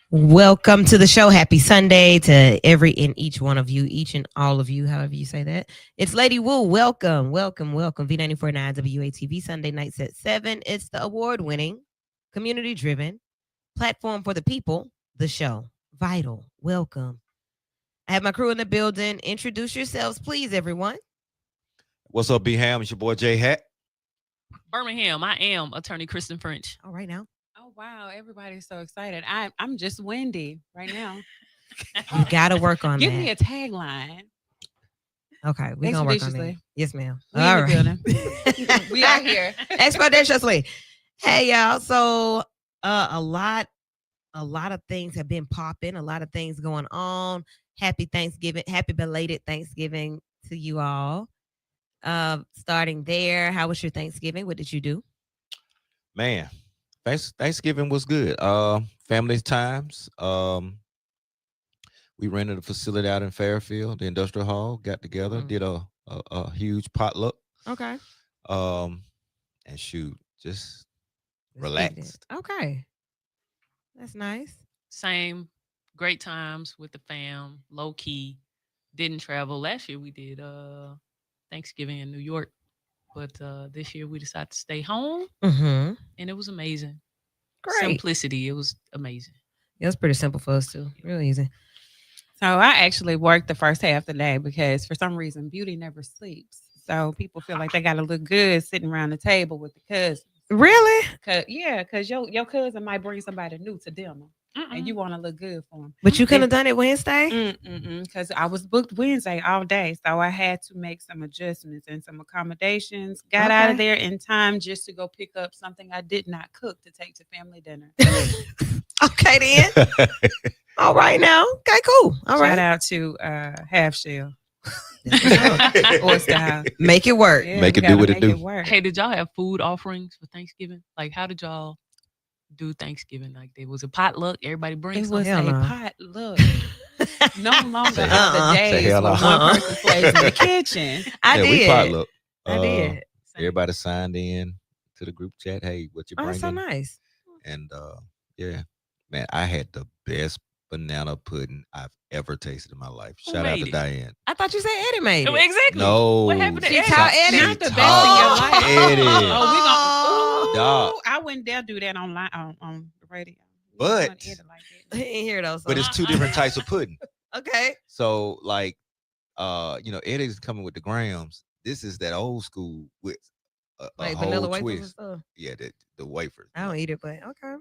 Welcome to the show. Happy Sunday to every and each one of you, each and all of you, however you say that. It's Lady Wu. Welcome, welcome, welcome. V949 WATV Sunday nights at 7. It's the award winning, community driven platform for the people, the show. Vital. Welcome. I have my crew in the building. Introduce yourselves, please, everyone. What's up, B Ham? It's your boy Jay Hat. Birmingham, I am attorney Kristen French. All right now. Oh wow, everybody's so excited. I'm just Wendy right now. You got to work on Give that. me a tagline. Okay, we're going to work on that. Expeditiously. Yes, ma'am. We All in the right. building. We are here. Expeditiously. Hey, y'all. So, a lot of things have been popping. A lot of things going on. Happy Thanksgiving. Happy belated Thanksgiving to you all. Starting there, how was your Thanksgiving? What did you do? Man, Thanksgiving was good. Family times. We rented a facility out in Fairfield, the industrial hall, got together, did a huge potluck. Okay. And shoot, just relaxed. Okay. That's nice. Same, great times with the fam, low key. Didn't travel. Last year we did Thanksgiving in New York, but this year we decided to stay home, Mm-hmm. and it was amazing. Great. Simplicity, it was amazing. It was pretty simple for us too. Real easy. So I actually worked the first half of the day because for some reason beauty never sleeps. So people feel like they got to look good sitting around the table with the cousins. Really? Cause your cousin might bring somebody new to dinner, and you want to look good for them. But you could have done it Wednesday? Because I was booked Wednesday all day, so I had to make some adjustments and some accommodations. Got out of there in time just to go pick up something I did not cook to take to family dinner. Okay, then. All right now. Okay, cool. All right. Shout out to Half Shell. Oyster House. Make it work. Yeah, Make we it do gotta what it make do. work. Hey, did y'all have food offerings for Thanksgiving? Like, how did y'all do Thanksgiving? Like, there was a potluck. Everybody brings It was something. a no. potluck. No longer Say are uh-uh. the Say days hell when no. one person plays in the kitchen. I We did. potluck. I did. Everybody signed in to the group chat. Hey, what you Oh, bringing? that's so nice. And yeah, man, I had the best banana pudding I've ever tasted in my life. Who Shout out to made it? Diane. I thought you said Eddie made Oh, it. exactly. No, What happened to She Eddie? taught Eddie. Not the best in your taught life. Eddie. Oh, we Oh. Dog. gonna. I wouldn't dare do that online on the radio. We But- don't want Eddie like that. He ain't hear those. But it's two different types of pudding. Okay. So like, Eddie's coming with the grams. This is that old school with a Like whole vanilla wafers and twist. stuff. Yeah, the wafers. I don't eat it, but okay.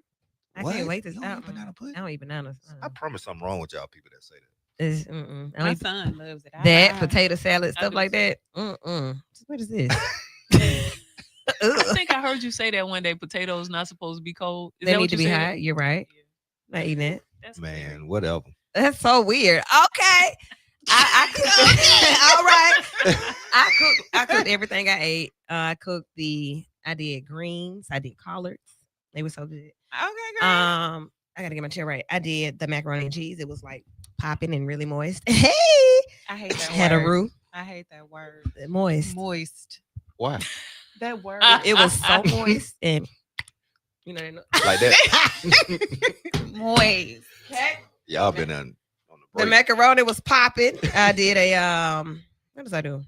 I What? can't wait to You don't stop. eat banana pudding? I don't eat bananas. I promise something wrong with y'all people that say that. I don't My eat son loves it. that I- potato salad I stuff do like too. that. What is this? I Ugh. think I heard you say that one day. Potatoes not supposed to be cold. Is They that need what to you be said? hot. You're right. Yeah. Not eating it. That's Man, whatever. That's so weird. Okay. I cooked. All right. I cooked everything I ate. I did greens. I did collards. They were so good. Okay, girl. I gotta get my chair right. I did the macaroni and cheese. It was like popping and really moist. Hey, I hate that had word. a roux. I hate that word. Moist. Moist. Why? That word. It was so moist and you know. Like that? moist. Y'all been on the The break. macaroni was popping. I did a what did I do?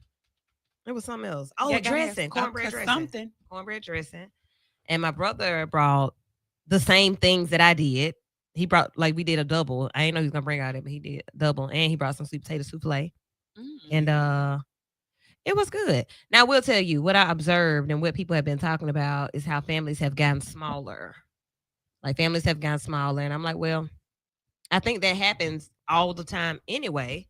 It was something else. Oh, Yeah, gotta have dressing, cornbread dressing. Something. Cornbread dressing. And my brother brought the same things that I did. He brought like we did a double. I didn't know he was gonna bring out it, but he did a double, and he brought some sweet potato souffle. And it was good. Now, I will tell you what I observed and what people have been talking about is how families have gotten smaller. Like families have gotten smaller, and I'm like, well, I think that happens all the time anyway.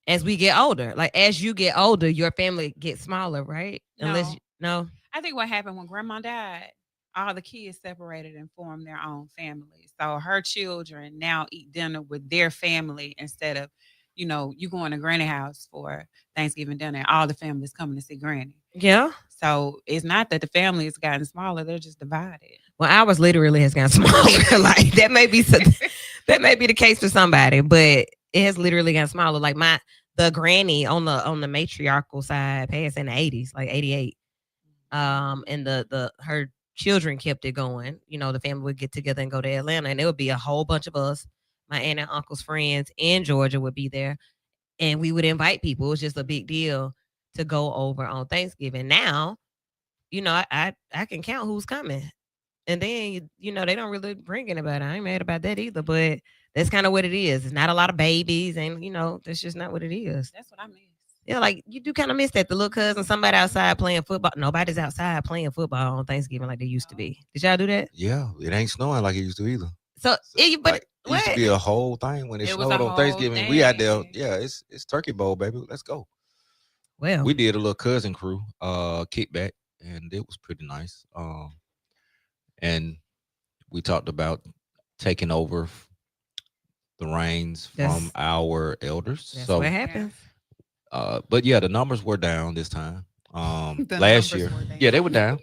As we get older, like as you get older, your family gets smaller, right? Unless no. I think what happened when grandma died, all the kids separated and formed their own families. So her children now eat dinner with their family instead of, you going to granny house for Thanksgiving dinner and all the families coming to see granny. Yeah. So it's not that the family has gotten smaller; they're just divided. Well, ours literally has gotten smaller. Like that may be that may be the case for somebody, but it has literally gotten smaller. Like the granny on the matriarchal side passed in the 80s, like 88. And her children kept it going. The family would get together and go to Atlanta, and there would be a whole bunch of us. My aunt and uncle's friends in Georgia would be there, and we would invite people. It was just a big deal to go over on Thanksgiving. Now, I can count who's coming. And then, they don't really bring anybody. I ain't mad about that either, but that's kind of what it is. It's not a lot of babies, and, that's just not what it is. That's what I miss. Yeah, like you do kind of miss that. The little cousin, somebody outside playing football. Nobody's outside playing football on Thanksgiving like they used to be. Did y'all do that? Yeah, it ain't snowing like it used to either. So, but Like, it used to be a whole thing when it It was snowed a on whole Thanksgiving. We out there, thing. yeah, it's Turkey Bowl, baby. Let's go. well, We did a little cousin crew kickback, and it was pretty nice. And we talked about taking over the reins from That's- our elders. that's So what happens. but yeah, the numbers were down this time. The Last numbers year, were down. yeah, they were down.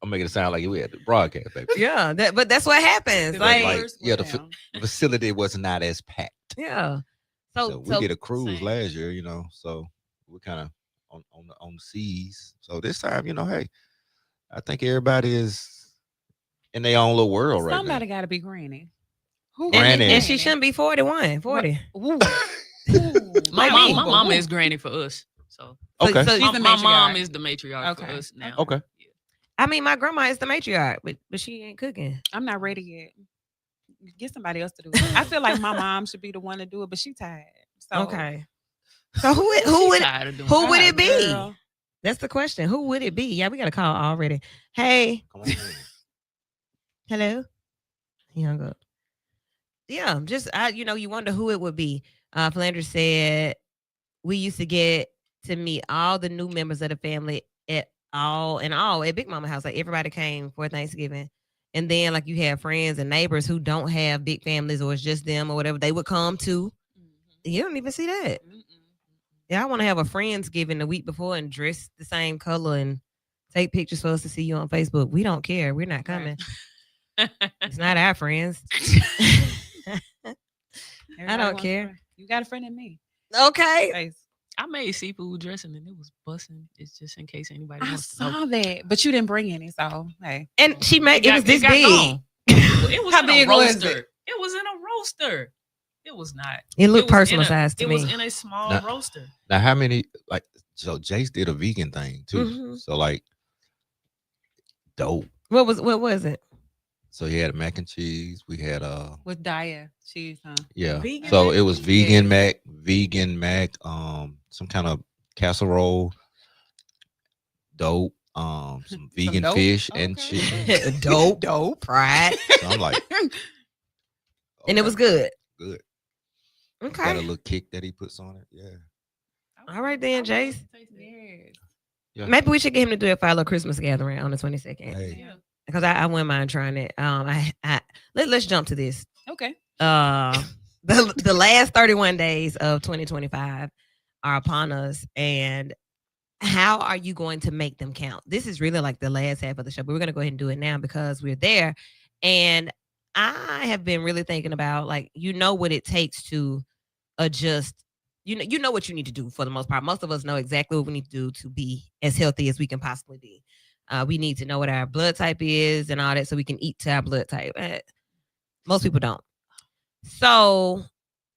I'm making it sound like we had the broadcast, baby. Yeah, but that's what happens. The Like, numbers were yeah, down. the facility was not as packed. yeah. So we did a cruise Same. last year, so we're kind of on the seas. So this time, hey, I think everybody is in their own little world right Somebody now. got to be granny. Who Granny. and she shouldn't be 41, 40. Ooh. My Maybe. mom is granny for us. So Okay. So She's my, the my mom matriarch. is the matriarch Okay. for us now. Okay. Yeah. I mean, my grandma is the matriarch, but she ain't cooking. I'm not ready yet. Get somebody else to do it. I feel like my mom should be the one to do it, but she tired. So Okay. So who She's would tired of doing who it. would it be? Girl. That's the question. Who would it be? Yeah, we got a call already. Hey, Come on in. hello. He hung up. Yeah, just you wonder who it would be. Flanders said we used to get to meet all the new members of the family at Big Mama house. Like everybody came for Thanksgiving. And then like you have friends and neighbors who don't have big families or it's just them or whatever, they would come too. You don't even see that. Yeah, I want to have a Friendsgiving the week before and dress the same color and take pictures for us to see you on Facebook. We don't care. We're not coming. It's not our friends. Everybody don't wants a care. friend. You got a friend in me. Okay. Face. I made seafood dressing and it was busting. It's just in case anybody I wants to know. saw that, but you didn't bring any. So hey, And she made it was this got big. gone. It was How in big a was roaster. it? It was in a roaster. It was not. It looked was in personalized to It me. was in a small Nah. roaster. Now, how many so Jace did a vegan thing too. Mhm. So dope. What was it? So he had mac and cheese. We had with Daya cheese, huh? yeah. Vegan So mac it was and vegan mac, some kind of casserole, dope, some vegan dope? fish and Okay. chicken. Dope. Fried. So I'm like, And it was good. good. Got a Okay. little kick that he puts on it. Yeah. All right then, Jace. Yes. Yeah. Maybe we should get him to do it for our little Christmas gathering on the 22nd. Hey. Yeah. Because I wouldn't mind trying it. Let's jump to this. Okay. The last 31 days of 2025 are upon us, and how are you going to make them count? This is really like the last half of the show, but we're going to go ahead and do it now because we're there. And I have been really thinking about like what it takes to adjust. You know what you need to do for the most part. Most of us know exactly what we need to do to be as healthy as we can possibly be. We need to know what our blood type is and all that so we can eat to our blood type. Most people don't. So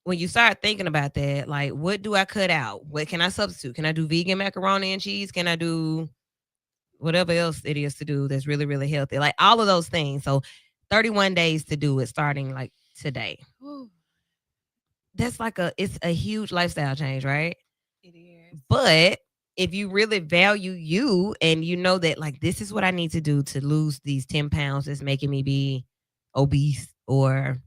when you start thinking about that, like, what do I cut out? What can I substitute? Can I do vegan macaroni and cheese? Can I do whatever else it is to do that's really, really healthy? Like all of those things. So 31 days to do it starting like today. Ooh, That's like it's a huge lifestyle change, right? it is. But if you really value you and you know that like this is what I need to do to lose these 10 pounds that's making me be obese or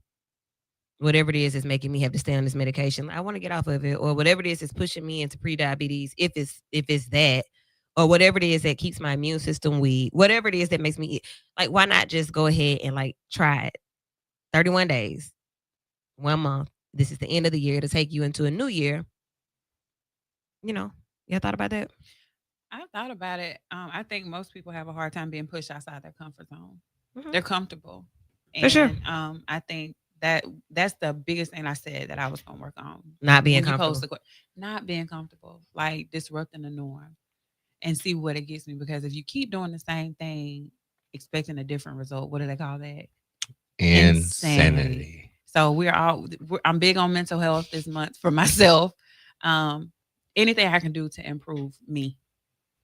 whatever it is that's making me have to stay on this medication. I want to get off of it, or whatever it is that's pushing me into pre-diabetes, if it's that, or whatever it is that keeps my immune system weak, whatever it is that makes me like, why not just go ahead and like try it? 31 days, 1 month. This is the end of the year to take you into a new year. You thought about that? I thought about it. I think most people have a hard time being pushed outside their comfort zone. Mhm. They're comfortable. For sure. I think that's the biggest thing I said that I was gonna work on. Not being When you pose comfortable. not being comfortable, like disrupting the norm and see what it gets me. Because if you keep doing the same thing expecting a different result. What do they call that? Insanity. So I'm big on mental health this month for myself. Anything I can do to improve me,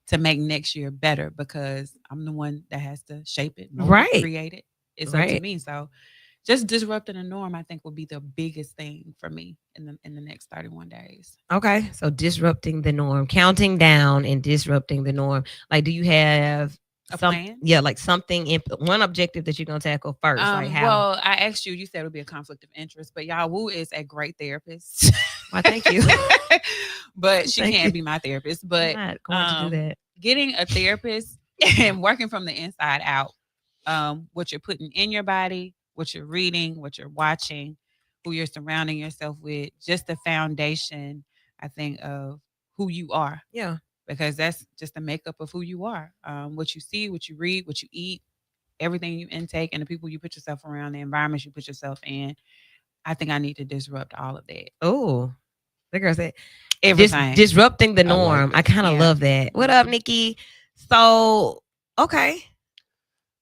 to make next year better, because I'm the one that has to shape it, mold Right. it, create it. It's up to Right. me. So just disrupting the norm, I think, will be the biggest thing for me in the next 31 days. Okay. So disrupting the norm, counting down and disrupting the norm. Like, do you have A plan? Yeah, like something one objective that you're gonna tackle first? Like how? Well, I asked you. You said it would be a conflict of interest, but y'all Wu is a great therapist. Why, thank you. But she Thank can't you. be my therapist. I'm But not going to do that. getting a therapist and working from the inside out, what you're putting in your body, what you're reading, what you're watching, who you're surrounding yourself with, just the foundation, I think, of who you are, Yeah. because that's just the makeup of who you are. What you see, what you read, what you eat, everything you intake, and the people you put yourself around, the environments you put yourself in. I think I need to disrupt all of that. Oh, the girl said Everything. disrupting the I like norm. that. I kind of Yeah. love that. What up, Nikki? So, okay.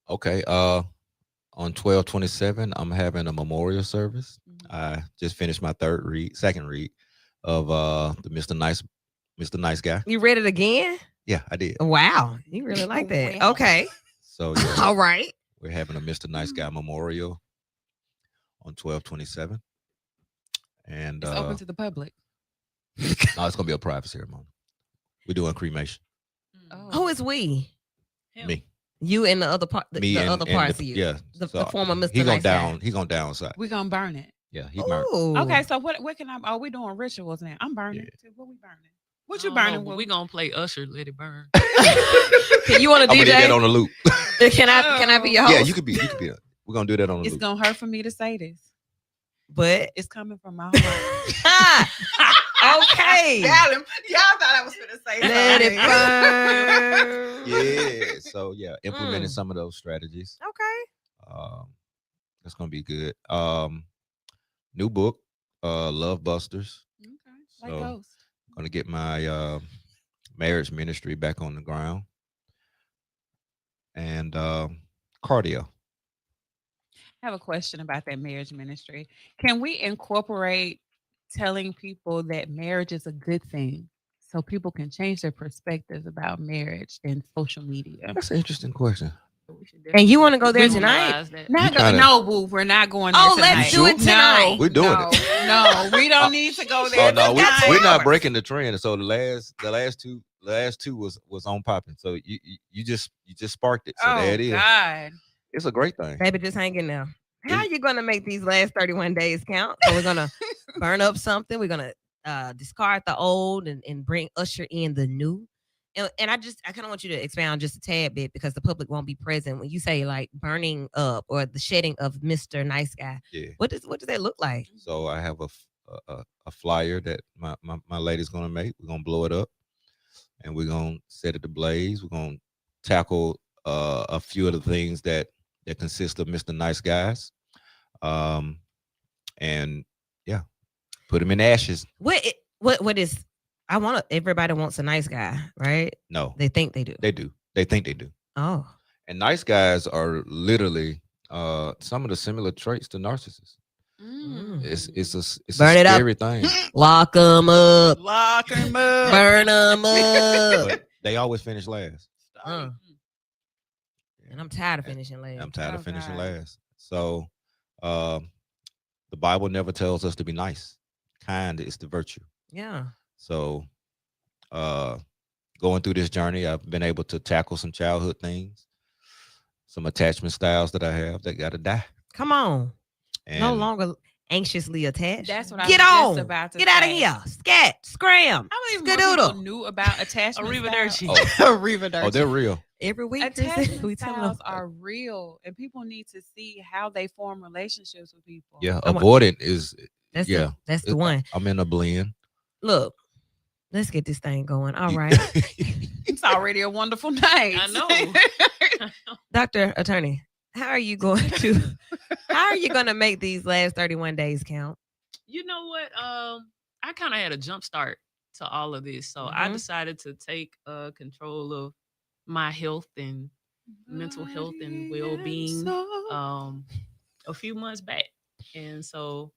Okay. On 12/27, I'm having a memorial service. Mhm. I just finished my second read of the Mr. Nice Guy. You read it again? Yeah, I did. Wow. You really like that. Wow. Okay. So yeah, All right. we're having a Mr. Nice Guy memorial on 12/27, and It's open to the public. no, it's gonna be a private ceremony. We're doing cremation. Oh. Who is we? Him. Me, You and the other part, the me, and, other and parts the, of you. yeah. The so former Mr. He gonna Nice Guy. down. He gonna downside. We're gonna burn it. Yeah, he burnt. Ooh. Okay, so what can I? Oh, we doing rituals now. I'm burning Yeah. too. What we burning? What you burning? Wu? We gonna play Usher, Let It Burn. Can you want to I'm gonna do that DJ? on the loop. Can I be your host? Yeah, you could be. We're gonna do that on the It's loop. gonna hurt for me to say this. But It's coming from my heart. okay. Y'all thought I was gonna say Let it something. burn. Yeah. So yeah, implementing Mm. some of those strategies. Okay. That's gonna be good. New book, Love Busters. Okay, like So, Ghost. Gonna get my marriage ministry back on the ground, and cardio. I have a question about that marriage ministry. Can we incorporate telling people that marriage is a good thing so people can change their perspectives about marriage in social media? That's an interesting question. And you wanna go there tonight? Normalize that. Not You kinda- no, boo. We're not going there Oh, tonight. let's do it tonight. No, We're doing no, it. No, we don't need to go there. Oh no, tonight. we're not breaking the trend. So the last two was on popping. So you just sparked it. So Oh there it is. God. It's a great thing. Baby, just hang in there. How are you gonna make these last 31 days count? So we're gonna burn up something. We're gonna discard the old and bring usher in the new. And I kind of want you to expound just a tad bit, because the public won't be present when you say like burning up or the shedding of Mr. Nice Guy. Yeah. What does that look like? So I have a flyer that my lady's gonna make. We're gonna blow it up, and we're gonna set it ablaze. We're gonna tackle a few of the things that consist of Mr. Nice Guys, and yeah, put him in ashes. What is? Everybody wants a nice guy, right? No, They think they do. they do. They think they do. Oh, And nice guys are literally some of the similar traits to narcissists. It's a Burn it up. scary thing. lock them up, Lock him up. burn them up. But they always finish last. Uh, and I'm tired of finishing last. I'm tired Oh, of finishing God. last. So the Bible never tells us to be nice. Kind is the virtue. Yeah. So going through this journey, I've been able to tackle some childhood things, some attachment styles that I have that gotta die. Come on. And No longer anxiously attached. That's what I Get was on. just about to Get out of say. here. Scat. Scram. I believe more Skadoodle. people knew about attachment Arrivederci. styles. Arrivederci. oh, they're real. Every week. Attachment we tell styles them. are real, and people need to see how they form relationships with people. Yeah, I want- avoidant is. That's yeah, that's the one. I'm in a blend. Look, let's get this thing going. All right. It's already a wonderful night. I know. Dr. Attorney, how are you going to make these last 31 days count? You know what? I kind of had a jump start to all of this, so I Mhm. decided to take control of my health and mental health and well-being a few months back. And so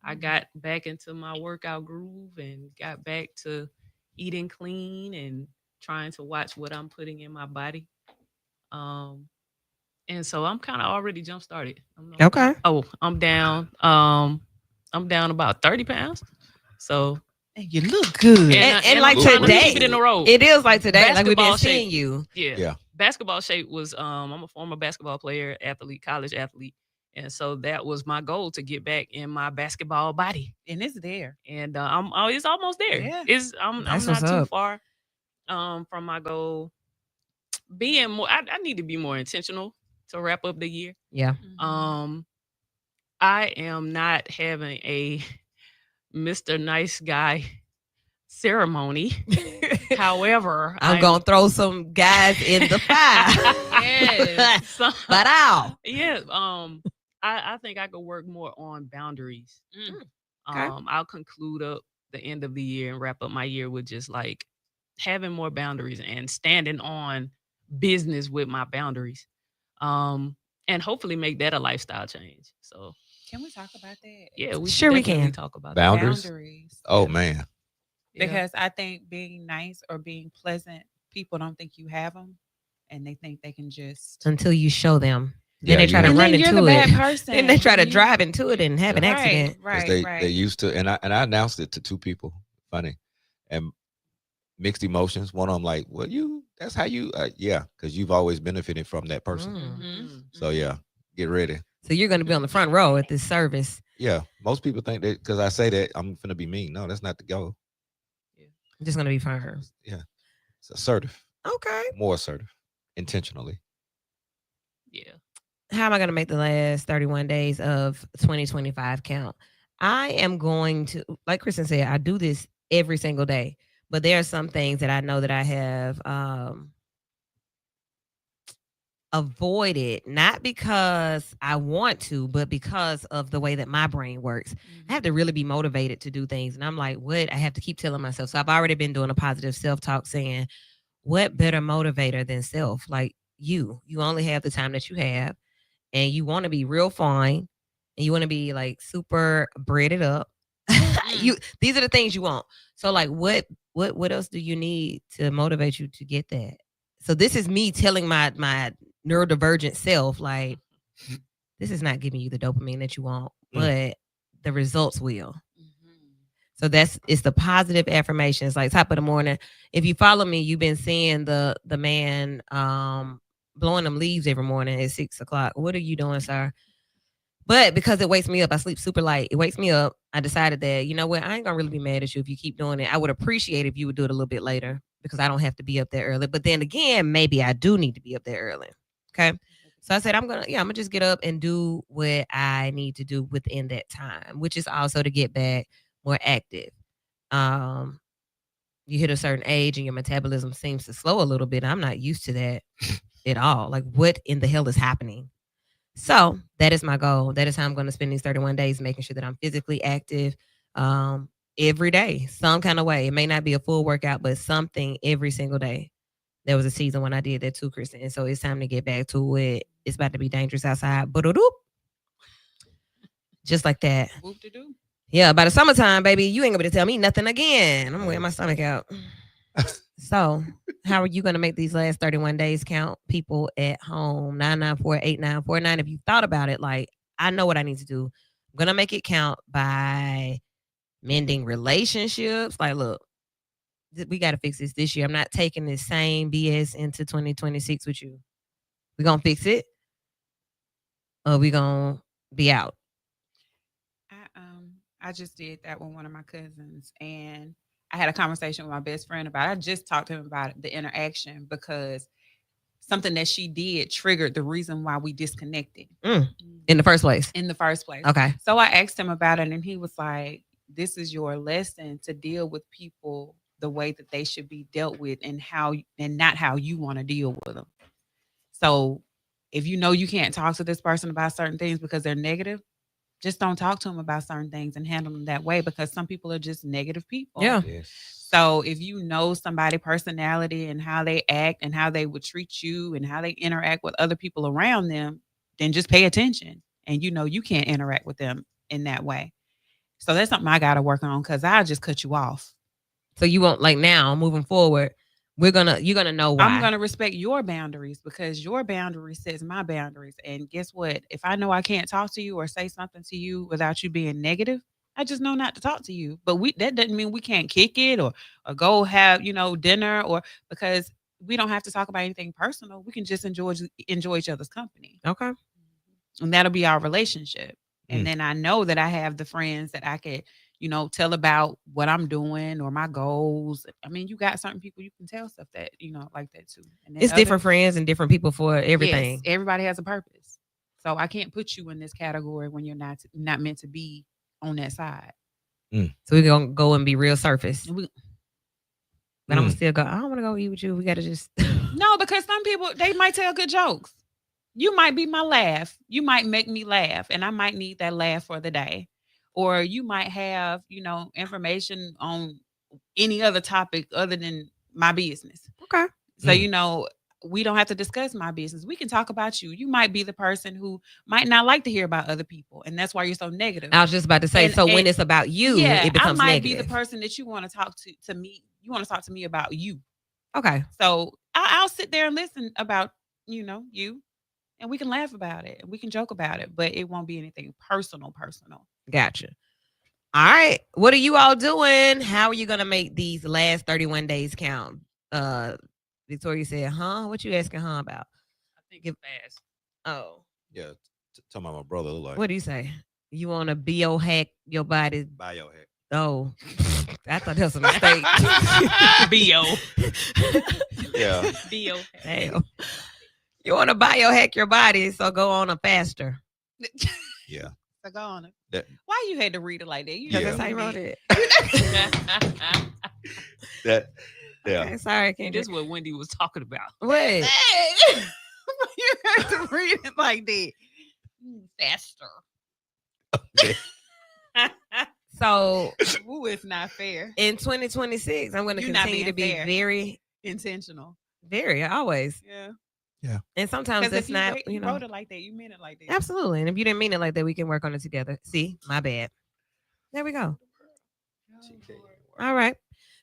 I got back into my workout groove and got back to eating clean and trying to watch what I'm putting in my body. Um, and so I'm kind of already jump started. Okay. I'm down. I'm down about 30 pounds. So And you look good. And like I'm trying to today, keep it in the road. it is like today, like we've been Basketball seeing shape. you. Yeah. Basketball shape was I'm a former basketball player, athlete, college athlete. And so that was my goal to get back in my basketball body. And it's there. And it's almost there. Yeah. I'm That's not what's too up. far from my goal. Being more I need to be more intentional to wrap up the year. Yeah. I am not having a Mr. Nice Guy ceremony. However, I'm gonna throw some guys in the fire. Yes. So- But ow. yeah. I think I could work more on boundaries. Okay. I'll conclude up the end of the year and wrap up my year with just like having more boundaries and standing on business with my boundaries. And hopefully make that a lifestyle change. So Can we talk about that? yeah, we Sure we definitely can. talk about Boundaries? Boundaries. Oh man. that. Yeah. Because I think being nice or being pleasant, people don't think you have them, and they think they can just. Until you show them. Yeah, Then they try you to have- run And then you're into the bad it. person. Then they try to You- drive into it and have an Right, accident. 'Cause Right, they right. used to, and I announced it to two people. Funny, and mixed emotions. One of them like, well, that's how you, yeah, because you've always benefited from that person. Mhm. So yeah, get ready. So you're gonna be on the front row at this service. Yeah, most people think that because I say that I'm gonna be mean. No, that's not the goal. I'm just gonna be firm. Yeah, it's assertive, Okay. more assertive, intentionally. Yeah. How am I gonna make the last 31 days of 2025 count? I am going to, like Kristen said, I do this every single day. But there are some things that I know that I have avoided, not because I want to, but because of the way that my brain works. I have to really be motivated to do things. And I'm like, what? I have to keep telling myself. So I've already been doing a positive self-talk saying, what better motivator than self? Like you only have the time that you have, and you want to be real fine, and you want to be like super breaded up. These are the things you want. So like what else do you need to motivate you to get that? So this is me telling my neurodivergent self, like, this is not giving you the dopamine that you want, but the results will. So it's the positive affirmations, like top of the morning. If you follow me, you've been seeing the man blowing them leaves every morning at 6 o'clock. What are you doing, sir? But because it wakes me up, I sleep super light. It wakes me up. I decided that, you know what, I ain't gonna really be mad at you if you keep doing it. I would appreciate if you would do it a little bit later because I don't have to be up there early. But then again, maybe I do need to be up there early. Okay. So I said, I'm gonna just get up and do what I need to do within that time, which is also to get back more active. You hit a certain age and your metabolism seems to slow a little bit. I'm not used to that at all. Like, what in the hell is happening? So that is my goal. That is how I'm going to spend these 31 days, making sure that I'm physically active every day, some kind of way. It may not be a full workout, but something every single day. There was a season when I did that too, Kristen. And so it's time to get back to it. It's about to be dangerous outside. Just like that. Whoop-de-doo. Yeah, by the summertime, baby, you ain't gonna be able to tell me nothing again. I'm wearing my stomach out. So, how are you going to make these last 31 days count? People at home, 994-8949. If you thought about it, like, I know what I need to do. I'm going to make it count by mending relationships. Like, look, we got to fix this year. I'm not taking this same BS into 2026 with you. We're going to fix it, or we're going to be out. I just did that with one of my cousins, and I had a conversation with my best friend about it. I just talked to him about it, the interaction, because something that she did triggered the reason why we disconnected In the first place. Okay. So I asked him about it, and he was like, this is your lesson to deal with people the way that they should be dealt with, and not how you want to deal with them. So if you know you can't talk to this person about certain things because they're negative, just don't talk to them about certain things and handle them that way, because some people are just negative people. Yeah. Yes. So if you know somebody's personality and how they act and how they would treat you and how they interact with other people around them, then just pay attention. And you can't interact with them in that way. So that's something I got to work on, because I'll just cut you off. So you won't, like, now moving forward, you're gonna know why. I'm gonna respect your boundaries, because your boundary sets my boundaries. And guess what? If I know I can't talk to you or say something to you without you being negative, I just know not to talk to you. But that doesn't mean we can't kick it or go have dinner, or because we don't have to talk about anything personal. We can just enjoy each other's company, Okay. and that'll be our relationship. Mm. And then I know that I have the friends that I could tell about what I'm doing or my goals. I mean, you got certain people you can tell stuff that, like that too. And then It's different friends and different people for everything. Yes, everybody has a purpose. So I can't put you in this category when you're not meant to be on that side. So we're gonna go and be real surface. And But I'm gonna still go, I don't want to go eat with you. We gotta just No, because some people, they might tell good jokes. You might be my laugh. You might make me laugh, and I might need that laugh for the day. Or you might have, information on any other topic other than my business. Okay. So, we don't have to discuss my business. We can talk about you. You might be the person who might not like to hear about other people, and that's why you're so negative. I was just about to say, And- so when and- it's about you, yeah, it becomes I might negative. be the person that you want to talk to me. You want to talk to me about you. Okay. So I'll sit there and listen about, you, and we can laugh about it and we can joke about it, but it won't be anything personal. Gotcha. All right. What are you all doing? How are you gonna make these last 31 days count? Victoria said, huh? What you asking about? I think it's fast. Oh, Yeah. Talking about my brother. Like, what do you say? You want to biohack your body? biohack. Oh, I thought that was a mistake. Bio. Yeah. Bio. Damn. You want to biohack your body, so go on a faster. Yeah. So go on. That- Why you had to read it like that? You Yeah. That's how you wrote it. That. Yeah. Okay, sorry, And Kendra. this is what Wendy was talking about. Wait. You had to read it like that. Faster. So Ooh, it's not fair. in 2026, I'm going to You're not continue to being be fair. very, Intentional. very always. Yeah. And sometimes Because it's not, you wrote it like that, you meant it like that. Absolutely. And if you didn't mean it like that, we can work on it together. See, my bad. There we go. All right.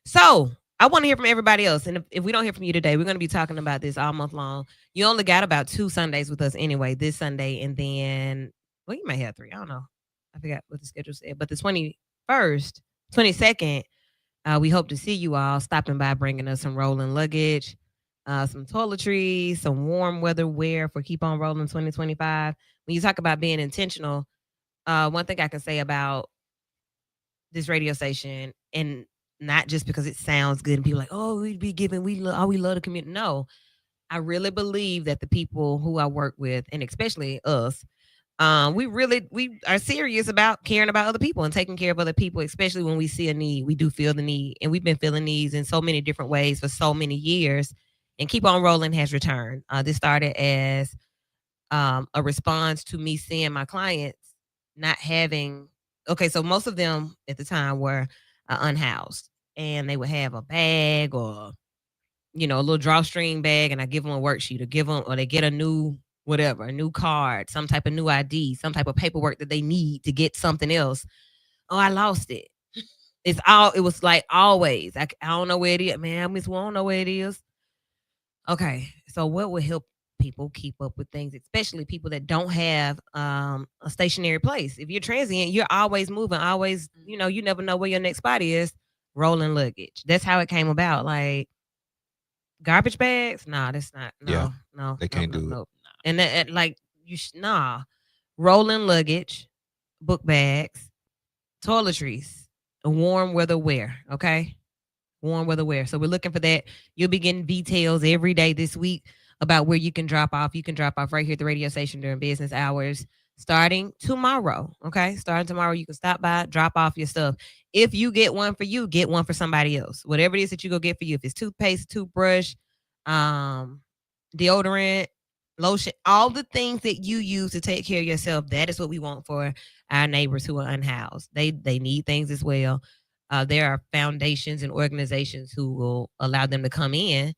So I want to hear from everybody else. And if we don't hear from you today, we're going to be talking about this all month long. You only got about 2 Sundays with us anyway, this Sunday. And then, well, you may have 3. I don't know. I forgot what the schedule said. But the 21st, 22nd, we hope to see you all stopping by, bringing us some rolling luggage, some toiletries, some warm weather wear for Keep On Rolling 2025. When you talk about being intentional, one thing I can say about this radio station, and not just because it sounds good and people are like, oh, we'd be giving, we love the community. No, I really believe that the people who I work with, and especially us, we are serious about caring about other people and taking care of other people, especially when we see a need. We do feel the need, and we've been feeling needs in so many different ways for so many years. And Keep On Rolling has returned. This started as a response to me seeing my clients not having. Okay, so most of them at the time were unhoused, and they would have a bag or a little drawstring bag, and I give them a worksheet or they get a new whatever, a new card, some type of new ID, some type of paperwork that they need to get something else. Oh, I lost it. It was like always. I don't know where it is. Man, I don't know where it is. Okay, so what would help people keep up with things, especially people that don't have a stationary place? If you're transient, you're always moving, always, you never know where your next spot is. Rolling luggage. That's how it came about. Like garbage bags? Nah, that's not. No, Yeah, no, they can't do it. no. And rolling luggage, book bags, toiletries, and warm weather wear. Okay, warm weather wear. So we're looking for that. You'll be getting details every day this week about where you can drop off. You can drop off right here at the radio station during business hours starting tomorrow. Okay, starting tomorrow, you can stop by, drop off your stuff. If you get one for you, get one for somebody else. Whatever it is that you go get for you. If it's toothpaste, toothbrush, deodorant, lotion, all the things that you use to take care of yourself, that is what we want for our neighbors who are unhoused. They need things as well. There are foundations and organizations who will allow them to come in,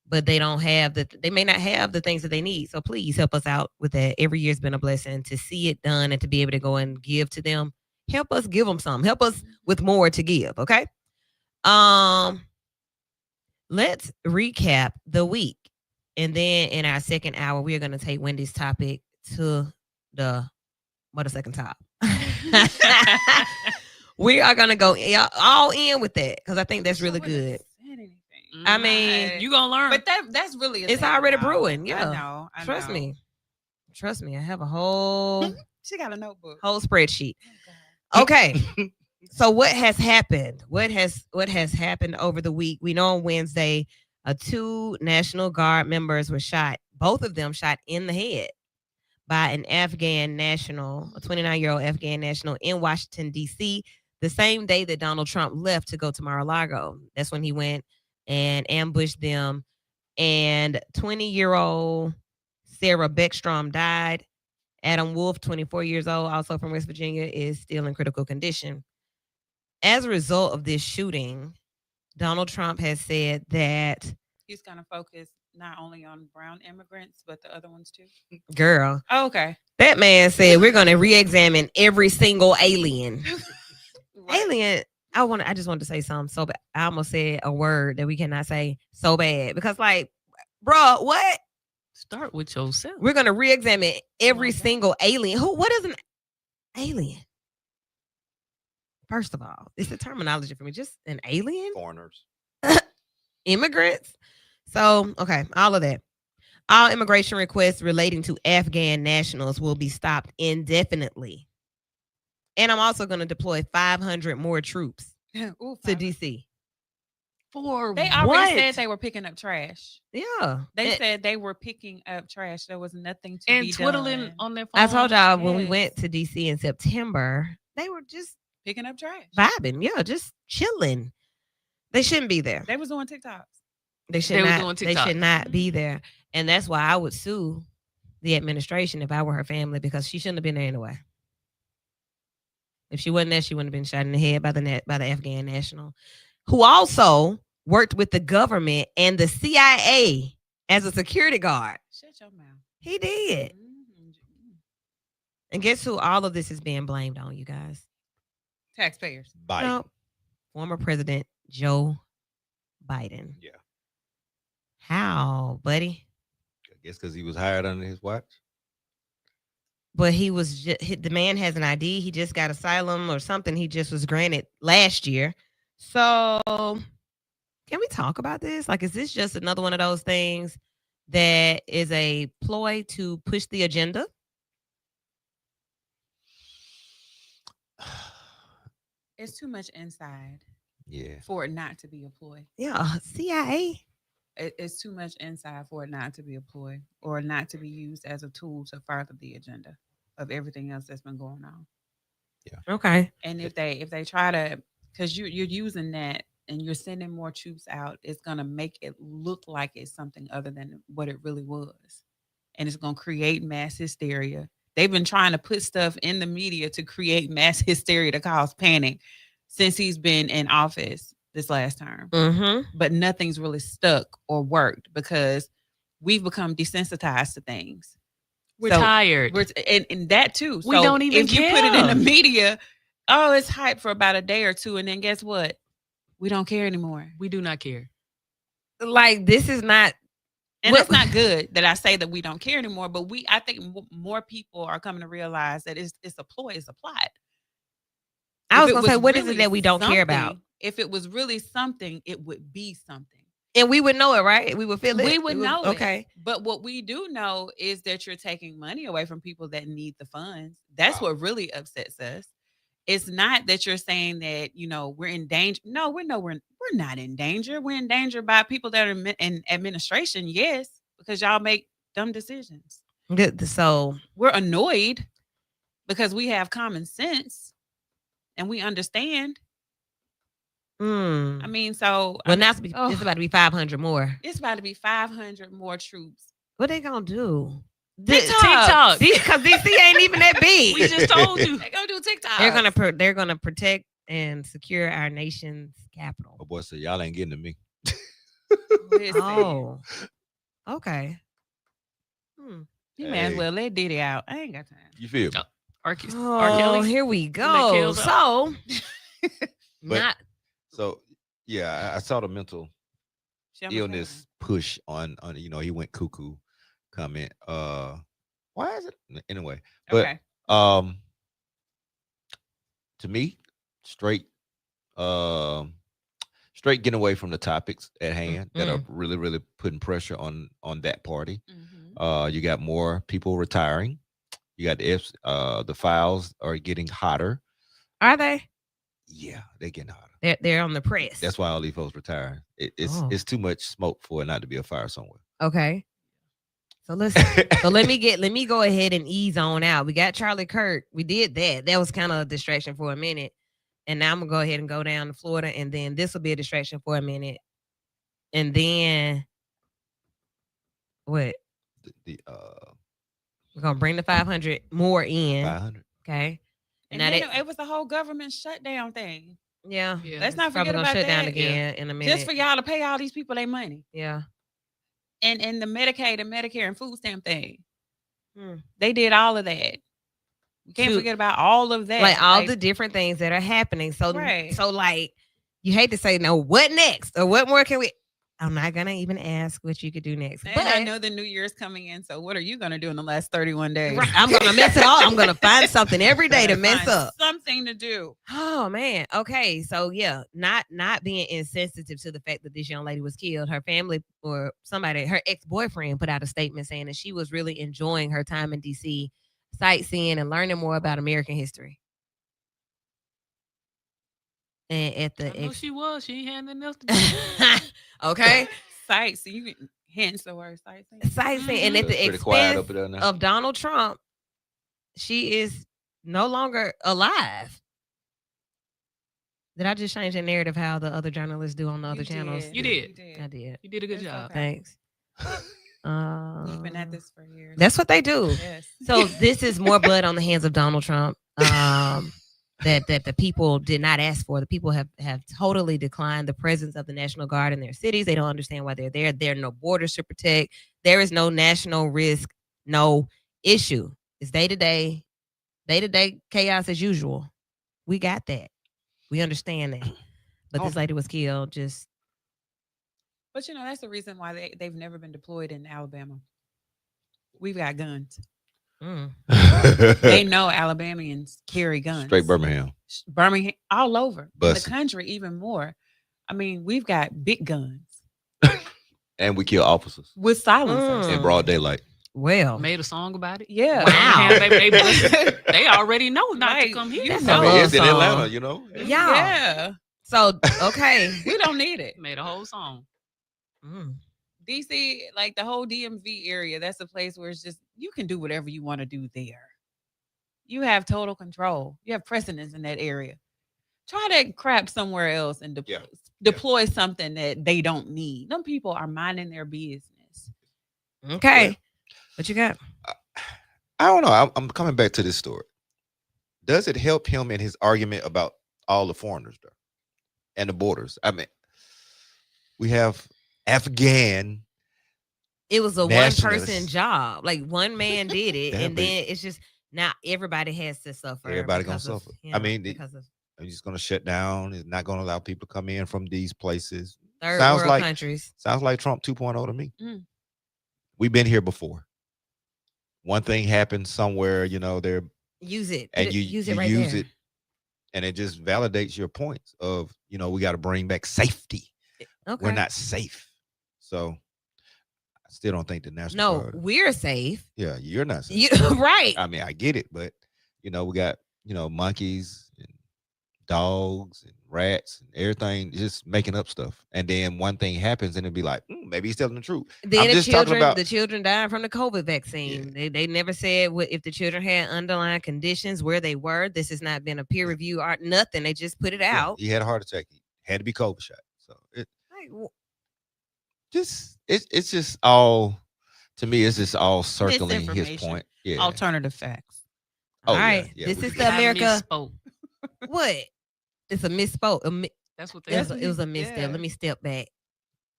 but they don't have they may not have the things that they need. So please help us out with that. Every year's been a blessing to see it done and to be able to go and give to them. Help us give them some. Help us with more to give. Okay. Let's recap the week. And then in our second hour, we are going to take Wendy's topic to the second top. We are going to go all in with that because I think that's really good. I mean, you gonna learn, but that's really it's already brewing. Yeah, I know. Trust me. I have a whole she got a notebook, whole spreadsheet. Okay. So what has happened? What has happened over the week? We know on Wednesday, 2 National Guard members were shot. Both of them shot in the head by an Afghan national, a 29-year-old Afghan national in Washington, D.C., the same day that Donald Trump left to go to Mar-a-Lago. That's when he went and ambushed them. And 20-year-old Sarah Beckstrom died. Adam Wolf, 24 years old, also from West Virginia, is still in critical condition. As a result of this shooting, Donald Trump has said that he's going to focus not only on brown immigrants, but the other ones too. Girl. Oh, okay. That man said we're going to re-examine every single alien. Alien. I just wanted to say something so bad. I almost said a word that we cannot say so bad because, like, bro, what? Start with yourself. We're gonna re-examine every single alien. What is an alien? First of all, it's a terminology for me. Just an alien? Foreigners. Immigrants. So, okay, all of that. All immigration requests relating to Afghan nationals will be stopped indefinitely. And I'm also going to deploy 500 more troops to D.C. For they already said they were picking up trash. Yeah. They said they were picking up trash. There was nothing to and be twiddling done. on their phone. I told y'all when we went to D.C. in September, they were just picking up trash. Vibing. Yeah, just chilling. They shouldn't be there. They was doing TikToks. They should not be there. And that's why I would sue the administration if I were her family because she shouldn't have been there anyway. If she wasn't there, she wouldn't have been shot in the head by the Afghan national, who also worked with the government and the CIA as a security guard. Shut your mouth. He did. Mm-hmm. And guess who all of this is being blamed on, you guys? Taxpayers. Biden. No, former President Joe Biden. Yeah. How, buddy? I guess because he was hired under his watch. But he was the man has an ID. He just got asylum or something. He just was granted last year. So can we talk about this? Like, is this just another one of those things that is a ploy to push the agenda? It's too much inside. Yeah. For it not to be a ploy. Yeah, CIA. It's too much inside for it not to be a ploy or not to be used as a tool to further the agenda of everything else that's been going on. Yeah. Okay. And if they try to, because you're using that and you're sending more troops out, it's gonna make it look like it's something other than what it really was, and it's gonna create mass hysteria. They've been trying to put stuff in the media to create mass hysteria to cause panic since he's been in office this last term. Mm-hmm. But nothing's really stuck or worked because we've become desensitized to things. We're tired. And that too. We don't even if you put it in the media, oh, it's hype for about a day or two. And then guess what? We don't care anymore. We do not care. Like, this is not. And it's not good that I say that we don't care anymore. But I think more people are coming to realize that it's a ploy, it's a plot. I was going to say, what is it that we don't care about? If it was really something, it would be something. And we would know it, right? We would feel it. We would know it. Okay. But what we do know is that you're taking money away from people that need the funds. That's what really upsets us. It's not that you're saying that, we're in danger. No, we're not in danger. We're in danger by people that are in administration, yes, because y'all make dumb decisions. So we're annoyed because we have common sense and we understand. I mean, so now it's about to be 500 more. It's about to be 500 more troops. What they gonna do? TikTok. Because DC ain't even that big. We just told you. They gonna do TikTok. They're gonna protect and secure our nation's capital. Oh boy, so y'all ain't getting to me. Listen, Oh, okay. you may as Hey. well let Diddy out. I ain't got time. You feel me? R. Oh, Kelly. here we Let go. Kells out. So, But- not So yeah, I saw the mental Show me illness push on he went cuckoo comment. Why is it anyway? something. But Okay. to me, straight straight getting away from the topics at hand that are really, really putting pressure on that party. Mhm. You got more people retiring. You got the files are getting hotter. are they? Yeah, they're getting hotter. They're on the press. That's why all these folks retiring. Oh. It's too much smoke for it not to be a fire somewhere. Okay. So listen. So let me go ahead and ease on out. We got Charlie Kirk. We did that. That was kind of a distraction for a minute. And now I'm gonna go ahead and go down to Florida, and then this will be a distraction for a minute. And then what? The We're gonna bring the 500 more in. 500. Okay. And Now then that it was a whole government shutdown thing. yeah, Yeah. Let's not probably forget gonna about shut down that. again in a minute. Just for y'all to pay all these people their money. Yeah. And the Medicaid and Medicare and food stamp thing. Hmm. They did all of that. We can't To- forget about all of that. Like all the different things that are happening. So Right. so like you hate to say no, what next? Or what more can we I'm not gonna even ask what you could do next. And But I know the new year's coming in. So what are you gonna do in the last 31 days? right, I'm gonna mess it all. I'm gonna find something every day to Gotta mess find up. something to do. Oh man. Okay. So yeah, not being insensitive to the fact that this young lady was killed. Her family or somebody, her ex-boyfriend put out a statement saying that she was really enjoying her time in DC, sightseeing and learning more about American history. And at the I know ex- she was. She ain't had nothing else to do. okay. Sites. So you can hence the word sightseeing. Sightseeing and at the Pretty quiet expense up there now. of Donald Trump, she is no longer alive. Did I just change the narrative how the other journalists do on the other You channels? You did. I did. You did a good It's job. okay. Thanks. We've been at this for years. That's what they do. Yes. So this is more blood on the hands of Donald Trump. That the people did not ask for. The people have totally declined the presence of the National Guard in their cities. They don't understand why they're there. There are no borders to protect. There is no national risk, no issue. It's day-to-day chaos as usual. We got that. We understand that. But this lady was killed just But that's the reason why they've never been deployed in Alabama. We've got guns. They know Alabamians carry guns. Straight Birmingham. Birmingham, all over in Bussin'. the country, even more. I mean, we've got big guns And we kill officers with silencers. in broad daylight. well. Made a song about it. Yeah. Wow. They already know not Right. to come here. You That's know. a love It's in song. Atlanta, Yeah. Yeah. So okay. We don't need it. Made a whole song. DC, like the whole DMV area, that's a place where it's just you can do whatever you want to do there. You have total control. You have precedence in that area. Try that crap somewhere else and deploy something that they don't need. Them people are minding their business. Okay. Yeah. What you got? I don't know. I'm coming back to this story. Does it help him in his argument about all the foreigners there and the borders? I mean, we have Afghan. It was a Nationalists. one-person job. Like one man did it, Yeah, and but- then it's just now everybody has to suffer. Everybody gonna because of, suffer. you I know, mean, because of I'm just going to shut down. It's not going to allow people to come in from these places. third Sounds world like- countries. Sounds like Trump 2.0 to me. Mm. We've been here before. One thing happens somewhere, there, Use it, and you use you it right use there. it, and it just validates your points of, we got to bring back safety. Okay. We're not safe. So I still don't think the National No, Guard. we're safe. Yeah, you're not safe. You right. I mean, I get it, but we got, monkeys and dogs and rats and everything just making up stuff. And then one thing happens and it'd be like, maybe he's telling the truth. Then I'm just talking about the children died from the COVID vaccine. They never said if the children had underlying conditions, where they were. This has not been a peer review or nothing. They just put it out. He had a heart attack. He had to be COVID shot. So Like, it's just all To me, it's just all circling his Misinformation. point. Yeah. Alternative facts. Oh, All yeah, right. yeah, This we is can the get- I America. misspoke. What? It's a misspoke. That's what It they was, That's it was a what he- misstep. yeah. Let me step back.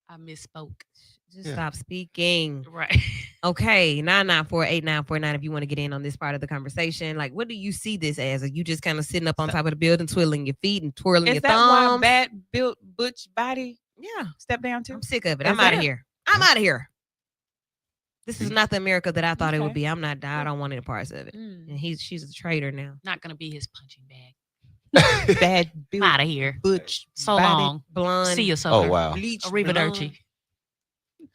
I misspoke. Just Yeah. stop speaking. Right. Okay, 994-8949 if you want to get in on this part of the conversation. Like, what do you see this as? Are you just kind of sitting up on So- top of the building, twiddling your feet and twirling Is your that thumbs? why bad built butch body Yeah, step down too? I'm sick of it. Is I'm out of that- here. I'm out of here. This is See? not the America that I thought it would Okay. be. I'm not. I don't want any parts of it. Mm. And she's a traitor now. Not gonna be his punching bag. Bad built Out of here. butch. So body. long. Blonde. See you, sucker. Oh wow. Bleach. Arrivederci.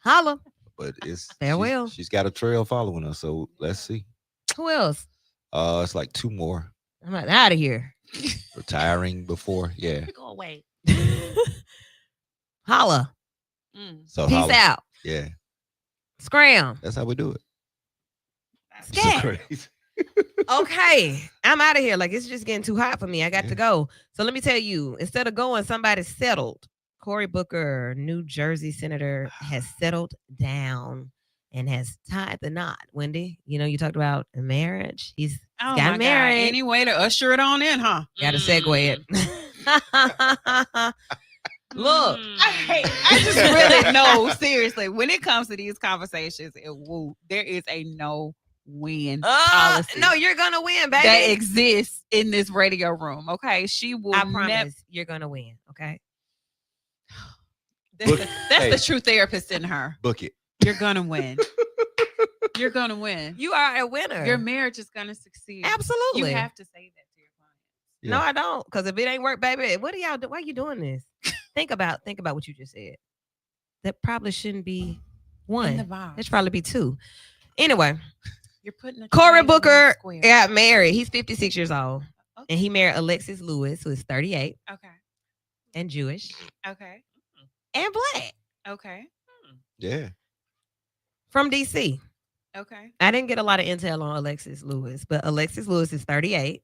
Holla. But it's Farewell. She's got a trail following us, so let's see. Who else? It's like 2 more I'm out of here. retiring before. Yeah. Go away. Holla. Mm. So Peace holla. out. Yeah. Scram. That's how we do it. Scat. Crazy. Okay, I'm out of here. Like, it's just getting too hot for me. I got to Yeah. go. So let me tell you, instead of going, somebody settled. Cory Booker, New Jersey senator, has settled down and has tied the knot. Wendy, you talked about a marriage. He's Oh got my married. God. Any way to usher it on in, huh? got to segue it. Look, I just really know, seriously, when it comes to these conversations, there is a no win policy no, you're gonna win, baby. that exists in this radio room. Okay. She will I never. promise you're gonna win. Okay. That's, Look, that's hey. the true therapist in her. Book it. You're gonna win. You're gonna win. You are a winner. Your marriage is gonna succeed. Absolutely. You have to say that to your clients. No, Yeah. I don't. Because if it ain't work, baby, what are y'all do? Why are you doing this? think about what you just said. That probably shouldn't be In one. the vibe. It should probably be 2. Anyway, You're putting a Cory triangle in a Booker square. got married. He's 56 years old. Okay. And he married Alexis Lewis, who is 38 Okay. and Jewish Okay. and black Okay. Yeah. from DC. Okay. I didn't get a lot of intel on Alexis Lewis, but Alexis Lewis is 38.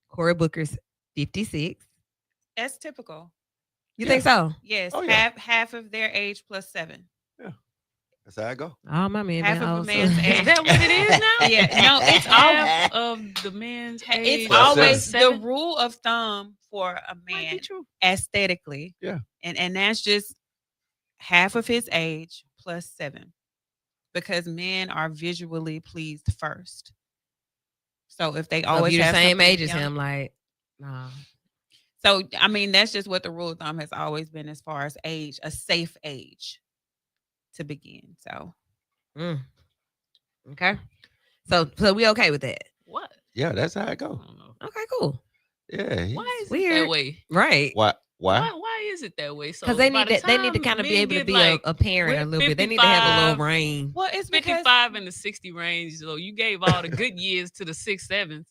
Cory Booker's 56. That's typical. You Yeah. think so? Yes. Oh, yeah. half of their age plus 7. That's how I go. Oh, my man. Half been of a old, so- man's age. Is that what it is now? Yeah. No, it's Half of the man's age. It's Plus always seven. the rule of thumb for a Might be man true. aesthetically. Yeah. And that's just half of his age plus 7. Because men are visually pleased first. So if they So if always you the have same something age as young- him, like, nah. So I mean, that's just what the rule of thumb has always been as far as age, a safe age to begin. So Okay. So we okay with that? What? Yeah, that's how I I go. don't know. Okay, cool. Yeah. Why is it Weird. that way? Right. Why? Why is it that way? So Because they by need the to they need to time kind of be men able to get, be like, a parent a we're little bit. They need to have a 55. little reign. well, it's because 55 in the 60 range. So you gave all the good years to the 6, 7s.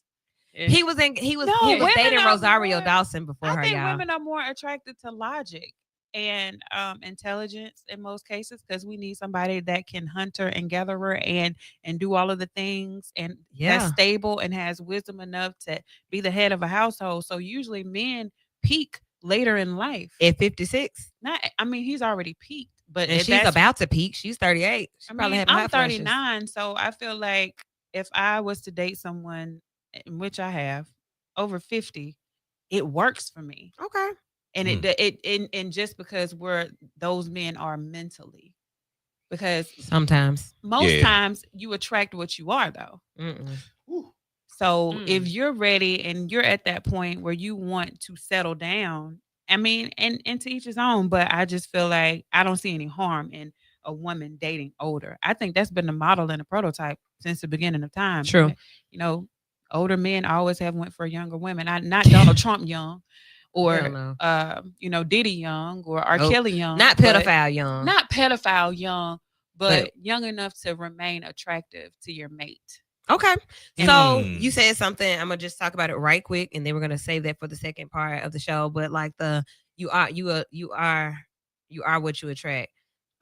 And He was No, women dating are Rosario more- Dawson before I her, think y'all. women are more attracted to logic and intelligence in most cases because we need somebody that can hunter and gatherer and do all of the things and Yeah. that's stable and has wisdom enough to be the head of a household. So usually men peak later in life. At 56. I mean, he's already peaked, but And if she's that's- about to peak. She's 38. She I probably mean, having I'm hot flashes. 39, so I feel like if I was to date someone, in which I have, over 50, it works for me. Okay. And and just because those men are mentally, because Sometimes. most Yeah. times you attract what you are though. Mm-mm. So Mm. if you're ready and you're at that point where you want to settle down, I mean, and to each his own, but I just feel like I don't see any harm in a woman dating older. I think that's been the model and the prototype since the beginning of time. True. You know, older men always have went for younger women. Not Donald Trump young Hell or no. Diddy young or R. Nope. Kelly young. Not but- pedophile young. Not pedophile young, but But- young enough to remain attractive to your mate. Okay. So Mm. you said something. I'm gonna just talk about it right quick, and then we're gonna save that for the second part of the show. But like you are what you attract.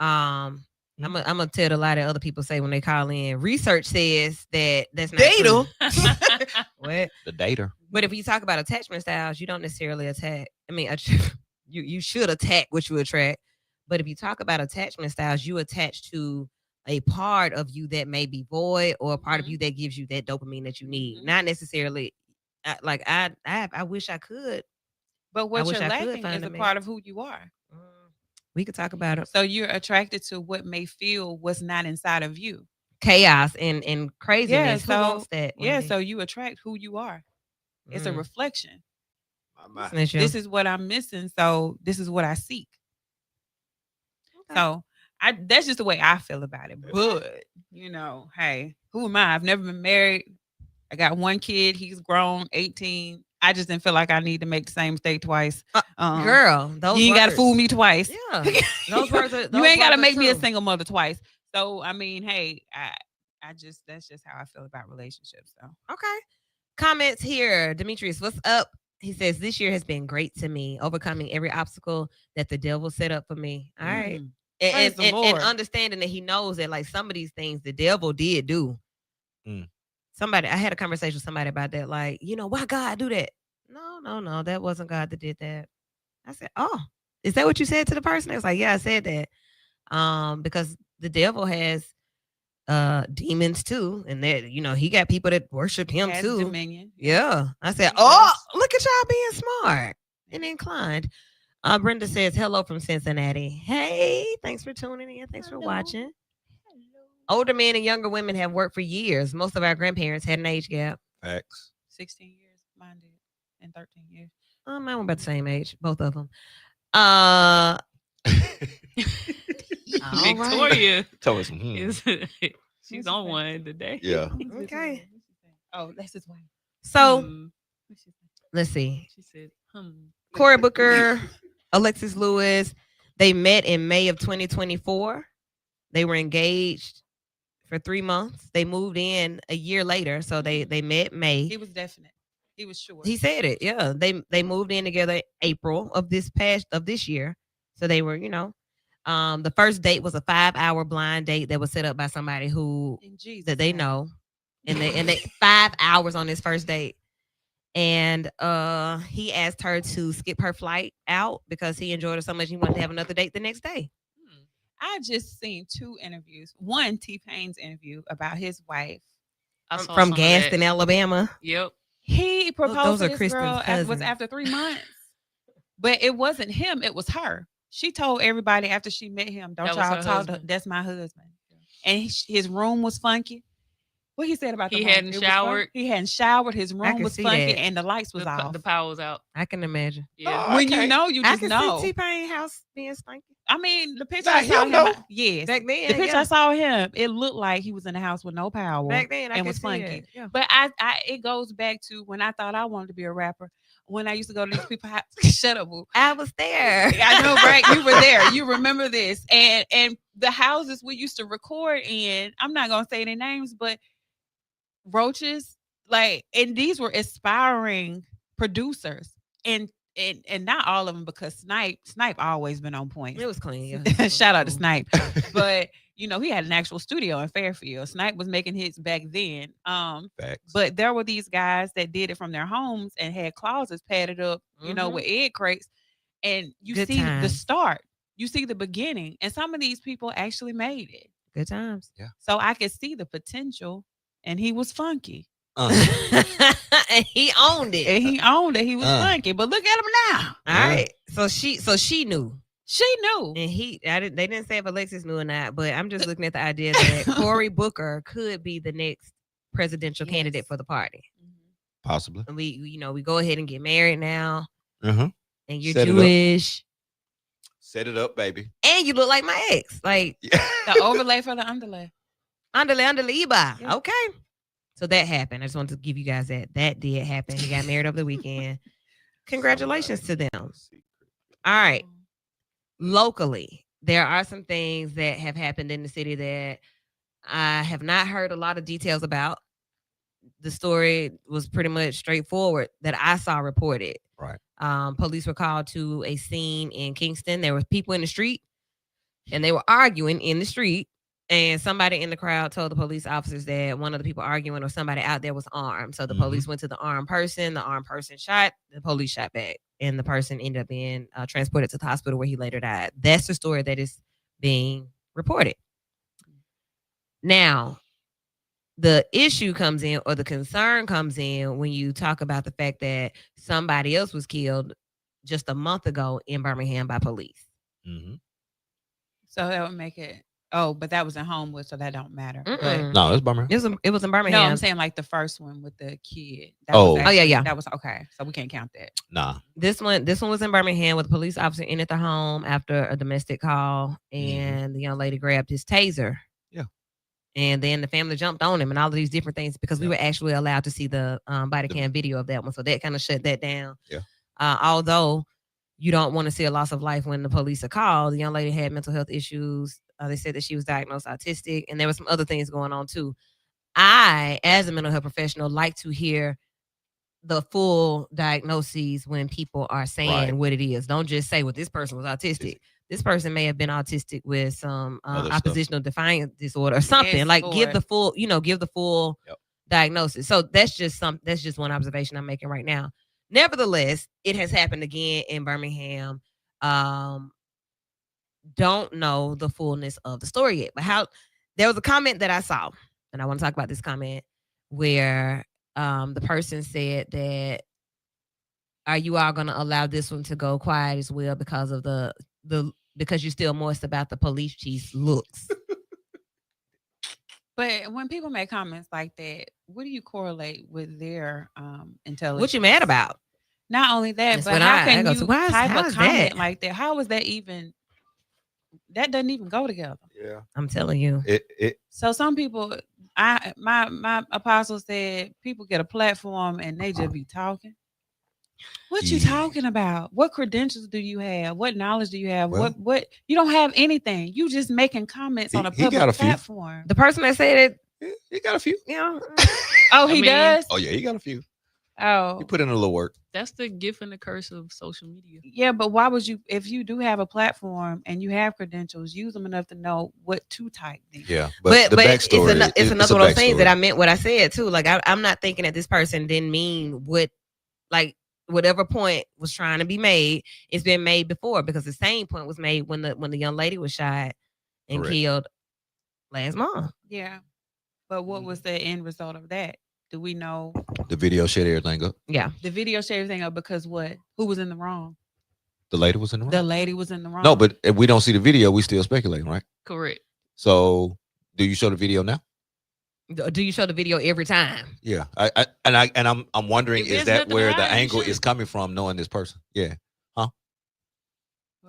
I'm gonna tell a lot of other people say when they call in. Research says that's not true. What? The dater. But if you talk about attachment styles, you don't necessarily attack. I mean, you should attack what you attract. But if you talk about attachment styles, you attach to a part of you that may be void, or a part of Mhm. you that gives you that dopamine that you need. Mhm. Not necessarily like I wish I could. But what wish you're I could lacking find is a a mate. part of who you are. We could talk about it. So you're attracted to what may feel what's not inside of you. Chaos and craziness. Who so wants that? Wendy? so you attract who you are. It's a Mm. reflection. My. Listen at you. This is what I'm missing, so this is what I seek. Okay. So that's just the way I feel about it. But hey, who am I? I've never been married. I got one kid. He's grown, 18. I just didn't feel like I need to make the same mistake twice. Girl, those you ain't got to words. fool me twice. Yeah, those words are. You those ain't got to words are make me a true. single mother twice. So I mean, hey, that's just how I feel about relationships. So Okay. Comments here. Demetrius, what's up? He says, this year has been great to me, overcoming every obstacle that the devil set up for me. All right. Mhm. And, Praise the and Lord. understanding that he knows that like some of these things the devil did do. Mm. I had a conversation with somebody about that. Like, why God do that? No. That wasn't God that did that. I said, oh, is that what you said to the person? They was like, yeah, I said that. Because the devil has demons too, and that he got people that worship him Has too. dominion. Yeah. I said, He oh, does. look at y'all being smart and inclined. Brenda says, hello from Cincinnati. Hey, thanks for tuning in. Thanks for Hello. watching. Older men and younger women have worked for years. Most of our grandparents had an age gap. Facts. 16 years, mine did, and 13 years. Mine were about the same age, both of them. All right. Victoria Tell us. is she's she on say? one today. Yeah. Okay. Oh, that's his wife. So What's she say? let's see. She said, Cory Booker, Alexis Lewis, they met in May of 2024. They were engaged for 3 months. They moved in a year later. So they met May. He was definite. He was sure. He said it. Yeah. They moved in together April of this year. So they were, the first date was a 5-hour blind date that was set up by somebody who In Jesus' that they name. know. And they 5 hours on this first date. And he asked her to skip her flight out because he enjoyed her so much he wanted to have another date the next day. I just seen 2 interviews. One, T-Pain's interview about his wife. I saw From some of Gaston, that. Alabama. Yep. He proposed those to are this Kristen's girl was cousins. after 3 months. But it wasn't him, it was her. She told everybody after she met him, don't That was y'all her talk to husband. that's my husband. And his room was funky. What he said about the He room? hadn't It was fun- showered. He hadn't showered. His room can was see funky, that. and the lights was off. The power was out. I can imagine. Yeah. Oh, when you okay. know, you I just can know. see T-Pain house being stinky. I mean, the picture Not I saw him, him. though. Yes, Back then, the picture yeah. I saw him, it looked like he was in a house with no power. Back then, I and could was see funky. it. Yeah. But I it goes back to when I thought I wanted to be a rapper. When I used to go to these people's house. Shut up, boo. I was there. I know, right? You were there. You remember this. And the houses we used to record in, I'm not gonna say their names, but Roaches, and these were aspiring producers. And not all of them, because Snipe always been on point. It was clean. Yeah. Shout out to Snipe. But he had an actual studio in Fairfield. Snipe was making hits back then. Facts. But there were these guys that did it from their homes and had closets padded up, with egg crates. And you Good see the times. start, you see the beginning, and some of these people actually made it. Good times. So I could see the potential, and he was funky. And he owned it. And he owned it. He was funky. But look at him now. All right. So she knew. She knew. And they didn't say if Alexis knew or not, but I'm just looking at the idea that Cory Booker could be the next presidential candidate for the party. Possibly. And we go ahead and get married now. Uh-huh. And you're Set it up. Jewish. Set it up, baby. And you look like my ex. Like Yeah. The overlay for the underlay. underlay. Yeah. Okay. So that happened. I just wanted to give you guys that. That did happen. He got married over the weekend. Congratulations to them. All right. Locally, there are some things that have happened in the city that I have not heard a lot of details about. The story was pretty much straightforward that I saw reported. Right. Police were called to a scene in Kingston. There were people in the street, and they were arguing in the street. And somebody in the crowd told the police officers that one of the people arguing or somebody out there was armed. So the police went to the armed person. The armed person shot. The police shot back. And the person ended up being transported to the hospital where he later died. That's the story that is being reported. Now, the issue comes in, or the concern comes in, when you talk about the fact that somebody else was killed just a month ago in Birmingham by police. Mm-hmm. So that would make it. Oh, but that was in Homewood, so that don't matter. But Mm-mm. No, it's Birmingham. It was in no, Birmingham. I'm saying like the first one with the kid. That Oh. was Oh, yeah, actually- yeah. That was okay. So we can't count that. Nah. This one was in Birmingham, with a police officer in at the home after a domestic call, and the young lady grabbed his taser. Yeah. And then the family jumped on him and all of these different things, because we Yeah. were actually allowed to see the body The- cam video of that one. So that kind of shut that down. Yeah. Although you don't want to see a loss of life when the police are called, the young lady had mental health issues. They said that she was diagnosed autistic, and there were some other things going on too. I, as a mental health professional, like to hear the full diagnoses when people are saying Right. what it is. Don't just say, well, this person was autistic. This person may have been autistic with some Other stuff. oppositional defiance disorder or something. Yes, like give Lord. the full, give the full Yep. diagnosis. So that's just one observation I'm making right now. Nevertheless, it has happened again in Birmingham. Don't know the fullness of the story yet, but there was a comment that I saw, and I want to talk about this comment, where the person said that, are you all going to allow this one to go quiet as well because of because you're still moist about the police chief's looks? But when people make comments like that, what do you correlate with their intelligence? What you mad about? Not only that, That's but what how I can go you to. How type is a comment that? like that? How is that even? That doesn't even go together. Yeah. I'm telling you. It So some people, my apostle said, people get a platform and they just be talking. What you Yeah. talking about? What credentials do you have? What knowledge do you have? Well- what you don't have anything. You just making comments on a He got public a few. platform. The person that said it, he got a few. Oh, I he mean- does. Oh yeah, he got a few. Oh, He put in a little work. That's the gift and the curse of social media. yeah, but why would you, if you do have a platform and you have credentials, use them enough to know what to type then. Yeah, but the backstory. it's a another one of those things backstory. that I meant what I said too. Like I'm not thinking that this person didn't mean whatever point was trying to be made. It's been made before, because the same point was made when the young lady was shot and Correct. killed last month. Yeah. But what was the end result of that? Do we know? The video shut everything up. Yeah. The video showed everything up because what? Who was in the wrong? The lady was in the wrong. The lady was in the wrong. No, but if we don't see the video, we still speculating, right? Correct. So, do you show the video now? Do you show the video every time? Yeah, I'm wondering, If is there's that nothing where to the hide, you angle is shouldn't. coming from, knowing this person? Yeah,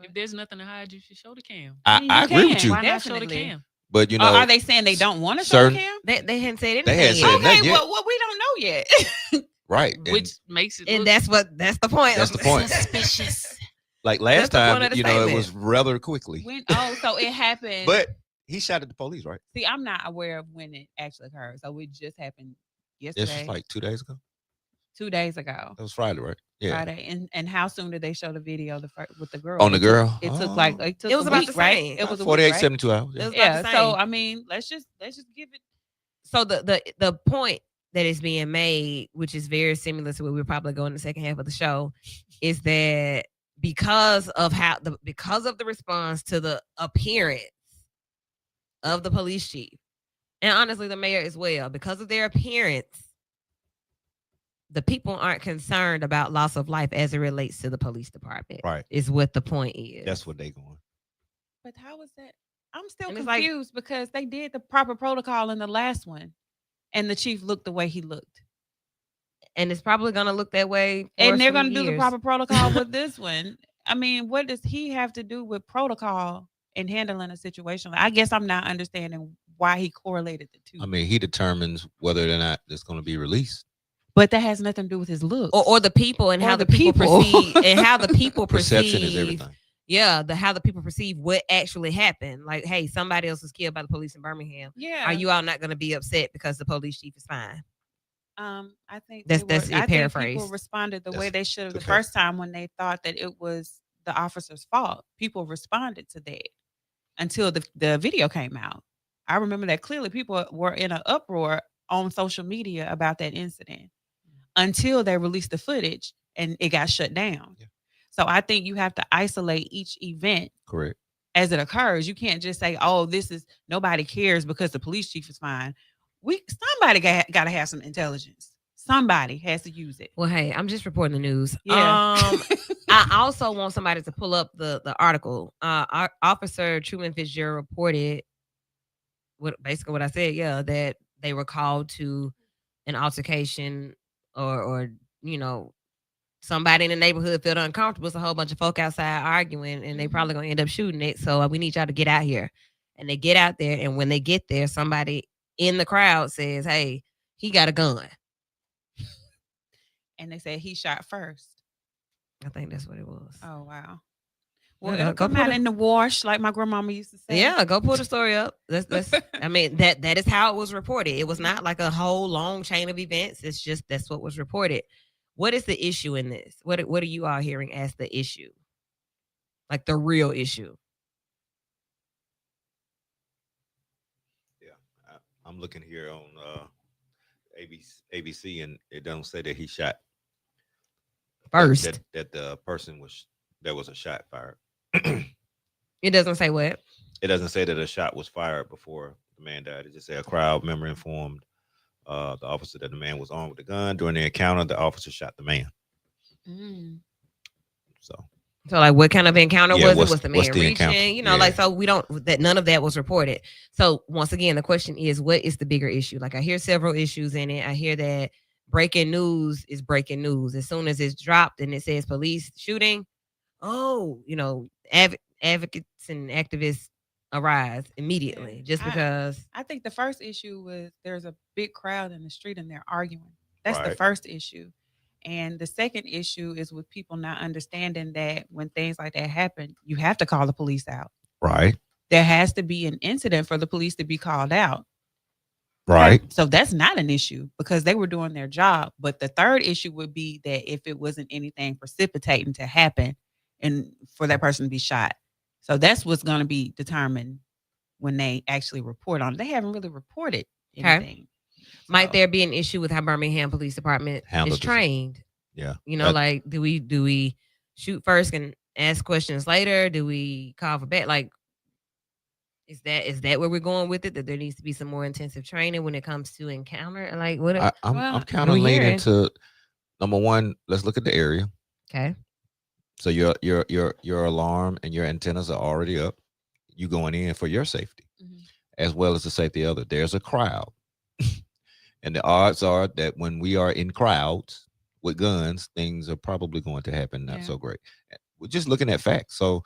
If there's nothing to hide, you should show the cam. I You agree with can. you, Why not show the Definitely. cam? but you Or know, are they saying they don't want to show certain- him? They hadn't said anything. They hadn't said yet. nothing Okay, yet. well, we don't know yet. right? And Which makes it And look that's the point. That's the point. Suspicious. like that's last the point time, of the you know, it statement. was rather quickly. So it happened. But he shot at the police, right? see, I'm not aware of when it actually occurred. So it just happened This yesterday, was like 2 days ago. 2 days ago. That was Friday, right? Yeah. Friday. And how soon did they show the video with the girl? On the It took- girl? It took Oh. like it took It was a about week, the right? same. It was a 48, week, right? 72 hours. It Yeah. was about Yeah. the So same. I mean, let's just give it. So the point that is being made, which is very similar to what we're probably going in the second half of the show, is that because of the response to the appearance of the police chief, and honestly the mayor as well, because of their appearance, the people aren't concerned about loss of life as it relates to the police department. Right. Is what the point is. That's what they going. But how is that? I'm still And it's like- confused because they did the proper protocol in the last one, and the chief looked the way he looked, and it's probably gonna look that way. for a and they're few going to do the years. proper protocol with this one. I mean, what does he have to do with protocol in handling a situation? I guess I'm not understanding why he correlated the two. I mean, he determines whether or not it's going to be released. But that has nothing to do with his look. or the people and Or how the the people people. perceive and how the people Perception perceive is everything. yeah how the people perceive what actually happened. Like, hey, somebody else was killed by the police in Birmingham. Yeah. Are you all not going to be upset because the police chief is fine? I think That's- they that's were- it I think people paraphrased. responded the way That's they should have the the fact. first time when they thought that it was the officer's fault. People responded to that until the video came out. I remember that clearly. People were in an uproar on social media about that incident until they released the footage and it got shut down. Yeah. So I think you have to isolate each event Correct. as it occurs. You can't just say, "Oh, this is nobody cares because the police chief is fine." Somebody got to have some intelligence. Somebody has to use it. Well, hey, I'm just reporting the news. Yeah. I also want somebody to pull up the article. Officer Truman Fitzgerald reported basically what I said. Yeah, that they were called to an altercation, or somebody in the neighborhood felt uncomfortable. It's a whole bunch of folk outside arguing, and they probably gonna end up shooting it. So we need y'all to get out here. And they get out there, and when they get there, somebody in the crowd says, "Hey, he got a gun." And they said he shot first. I think that's what it was. Oh wow. Well, Yeah, it'll go come put out it- in the wash, like my grandmama used to say. Yeah, go pull the story up. That's I mean, that is how it was reported. It was not like a whole long chain of events. It's just that's what was reported. What is the issue in this? What are you all hearing as the issue? Like the real issue? Yeah, I'm looking here on ABC, and it don't say that he shot First. that the person there was a shot fired. It doesn't say what. It doesn't say that a shot was fired before the man died. It just said a crowd member informed the officer that the man was armed with a gun. During the encounter, the officer shot the man. So like what kind of encounter Yeah, was it? Was the man what's the reaching? encounter? Like, Yeah. so we don't, that none of that was reported. So once again, the question is, what is the bigger issue? Like I hear several issues in it. I hear that breaking news is breaking news. As soon as it's dropped and it says police shooting, advocates and activists arise immediately Yeah. just because. I think the first issue was there's a big crowd in the street and they're arguing. That's the Right. first issue. And the second issue is with people not understanding that when things like that happen, you have to call the police out. right, There has to be an incident for the police to be called out. right, So that's not an issue because they were doing their job. But the third issue would be that if it wasn't anything precipitating to happen and for that person to be shot. So that's what's going to be determined when they actually report on it. They haven't really reported Okay. anything. Might So- there be an issue with how Birmingham Police Department Handled is this- trained? yeah. Like do we shoot first and ask questions later? Do we call for back? Like, is that where we're going with it? That there needs to be some more intensive training when it comes to encounter? Like what? I'm Well, kind of we leaning hearing? to number one. Let's look at the area. Okay. So your alarm and your antennas are already up. You going in for your safety Mhm. as well as the safety of others. There's a crowd, and the odds are that when we are in crowds with guns, things are probably going to happen not Yeah. so great. We're just looking at facts. So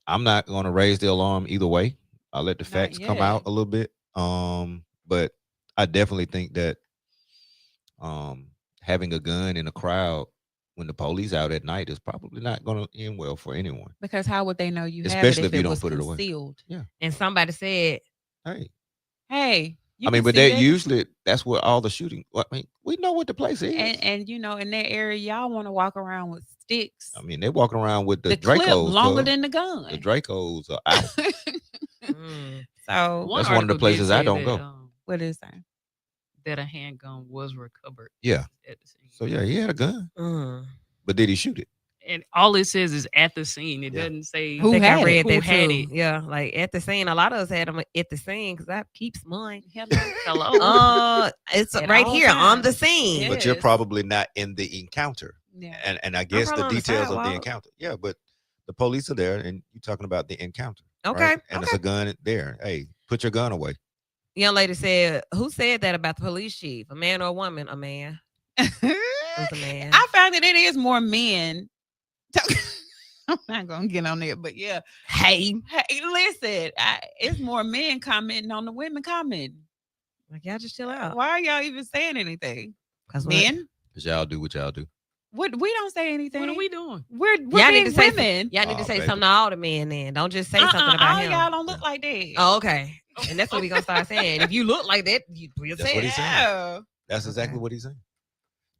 I'm not going to raise the alarm either way. I'll let the Not facts come yet. out a little bit. But I definitely think that having a gun in a crowd when the police out at night is probably not going to end well for anyone. Because how would they know you have Especially it if if you it don't was put it away. concealed? And somebody said, Hey, Hey, you I mean, can but see they that. usually that's where all the shooting. I mean, we know what the place is. and in that area, y'all want to walk around with sticks. I mean, they're walking around with the clip Dracos. longer cuz. than the The gun. Dracos are out. mm, So That's one of the article did places I say don't that, go. what is that? That a handgun was recovered Yeah. at the scene. So yeah, he had a gun, mm. but did he shoot it? And all it says is at the scene. It Yeah. doesn't say I Who think had I it? read Who that had too. it? Yeah, like at the scene. A lot of us had them at the scene because that keeps mine. Hello. It's At right all here on the times. scene. Yeah. But you're Yes. probably not in the encounter, Yeah. and I guess probably the on the details of the sidewalk. encounter. Yeah, but the police are there, and you're talking about the encounter. Okay, right? And it's okay. a gun there. Hey, put your gun away. Young lady said, "Who said that about the police chief? A man or a woman? A man. Who's a man? I found that it is more men. I'm not gonna get on there, but yeah. Hey, Hey, listen, it's more men commenting on the women commenting. like y'all just chill out. Why are y'all even saying anything? 'Cause Men? Cause y'all do what y'all do. What we don't say anything. What are we doing? We're Y'all need being to say women. Y'all need to Oh, say baby. something to all the men. Then don't just say something about all him. y'all don't look like that. Oh, okay. And that's what we gonna start saying. If you look like that, we'll That's say what it. he's saying. Yeah. That's exactly Okay. what he's saying.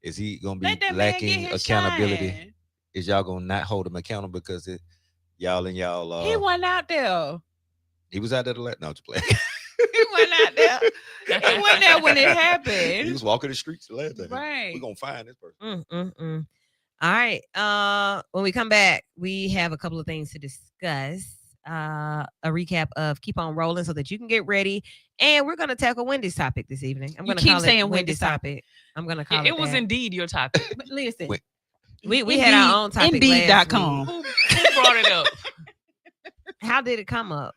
Is he gonna be Let that man get lacking his accountability? shine. Is y'all gonna not hold him accountable because y'all and y'all? He wasn't out there. He was out there to let. No, just play. He wasn't out there. He wasn't there when it he happened. was walking the streets the last time. Right. We're gonna find this person. All right. When we come back, we have a couple of things to discuss. a recap of Keep On Rolling so that you can get ready. And we're gonna tackle Wendy's topic this evening. I'm You gonna keep call saying it Wendy's topic. I'm gonna call It was that. indeed your topic. But listen, Wait. We had our own topic. Indeed.com. Who brought it up? How did it come up?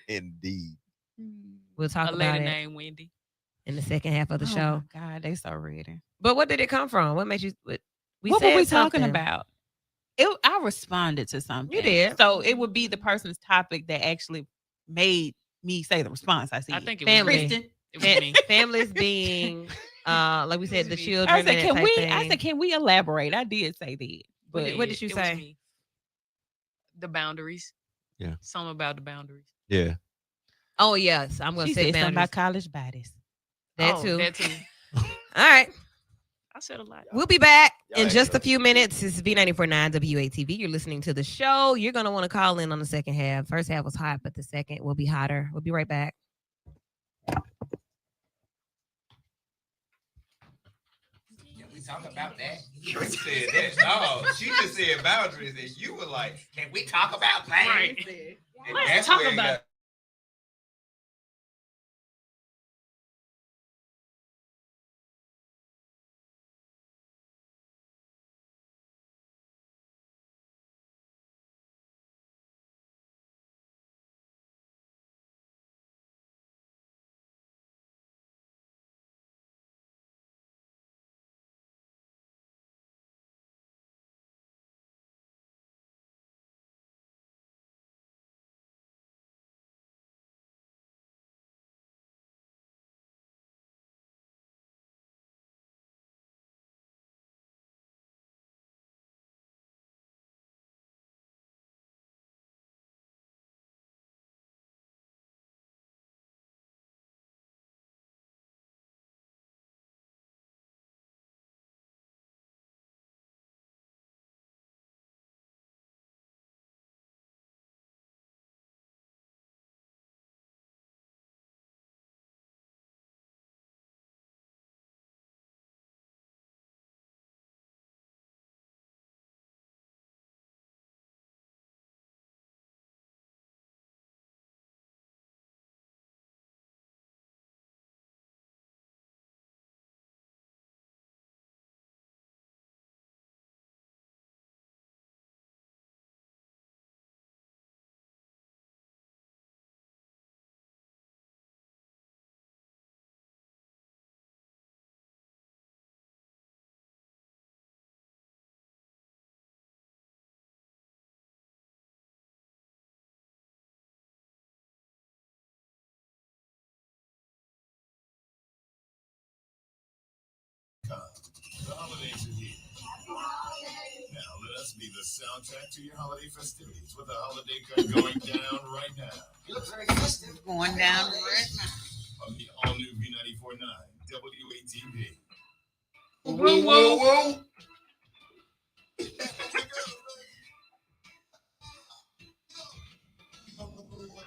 Indeed. We'll talk A about lady it named Wendy. in the second half of the show. Oh my God, they so ready. But what did it come from? What made you? What said were we talking something. about? I responded to something. You did. So it would be the person's topic that actually made me say the response. I said, I think it Family. was me. Kristen. It was me. Families being, like we said, the children. I said, and that type thing. can we elaborate? I did say that. But What did you It was say? me. The boundaries. Yeah. Something about the boundaries. Yeah. Oh yes, I'm gonna she say said something boundaries. about college bodies. That Oh, too. That too. All right. I said a lot. We'll be back Y'all in ain't just a good. few minutes. It's V94.9 WATV. You're listening to the show. You're going to want to call in on the second half. First half was hot, but the second will be hotter. We'll be right back. Can we talk about that? You said that. No, she just said boundaries, and you were like, "Can we talk about that?" Right. And Let's that's talk where it about got- The holidays are here. Now let us be the soundtrack to your holiday festivities with a holiday cut going down right now. You look very festive. Going down right now. On the all-new V94.9 WATV. Woo, woo.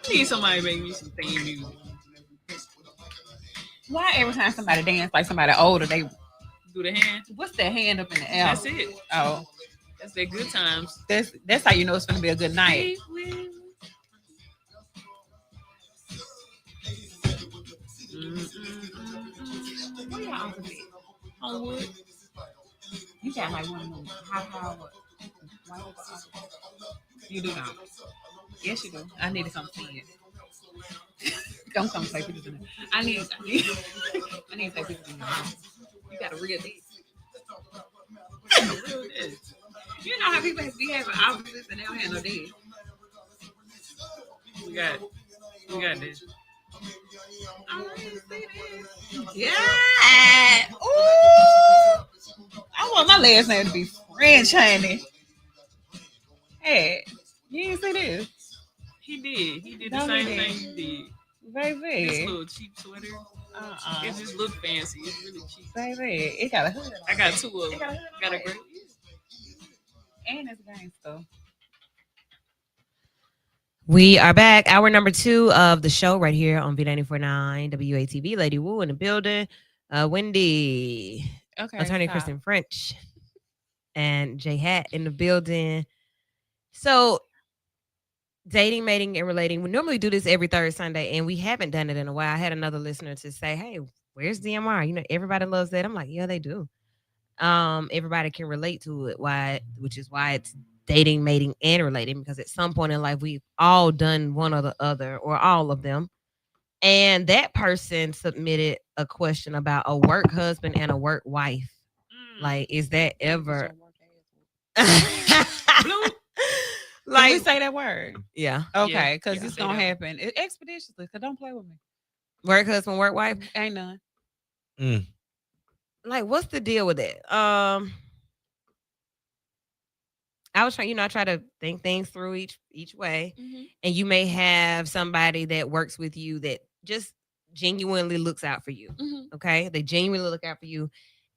I need somebody to make me some theme music. Why every time somebody dance like somebody older, they Do the hand. what's their hand up in the air? That's it. Oh, That's their good times. that's how you know it's gonna be a good night. Where y'all uncle be? Homewood. You got like one of them high power. You do not. Yes, you do. I need to come see it. Don't come play pictures in there. I need to take pictures in there. You got a real dick. You know how people be having opposites and they don't have no dick. We got this. Yeah. Ooh. I want my last name to be French, honey. Hey, you didn't see this, He did. He did the No, same he thing didn't. you did. This baby. little cheap sweater. It just look fancy. It's really cheap. Baby, it got a hood. I got two of them. It got a hood. Got a great. And it's gangster. We are back. Hour number 2 of the show right here on V94.9 WATV. Lady Wu in the building. Wendy, Okay. attorney stop. Kristen French, and Jay Hat in the building. So dating, mating, and relating. We normally do this every third Sunday, and we haven't done it in a while. I had another listener to say, "Hey, where's DMR? You know, everybody loves that." I'm like, "Yeah, they do." Everybody can relate to it. Which is why it's dating, mating, and relating, because at some point in life we've all done one or the other or all of them. And that person submitted a question about a work husband and a work wife. Like, is that ever Blue. Can we like, say that word? yeah, Okay, because yeah, it's say gonna that. happen expeditiously. Cause don't play with me. work husband, work wife? Ain't none. Like, what's the deal with that? I was trying, I try to think things through each way. And you may have somebody that works with you that just genuinely looks out for you. Okay, they genuinely look out for you,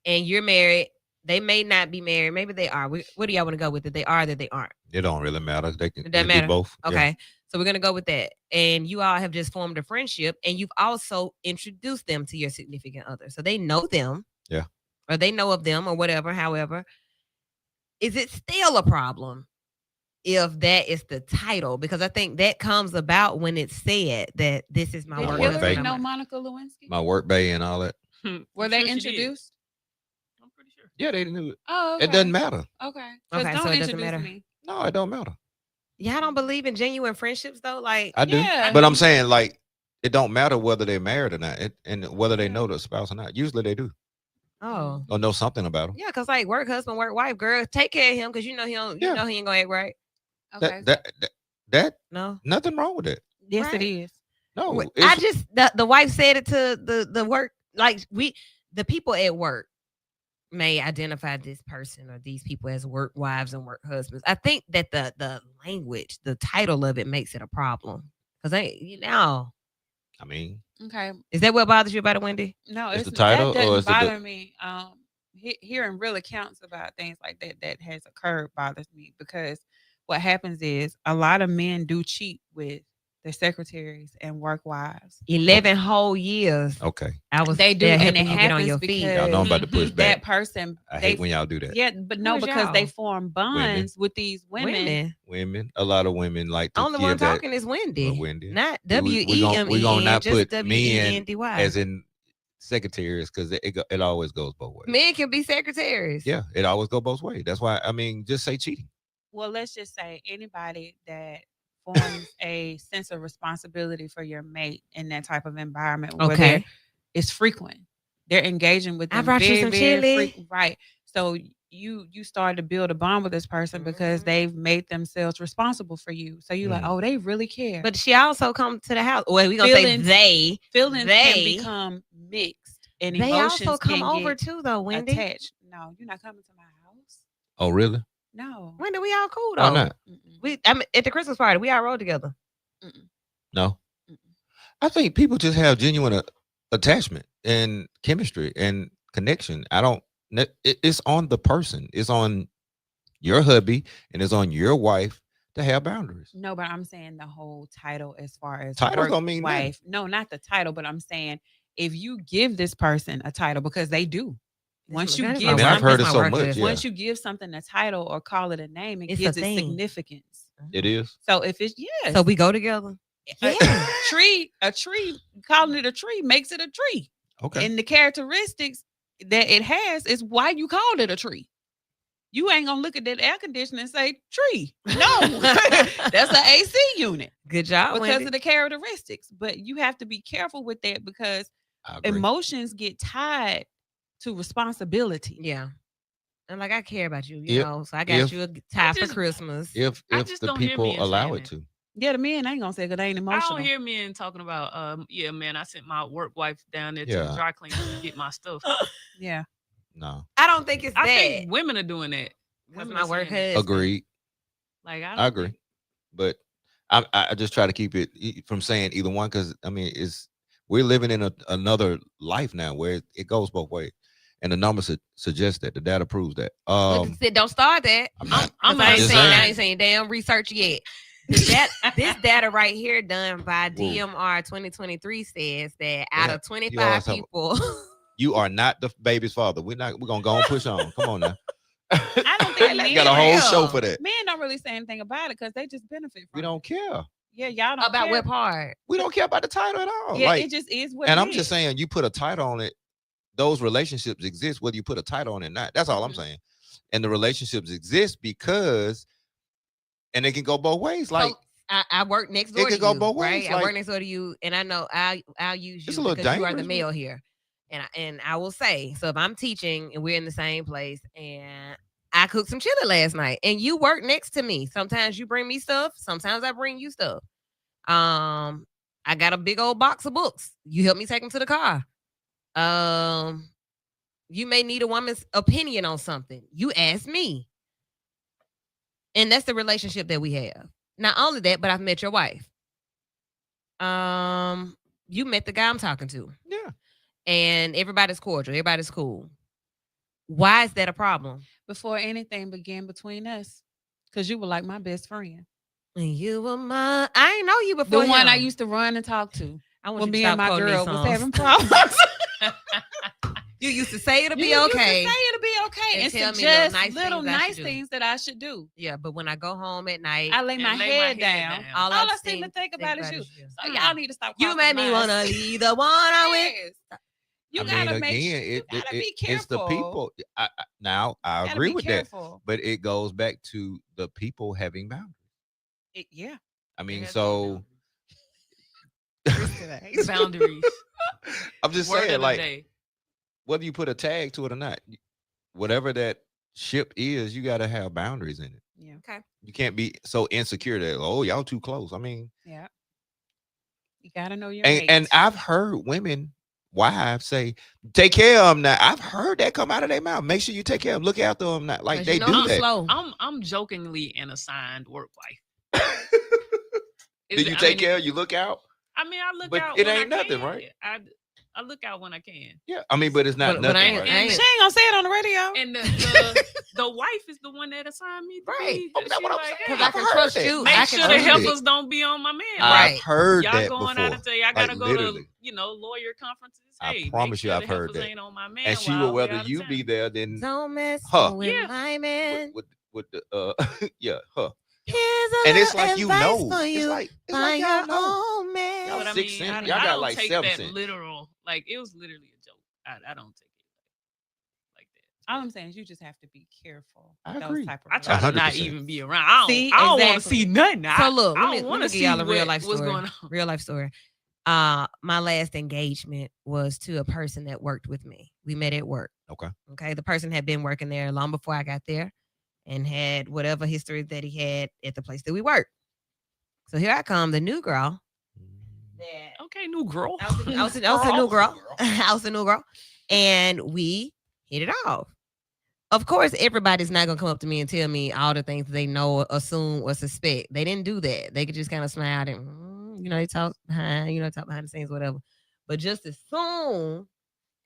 and you're married. They may not be married. Maybe they are. What do y'all want to go with? That they are, that they aren't? It don't really matter. They can, It they doesn't can matter. do both. Yeah. Okay. So we're gonna go with that. And you all have just formed a friendship, and you've also introduced them to your significant other. So they know them. Yeah. Or they know of them or whatever. However, is it still a problem if that is the title? Because I think that comes about when it's said that this is my Did work work husband. Hillary bae. know Monica Lewinsky? My work bay and all that. Were they introduced? I'm pretty sure. Yeah, they knew it. Oh, okay. It doesn't matter. Okay. Okay, Don't so it doesn't introduce matter. me. No, it don't matter. Y'all don't believe in genuine friendships though? Like, I do. Yeah. But I'm saying, like, it don't matter whether they're married or not, and whether they know the spouse or not. Usually they do, oh. or know something about them. Yeah, because like work husband, work wife, girl, take care of him because you know he don't, Yeah. you know he ain't gonna act right. Okay. That No. nothing wrong with it. Yes, Right. it is. No, I it's- just the wife said it to the work, like the people at work may identify this person or these people as work wives and work husbands. I think that the language, the title of it makes it a problem. Because I mean, Okay. is that what bothers you about it, Wendy? No, It's it's the title, that doesn't or is it the- bother me. Hearing real accounts about things like that has occurred bothers me, because what happens is a lot of men do cheat with their secretaries and work wives. 11 whole years. okay. I was They do, there and helping it you get on happens your feet. because Y'all know I'm about to push that back. person. I they- hate when y'all do that. Yeah, but no, Where's because they y'all? form bonds with these women. Women, a lot of women like to Only give one that talking is Wendy. Wendy. Not We WEMEN. gonna not just put men WENDY. as in secretaries, because it always goes both ways. Men can be secretaries. Yeah, it always go both ways. That's why, I mean, just say cheating. Well, let's just say anybody that forms a sense of responsibility for your mate in that type of environment where Okay. it's frequent. They're engaging with them I brought you very, some very chili. frequent. Right. So you started to build a bond with this person because they've made themselves responsible for you. So you're like, oh, they really care. But she also come to the house. Well, we gonna say Feelings- they. feelings they- can become mixed and They emotions also come can over get too, though, Wendy. attached. No, you're not coming to my house. Oh, really? No. Wendy, we all cool though. Why not? Mm-mm. I mean, at the Christmas party, we all rode together. No. Mm-mm. I think people just have genuine attachment and chemistry and connection. It's on the person. It's on your hubby and it's on your wife to have boundaries. No, but I'm saying the whole title as far as Title work don't mean nothing. wife. No, not the title, but I'm saying if you give this person a title, because they do. Once you That's give my I mean, I've work- heard that's it my so work much. list. Yeah. once you give something a title or call it a name, it It's a gives it thing. significance. It is. So if it's yes, So we go together. a tree, calling it a tree makes it a tree. Okay. And the characteristics that it has is why you called it a tree. You ain't gonna look at that air conditioner and say tree. No, that's an AC unit Good job, because Wendy. of the characteristics. But you have to be careful with that because I agree. emotions get tied to responsibility. Yeah. And like I care about you, If- know. So I got if- you a tie for just- Christmas. If I if just the don't hear people men allow saying it to. Yeah, the men ain't gonna say because they ain't I emotional. don't hear men talking about, yeah, man, I sent my work wife down there to Yeah. the dry cleaner to get my stuff. Yeah, No. I don't think it's I that. think women are doing that. That's Women my are work saying that. husband. Agreed. Like I, don't I agree. think- But I just try to keep it from saying either one, because I mean we're living in another life now where it goes both ways, and the numbers suggest that the data proves that. But don't start that. I'm not. I'm I ain't just saying saying. I ain't saying damn research yet. This data right here done by DMR 2023 says that out Yeah, of 25 always have- people, You are not the baby's father. We're gonna go and push on. Come on now. I don't think You got a whole men- show for that. men don't really say anything about it because they just benefit from We don't care. it. Yeah, y'all don't About care. what part? We don't care about the title at all. Yeah, like, it just is what and it I'm just is. saying, you put a title on it. Those relationships exist whether you put a title on it or not. That's all I'm Mhm. saying. And the relationships exist because, and they can go both ways. Like, So, I work next door. it could to go you, both right? ways, I work like- next door to you, and I know I'll use It's you a little because you are the dangerous, male here, and I will say, so if I'm teaching and we're in the same place, and I cooked some chili last night, and you work next to me. Sometimes you bring me stuff. Sometimes I bring you stuff. I got a big old box of books. You help me take them to the car. You may need a woman's opinion on something. You ask me. And that's the relationship that we have. Not only that, but I've met your wife. You met the guy I'm talking to. yeah, And everybody's cordial. Everybody's cool. Why is that a problem? Before anything began between us, because you were like my best friend. And you were my. I ain't know you The before. one I him. used to run and talk to I want when you to me and stop my quoting girl these was songs. having problems. You used to say it'll You be used to okay. say it'll be okay And and tell me little suggest nice little things I should nice do. things that I should do. Yeah, but when I go home at night, I lay my And lay head down. All I've I seem to seen- think about is you. is So y'all need to stop. You crossing made me lines. wanna leave the one I with. Yes. You I gotta mean, make again, sure, you gotta be careful. it's the people. Now I You gotta agree be with careful. that, but it goes back to the people having boundaries. Yeah. I mean, There has so to be boundaries. I'm just Word saying, of the like, day. whether you put a tag to it or not, whatever that ship is, you got to have boundaries in it. Yeah. Okay. You can't be so insecure that, oh, y'all too close. I mean, Yeah. You gotta know your and mate. I've heard women, wives say, take care of them now. I've heard that come out of their mouth. Make sure you take care of them. Look after them now. Like 'Cause they you know do I'm that. slow. I'm jokingly an assigned work wife. Do you take care? You look out? I mean, I look But out. it when ain't I nothing, can. right? I look out when I can. Yeah. I mean, but it's not But I nothing. ain't- right? I ain't- She ain't gonna say it on the radio. And the wife is the one that assigned me to Right. be. Oh, that's She what I'm like, saying. hey, Because I I've can heard trust that. you. make I sure can the heard trust it. heifers don't be on my man. I've Right. heard Y'all that going before. out and say I gotta Like, go literally. to lawyer conferences. I Hey, promise you make sure I've the heard heifers that. ain't on my man And she while would we rather out of you town. be there than Don't mess Huh. with Yeah. my man. with the yeah, huh. Here's a And it's little like you advice know. for It's you. like Find y'all your know. own man. Y'all But I 6 mean, cents. I Y'all got don't like take 7 that cents. literal. Like it was literally a joke. I don't take it like that. All I'm saying is you just have to be careful. I with those agree. type of I try to not 100%. even be around. I don't, See, I don't want to exactly. see nothing. So look, I let me don't want to give see y'all a real life what's story. going on. Real life story. My last engagement was to a person that worked with me. We met at work. Okay. Okay. The person had been working there long before I got there and had whatever history that he had at the place that we worked. So here I come, the new girl. That Okay, new girl. I was a new girl. I was a new girl. And we hit it off. Of course, everybody's not gonna come up to me and tell me all the things they know, assume, or suspect. They didn't do that. They could just kind of smile and they talk behind, talk behind the scenes, whatever. But just as soon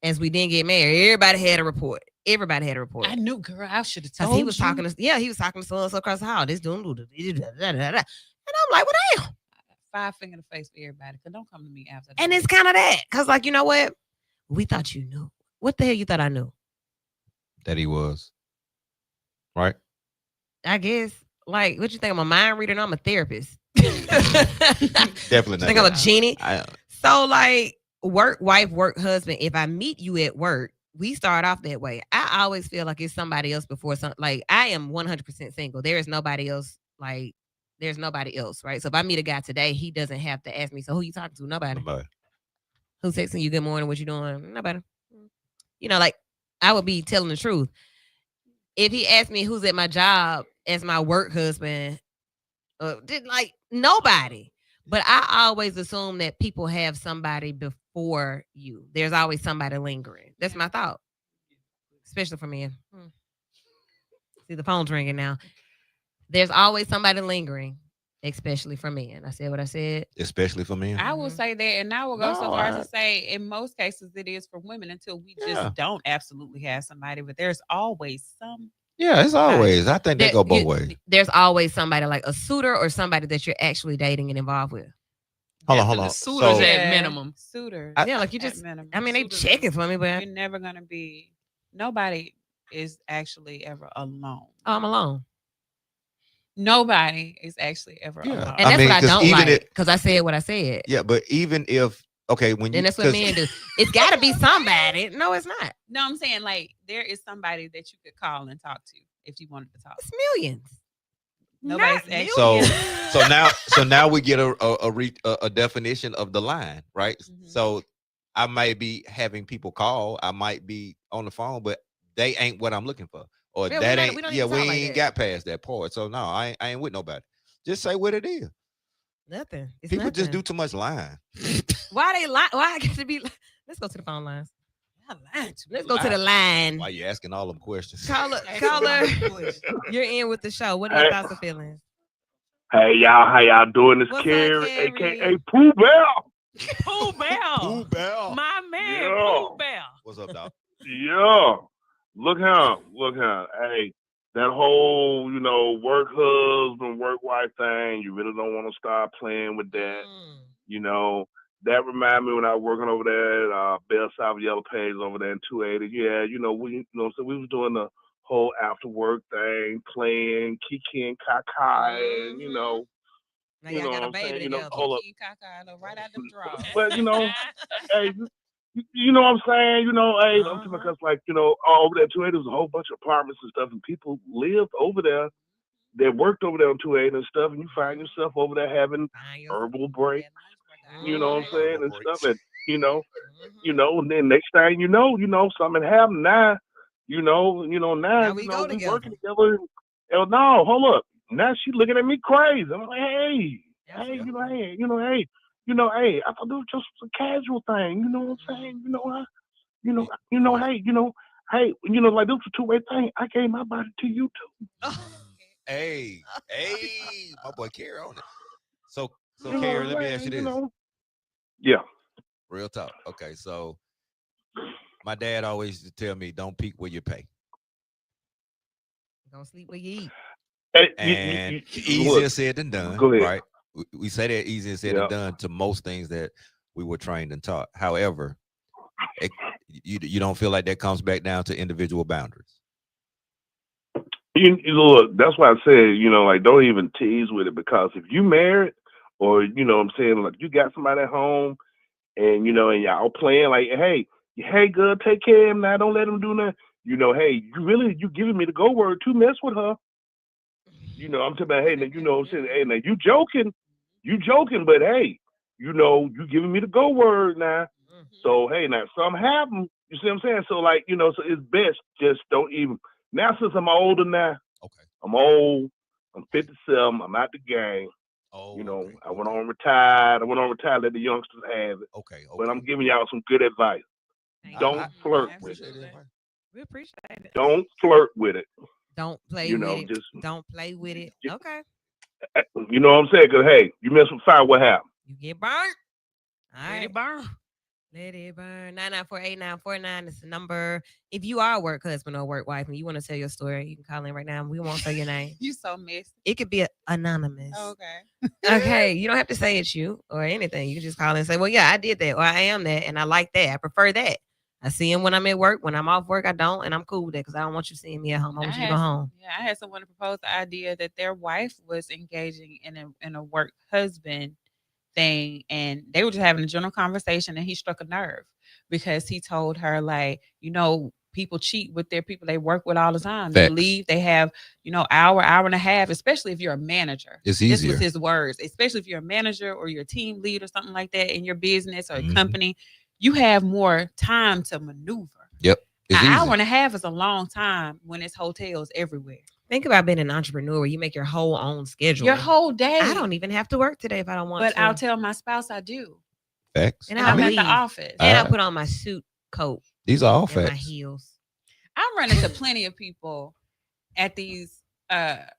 as we didn't get married, everybody had a report. Everybody had a report. I knew, girl. I should have Because told he was you. talking to, he was talking to someone across the hall. This dude, and I'm like, well, damn. 5 finger in the face for everybody. Cause don't come to me after. And that. it's kind of that. Because, like, you know what? We thought you knew. What the hell you thought I knew? That he was. Right? I guess. Like, what you think? I'm a mind reader and I'm a therapist. Definitely not. think I'm a that. genie. I, So, like, work wife, work husband. If I meet you at work, we start off that way. I always feel like it's somebody else before some. Like, I am 100% single. There is nobody else. Like, there's nobody else, right? So if I meet a guy today, he doesn't have to ask me. So who you talking to? Nobody. nobody. Who's texting you? Good morning. What you doing? Nobody. Like, I would be telling the truth. If he asked me who's at my job as my work husband, like nobody. But I always assume that people have somebody before you. There's always somebody lingering. That's my thought, especially for men. See, the phone's ringing now. There's always somebody lingering, especially for men. I said what I said. Especially for men. I will Mhm. say that, and I will go so No, far as I- to say, in most cases, it is for women until we Yeah. just don't absolutely have somebody. But there's always some. Yeah, it's always. I think they There- go both you- ways. There's always somebody like a suitor or somebody that you're actually dating and involved with. Hold on, After hold the on. suitors So, at minimum. suitors. I- Yeah, like you at just. minimum. I mean, they Suitors checking for me, but You're never gonna be nobody. is actually ever alone. Oh, I'm alone. Nobody is actually ever Yeah. alone. And I that's mean, what I 'cause don't even like. if- Because I said what I said. Yeah, but even if okay, when you And that's what 'cause- men do. It's got to be somebody. No, it's not. No, I'm saying like there is somebody that you could call and talk to if you wanted to talk. It's millions. Nobody's Not actually. So millions. so now we get a definition of the line, right? Mhm. So I might be having people call, I might be on the phone, but they ain't what I'm looking for, or Yeah, that we ain't. don't Yeah, even we talk like ain't that. got past that part. So no, I ain't with nobody. Just say what it is. Nothing. It's People just nothing. do too much lying. Why they lie? Why I get to be? Let's go to the phone lines. Let's go to the line. Why you asking all them questions? Caller, you're in with the show. What are your thoughts and feelings? Hey y'all, how y'all doing? This What's up, Carrie, Carrie? aka Pooh Bell. Pooh Bell. Ooh, Bell. My man, Yeah. Pooh Bell. What's up, dog? Yeah. Look here. Hey, that whole, work husband, work wife thing, you really don't want to start playing with that. That remind me when I was working over there at Bell South Yellow Page over there in 280. Yeah, so we was doing the whole after work thing, playing Kiki and Kaka, and Now you y'all know got a what I'm baby saying? together. Hold up. Kiki Kaka, right out them drawers. But hey, you know what I'm saying? Hey, I'm talking because over there 280 was a whole bunch of apartments and stuff, and people lived over there. They worked over there on 280 and stuff, and you find yourself over there having herbal break. You know what I'm saying, and stuff, and and then next thing you know, something happened. Now, now we we go working together. And no, hold up. Now she looking at me crazy. I'm like, hey, I thought this was just a casual thing. You know what I'm saying? Like this was a two-way thing. I gave my body to you too. Hey, my boy Carrie on it. So Carrie, let me ask you this. Yeah. Real talk. Okay, so my dad always used to tell me, don't peek where you pay. Don't sleep where you eat. And easier said than done, Go ahead. right? We say that easier said than done to most things that we were trained and taught. However, you don't feel like that comes back down to individual boundaries. Look, that's why I said, like, don't even tease with it, because if you married, or what I'm saying, like, you got somebody at home, and and y'all playing like, hey, girl, take care of him now, don't let him do nothing. Hey, you giving me the go word to mess with her. I'm talking about, hey, now, what I'm saying, hey, now you joking, but hey, you giving me the go word now. So hey, now something happened. You see what I'm saying? So like, so it's best just don't even. Now since I'm older now, Okay. I'm old. I'm 57. I'm out the game. Oh, I went on retired. Let the youngsters have it. Okay. But I'm giving y'all some good advice. Don't flirt with it. We appreciate it. Don't flirt with it. Don't play with it. Just don't play with it. Okay. You know what I'm saying? Because hey, you mess with fire, what happened? You get burned. All Let right. it burn. Let it burn. 994-8949 is the number. If you are a work husband or work wife and you want to tell your story, you can call in right now. We won't say your name. You so messy. It could be anonymous. Okay. Okay. You don't have to say it's you or anything. You can just call in and say, well, yeah, I did that, or I am that, and I like that. I prefer that. I see him when I'm at work. When I'm off work, I don't, and I'm cool with that because I don't want you seeing me at home. I want you to go home. Yeah, I had someone propose the idea that their wife was engaging in a work husband thing, and they were just having a general conversation, and he struck a nerve because he told her, like, people cheat with their people they work with all the time. They Facts. leave, they have, hour and a half, especially if you're a manager. It's This easier. was his words, especially if you're a manager or you're a team lead or something like that in your business or a Mhm. company, you have more time to maneuver. Yep. It's An easy. hour and a half is a long time when it's hotels everywhere. Think about being an entrepreneur where you make your whole own schedule. Your whole day. I don't even have to work today if I don't want But to. I'll tell my spouse I do. Facts. And And I'll I'm at leave. the office. And I'll Alright. put on my suit coat These are all and my facts. heels. I run into plenty of people at these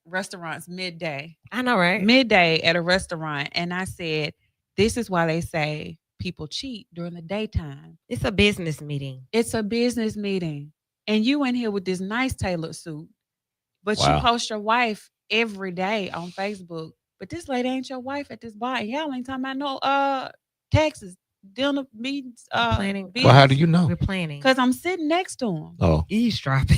restaurants midday I know, right? at a restaurant, and I said, this is why they say people cheat during the daytime. It's a business meeting. It's a business meeting, and you in here with this nice tailored suit, but Wow. you post your wife every day on Facebook, but this lady ain't your wife at this bar, and y'all ain't talking about no taxes, dinner, meetings, Planning. Well, how do you know? We're planning. because I'm sitting next to him. Oh, Eavesdropping.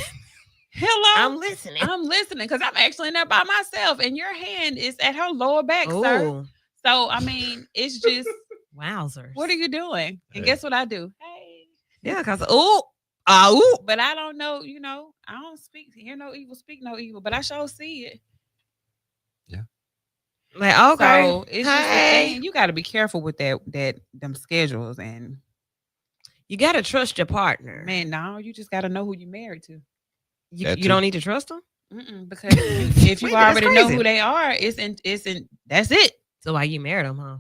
Hello. I'm listening. I'm listening because I'm actually in there by myself, and your hand is at her lower back, sir. Oh, So I mean, it's just, wowzers. what are you doing? And Hey. guess what I do? Hey. Yeah, because ooh. But I don't know, I don't hear no evil, speak no evil, but I sure see it. Like, okay. So it's just a thing. You got to be careful with them schedules, and You got to trust your partner. man, no, you just got to know who you married to. You, That you too. don't need to trust them. Because if you Wait, that's already know crazy. who they are, that's it. So why you married them, huh?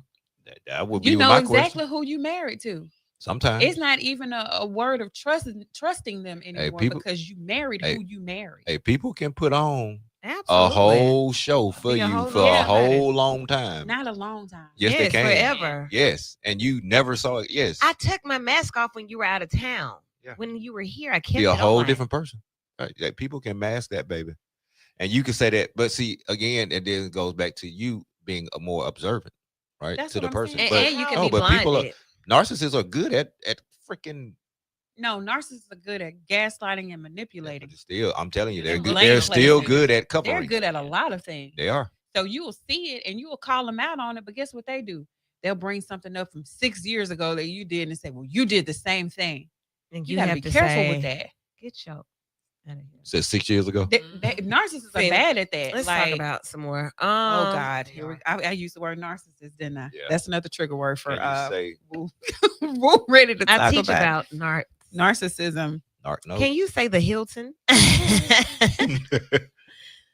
That would be You know my exactly question. who you married to. Sometimes. It's not even a word of trusting them anymore people- because you married Hey, who you married. Hey, people can put on Absolutely. a whole show for Be a you whole for nother a whole long time. Not a long time. Yes, they can. Forever. Yes, and you never saw it. Yes, I took my mask off when you were out of town. Yeah. When you were here, I kept be a it whole on. different person. Right? Like, people can mask that, baby, and you can say that. But see, again, it then goes back to you being a more observant, right, That's to the what I'm person. saying. But And you can no, be but people blinded. narcissists are good at freaking. No, narcissists are good at gaslighting and manipulating. Still, I'm telling you, they're And good. blame They're still placement. good at covering. They're good at a lot of things. They are. So you will see it and you will call them out on it. But guess what they do? They'll bring something up from 6 years ago that you did and say, well, you did the same thing. And You you got to have be to careful say, with that. Get your out of here. Said 6 years ago. Narcissists are See, bad at that. Let's like, talk about some more. oh God, I used the word narcissist, didn't I? Yeah. That's another trigger word for Can you say we're ready to I talk teach about about narcissism. no? Can you say the Hilton?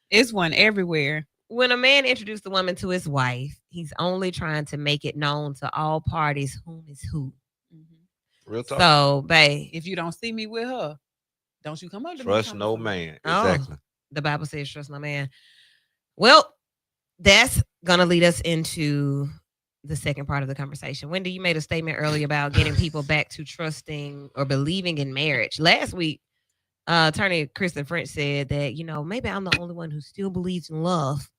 It's one everywhere. When a man introduced a woman to his wife, he's only trying to make it known to all parties whom is who. Real talk. So, babe, If you don't see me with her, don't you come up to me Trust talking no some- man. Oh. Exactly. the Bible says trust no man. Well, that's gonna lead us into the second part of the conversation. Wendy, you made a statement earlier about getting people back to trusting or believing in marriage. Last week, attorney Kristen French said that, maybe I'm the only one who still believes in love,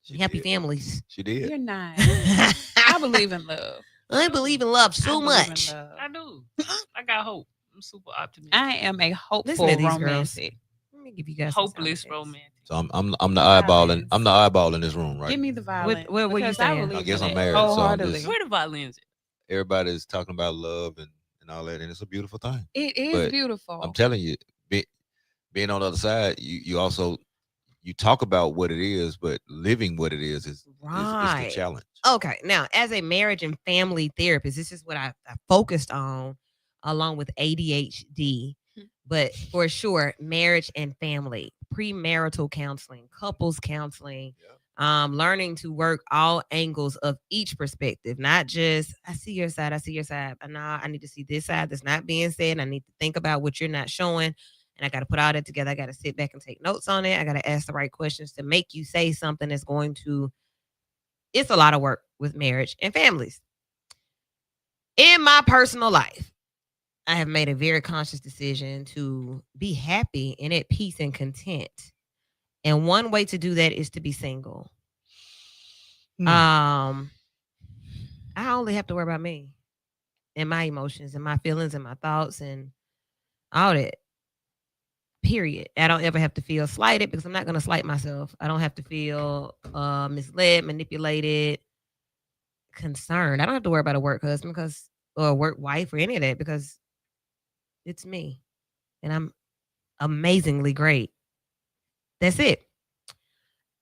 She happy did. families. She did. You're not. I I believe in love. believe in love I so believe in much. love. I do. I got hope. I'm super optimistic. I am a hopeful Listen to these girls. romantic. Let me give you guys some Hopeless sound effects. romantic. So I'm the eyeball Violence. I'm the eyeball in this room, right? Give me the violence. what were you because I saying? believe I guess in I'm it married, so I'm wholeheartedly. just- Where the violins at? Everybody's talking about love and all that, and it's a beautiful thing. It is But beautiful. I'm telling you, being on the other side, you also you talk about what it is, but living what it is Right. the challenge. Okay, now as a marriage and family therapist, this is what I focused on along with ADHD, but for sure, marriage and family, premarital counseling, couples counseling, learning to work all angles of each perspective, not just I see your side, but nah, I need to see this side that's not being said. I need to think about what you're not showing. And I got to put all that together. I got to sit back and take notes on it. I got to ask the right questions to make you say something that's going to. It's a lot of work with marriage and families. In my personal life, I have made a very conscious decision to be happy and at peace and content. And one way to do that is to be single. I only have to worry about me and my emotions and my feelings and my thoughts and all that. Period. I don't ever have to feel slighted because I'm not going to slight myself. I don't have to feel misled, manipulated, concerned. I don't have to worry about a work husband or a work wife or any of that because it's me. And I'm amazingly great. That's it.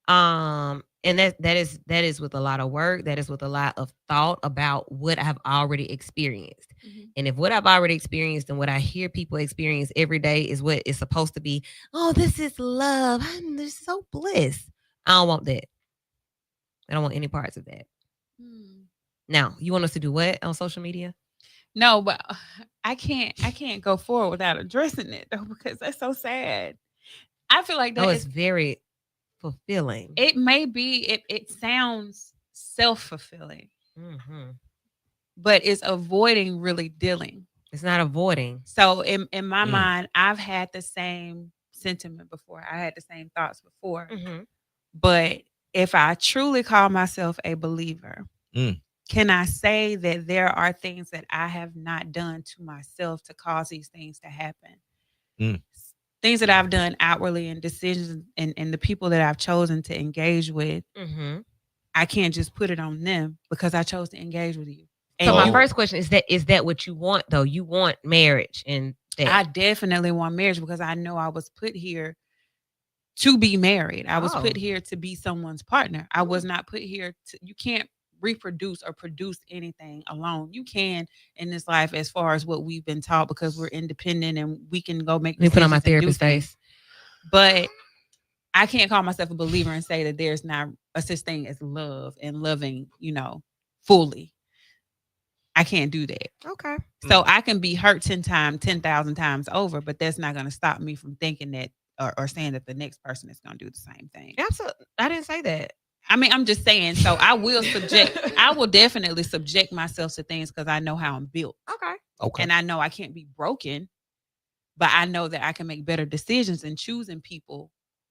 And that is with a lot of work. That is with a lot of thought about what I've already experienced. And if what I've already experienced and what I hear people experience every day is what it's supposed to be, oh, this is love. I'm just so bliss. I don't want that. I don't want any parts of that. Now, you want us to do what on social media? No, but I can't go forward without addressing it though, because that's so sad. I feel like that it's very fulfilling. it may be it sounds self-fulfilling, but it's avoiding really dealing. It's not avoiding. So in my mind, I've had the same sentiment before. I had the same thoughts before. But if I truly call myself a believer, can I say that there are things that I have not done to myself to cause these things to happen? things that I've done outwardly and decisions and the people that I've chosen to engage with, Mm-hmm. I can't just put it on them because I chose to engage with you. So And my Oh. first question is that what you want though? You want marriage and that. I definitely want marriage because I know I was put here to be married. I was put Oh. here to be someone's partner. I was not put here to, you can't reproduce or produce anything alone. You can in this life as far as what we've been taught because we're independent and we can go make Let me put on my decisions and do therapist things. face. But I can't call myself a believer and say that there's not a such thing as love and loving, fully. I can't do that. Okay. So I can be hurt 10,000 times over, but that's not going to stop me from thinking that or saying that the next person is going to do the same thing. Absolutely. I didn't say that. I mean, I'm just saying. So I will definitely subject myself to things because I know how I'm built. Okay. Okay. And I know I can't be broken, but I know that I can make better decisions in choosing people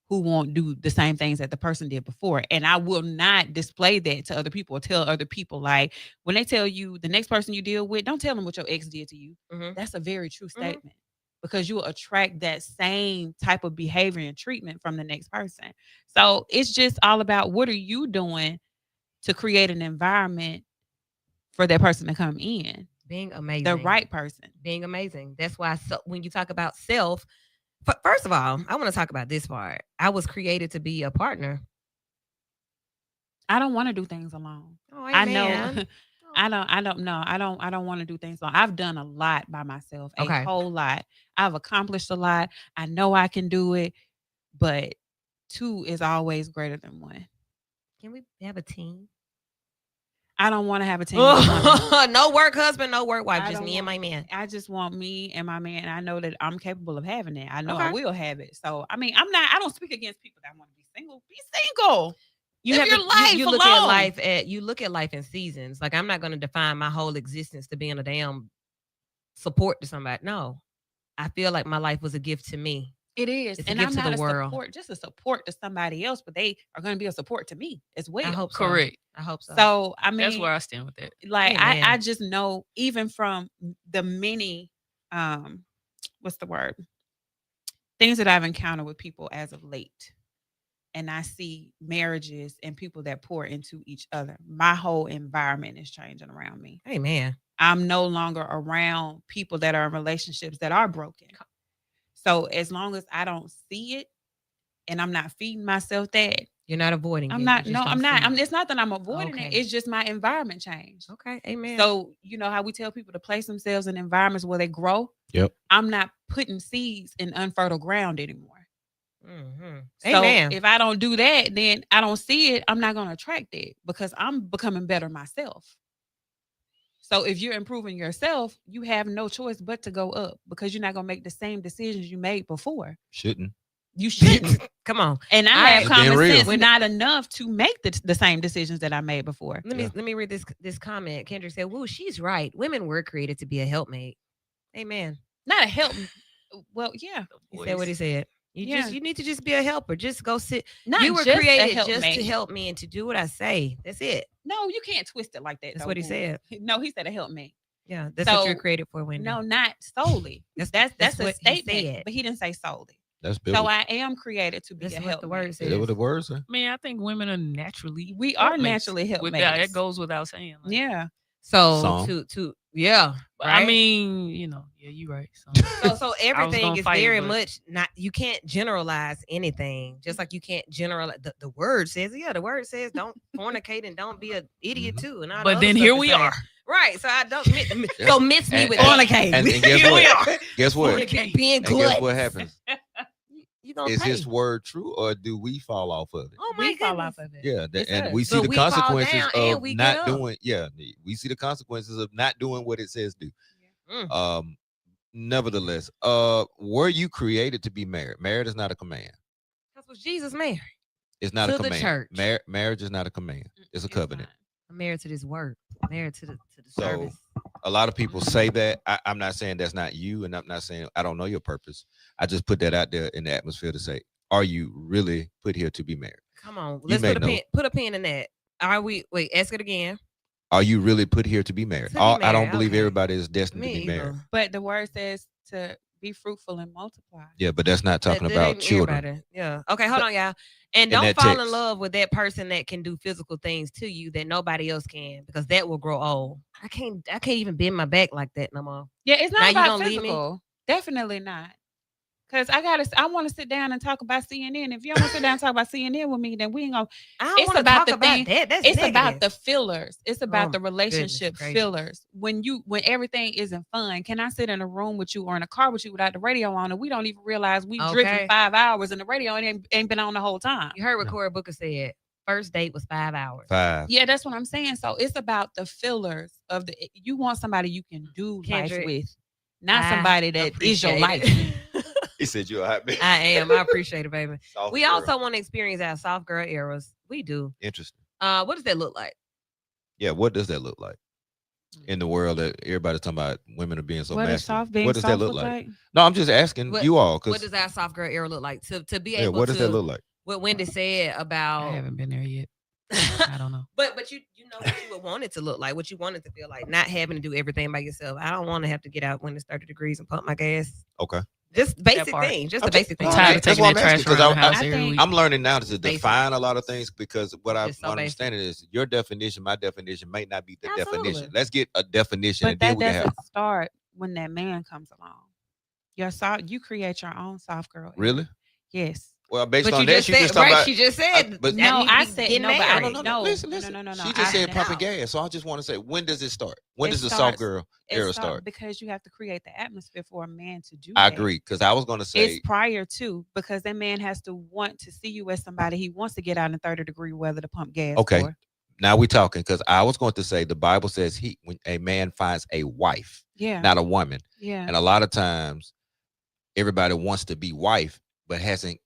who won't do the same things that the person did before. And I will not display that to other people or tell other people. Like when they tell you the next person you deal with, don't tell them what your ex did to you. Mhm. That's a very true statement because you will attract that same type of behavior and treatment from the next person. So it's just all about what are you doing to create an environment for that person to come in, Being amazing. the right person. Being amazing. That's why when you talk about self, first of all, I want to talk about this part. I was created to be a partner. I don't want to do things alone. Oh, I know. amen. I don't know. I don't want to do things alone. I've done a lot by myself, a Okay. whole lot. I've accomplished a lot. I know I can do it, but two is always greater than one. Can we have a team? I don't want to have a team. with women. No work husband, no work wife, I just don't me and my want- man. I just want me and my man. I know that I'm capable of having it. I know I Okay. will have it. So I mean, I don't speak against people that want to be single. Be single. You Live have your life you look at alone. life you look at life in seasons. Like I'm not going to define my whole existence to being a damn support to somebody. No, I feel like my life was a gift to me. It is. It's a And gift I'm to not the a world. support, just a support to somebody else, but they are going to be a support to me as well. I hope so. Correct. I hope so. So I mean, That's where I stand with that. like Amen. I just know even from the many what's the word? Things that I've encountered with people as of late. And I see marriages and people that pour into each other. My whole environment is changing around me. Amen. I'm no longer around people that are in relationships that are broken. So as long as I don't see it and I'm not feeding myself that, You're not avoiding I'm it. not. You No, just I'm don't not. see it. It's not that I'm avoiding it. Okay. It's just my environment changed. Okay. Amen. So you know how we tell people to place themselves in environments where they grow. Yep. I'm not putting seeds in unfertile ground anymore. Mhm. So Amen. if I don't do that, then I don't see it. I'm not going to attract it because I'm becoming better myself. So if you're improving yourself, you have no choice but to go up because you're not going to make the same decisions you made before. Shouldn't. You shouldn't. Come on. And I All have right. Being common real. sense not enough to make the same decisions that I made before. Let me read this comment. Kendrick said, "Woo, she's right. Women were created to be a helpmate." Amen. Not a help. Well, yeah. He said what he said. Yeah. You need to just be a helper. Just go sit. Not You were just a created just to helpmate. help me and to do what I say. That's it. No, you can't twist it like that. That's though, what he boo. said. No, he said a helpmate. Yeah, that's what you're So, created for, Wendy. No, not solely. That's that's a what he statement, said. but he didn't say solely. That's So biblical. I am created to be That's a what helpmate. the word Is says. that what the word say? I mean, I think women are naturally. We are helpmates. naturally helpmates. That goes without saying. Like, Yeah. So Song. to yeah. But right? I mean, yeah, you're right. So everything gonna is fight it, very but- much not. You can't generalize anything. Just like you can't generalize. The word says, yeah, the word says don't fornicate and don't be an idiot Mhm. too. And all the But other then stuff here it we says. are. Right. So I don't so miss me And- with and- fornicating. And guess Here we what? are. Guess what? Fornicate. being And good. guess what happens? You gonna Is pay. his word true or do we fall off of it? Oh my We fall goodness. off of it. Yeah, It's and us. we see But the we fall consequences down and of we get not up. doing. Yeah, we see the consequences of not doing what it says do. Mm. Nevertheless, were you created to be married? Marriage is not a command. That's what Jesus married. It's not To a the command. church. Marriage is not a command. It's a covenant. I'm married to this work. Married to the So, service. A lot of people say that. I'm not saying that's not you, and I'm not saying I don't know your purpose. I just put that out there in the atmosphere to say, are you really put here to be married? Come on. Let's may put a pin in that. Are we wait, ask it again. Are you really put here to be married? To be I don't married, believe okay. everybody is destined Me to be married. either. But the word says to Be fruitful and multiply. Yeah, but that's not talking That about ain't children. everybody. Yeah. Okay, hold So- on, y'all. In And don't that fall in text. love with that person that can do physical things to you that nobody else can, because that will grow old. I can't even bend my back like that no more. Yeah, it's Now not you about gonna leave me? physical. Definitely not. Cause I want to sit down and talk about CNN. If you don't want to sit down and talk about CNN with me, then we ain't gonna. I don't It's want to about talk the about thing- that. That's It's negative. about the fillers. It's about Oh the my relationship goodness gracious. fillers. When everything isn't fun, can I sit in a room with you or in a car with you without the radio on, and we don't even realize we've driven Okay. 5 hours and the radio ain't been on the whole time. You heard what No. Cory Booker said. First date was 5 hours. 5. Yeah, that's what I'm saying. So it's about the fillers of the. You want somebody you can do Kendrick, life with, not I somebody that is your appreciate life. it. He said you're a hot man. I am. I appreciate it, baby. Soft We girl. also want to experience our soft girl eras. We do. Interesting. What does that look like? Yeah, what does that look like in the world that everybody's talking about women are being so What masculine? is soft being What does soft that look like? like? No, I'm just asking What- you all What because does our soft girl era look like? To be yeah, able what does to that look like? what Wendy said I about haven't been there yet. I don't know. but you know what you would want it to look like, what you want it to feel like, not having to do everything by yourself. I don't want to have to get out when it's 30 degrees and pump my gas. Okay, Just basic part. things. Just I'm the just- basic I'm things. Tired of that's taking why that I'm asking, trash 'cause around the I house think- every week. I'm learning now to Basic. define a lot of things because what Just so my basic. understanding is your definition, my definition may not be the Absolutely. definition. Let's get a definition But and then that we can doesn't have start when that man comes along. You create your own soft girl. era. really. Yes. Well, based But on you that, just she said, just talking right? about. She just said, but- that No, need to I be said getting no, but I married. don't know. Listen. No. She just said pumping No. gas, so I just want to say, when does it start? When It does the starts- soft girl It era start start? because you have to create the atmosphere for a man to do I that. agree because I was going to say It's prior to, because that man has to want to see you as somebody he wants to get out in 30-degree weather to pump gas Okay. for. now we talking because I was going to say the Bible says when a man finds a wife, Yeah. not a woman, Yeah. and a lot of times everybody wants to be wife but hasn't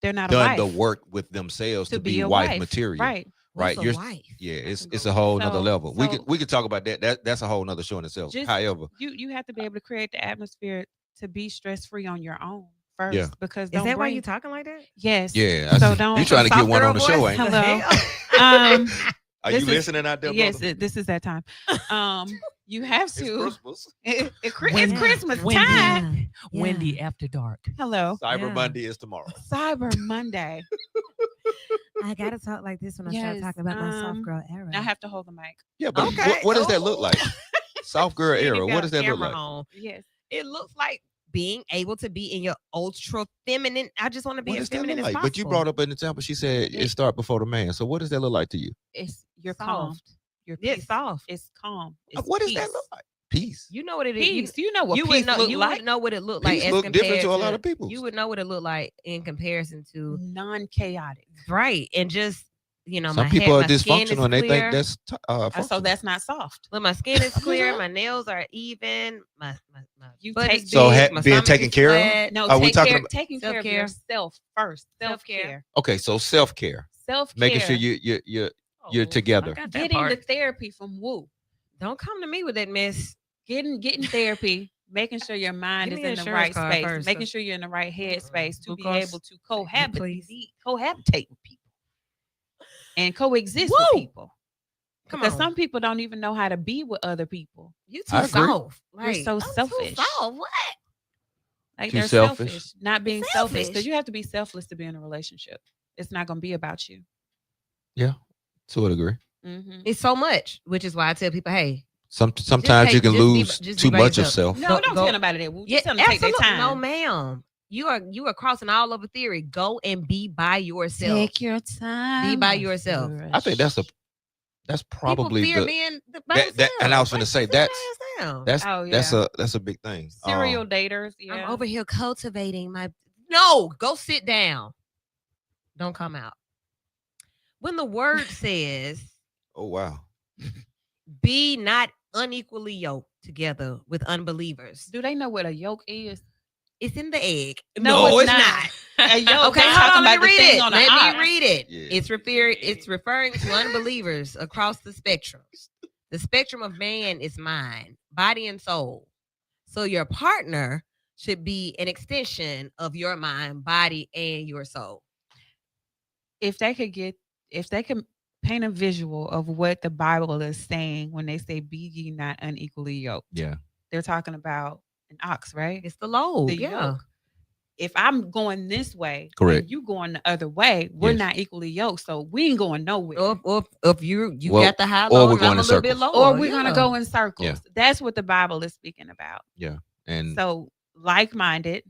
They're not done a the wife. work with themselves to be a wife material. Right. Right, What's a you're- wife? Yeah, it's can it's go a whole nother So- level. so- We could talk about that. That's a whole nother show in itself. Just- However, You have to be able to create the atmosphere to be stress free on your own first. Yeah. Because Is don't that why bring- you talking like that? Yes. yeah, I So see. don't- you trying to get Soft one girl on the voice? show, ain't you? Hello. Are This you is- listening out there, Yes, brother? this is that time. You have It's to. Christmas. It's Wendy- Christmas Wendy. time. Yeah. Wendy after dark. Hello. Cyber Yeah. Monday is tomorrow. Cyber Monday. I gotta talk like this when I start Yes, talking about my soft um, girl era. I have to hold the mic. Yeah, but Okay. what does that look Oh. like? Soft girl She ain't era. even What got does a that look camera like? on. Yes. It looks like being able to be in your ultra feminine. I just want to be What as does that feminine look as like? possible. But you brought up an example. She said it start before the man. So what does that look like to you? You're calm. soft. You're It's peace. soft. It's calm. It's What does that peace. look like? Peace. You know what it is. You- Peace. You know what you peace would know. look You like. would know what it looked like. Peace as look different compared to a lot of people. You would know what it looked like in comparison to Non-chaotic. right and just Some my people hair, are my skin is dysfunctional and they clear. think that's So functional. that's not soft. Look, my skin is clear. My nails are even. My You butt take is So big, ha- my being stomach taken is care of? flat. No, Are we talking about- taking care of Self-care. yourself first. Self-care. Self-care. Okay, so self care, Self-care. making sure you're Oh, together. I got that Getting part. the therapy from Woo. Don't come to me with that mess. Getting therapy, making sure your mind Give is me in an the insurance right card space, first, making so- sure you're in the right headspace to Blue be Cross. able to Please. cohabitate with people and coexist Woo! with people. Come Because on. some people don't even know how to be with other people. You too I agree. soft. You're so I'm selfish. Too soft. What? Like Too they're selfish. selfish. Not being selfish. Selfish. Because you have to be selfless to be in a relationship. It's not going to be about you. To a degree. Mm-hmm. It's so much, which is why I tell people, hey, Sometimes you can just be- lose just be too by much of yourself. self. No, Go- don't go- tell nobody that. Woo. Just yeah, tell them to take their absolutely. time. No, ma'am. You are crossing all over theory. Go and be by yourself. your time. Be by yourself. I think that's probably People fear the being by that- and I was themselves. finna say, Sit your that's- ass down. that's Oh, that's a big thing. serial daters. Yeah. I'm over here cultivating my. No, go sit down. Don't come out. When the word says, Oh wow. "Be not unequally yoked together with unbelievers," Do they know what a yoke is? it's in the egg. No, it's not. A yoke. Okay, they're hold talking on. Let about me the read thing it. on the Let ox. me read it. Yeah. It's referring to unbelievers across the spectrum. The spectrum of man is mind, body, and soul. So your partner should be an extension of your mind, body, and your soul. If they could paint a visual of what the Bible is saying when they say be ye not unequally yoked. Yeah. They're talking about an ox, right? It's the load. The Yeah. yoke. If I'm going this way, Correct. and you going the other way, we're Yes. not equally yoked, so we ain't going nowhere. Or if you Well, got the high or load, we're and going I'm a in little bit circles. lower. Or we're gonna yeah. go in circles. That's what the Bible is speaking about. And So like-minded,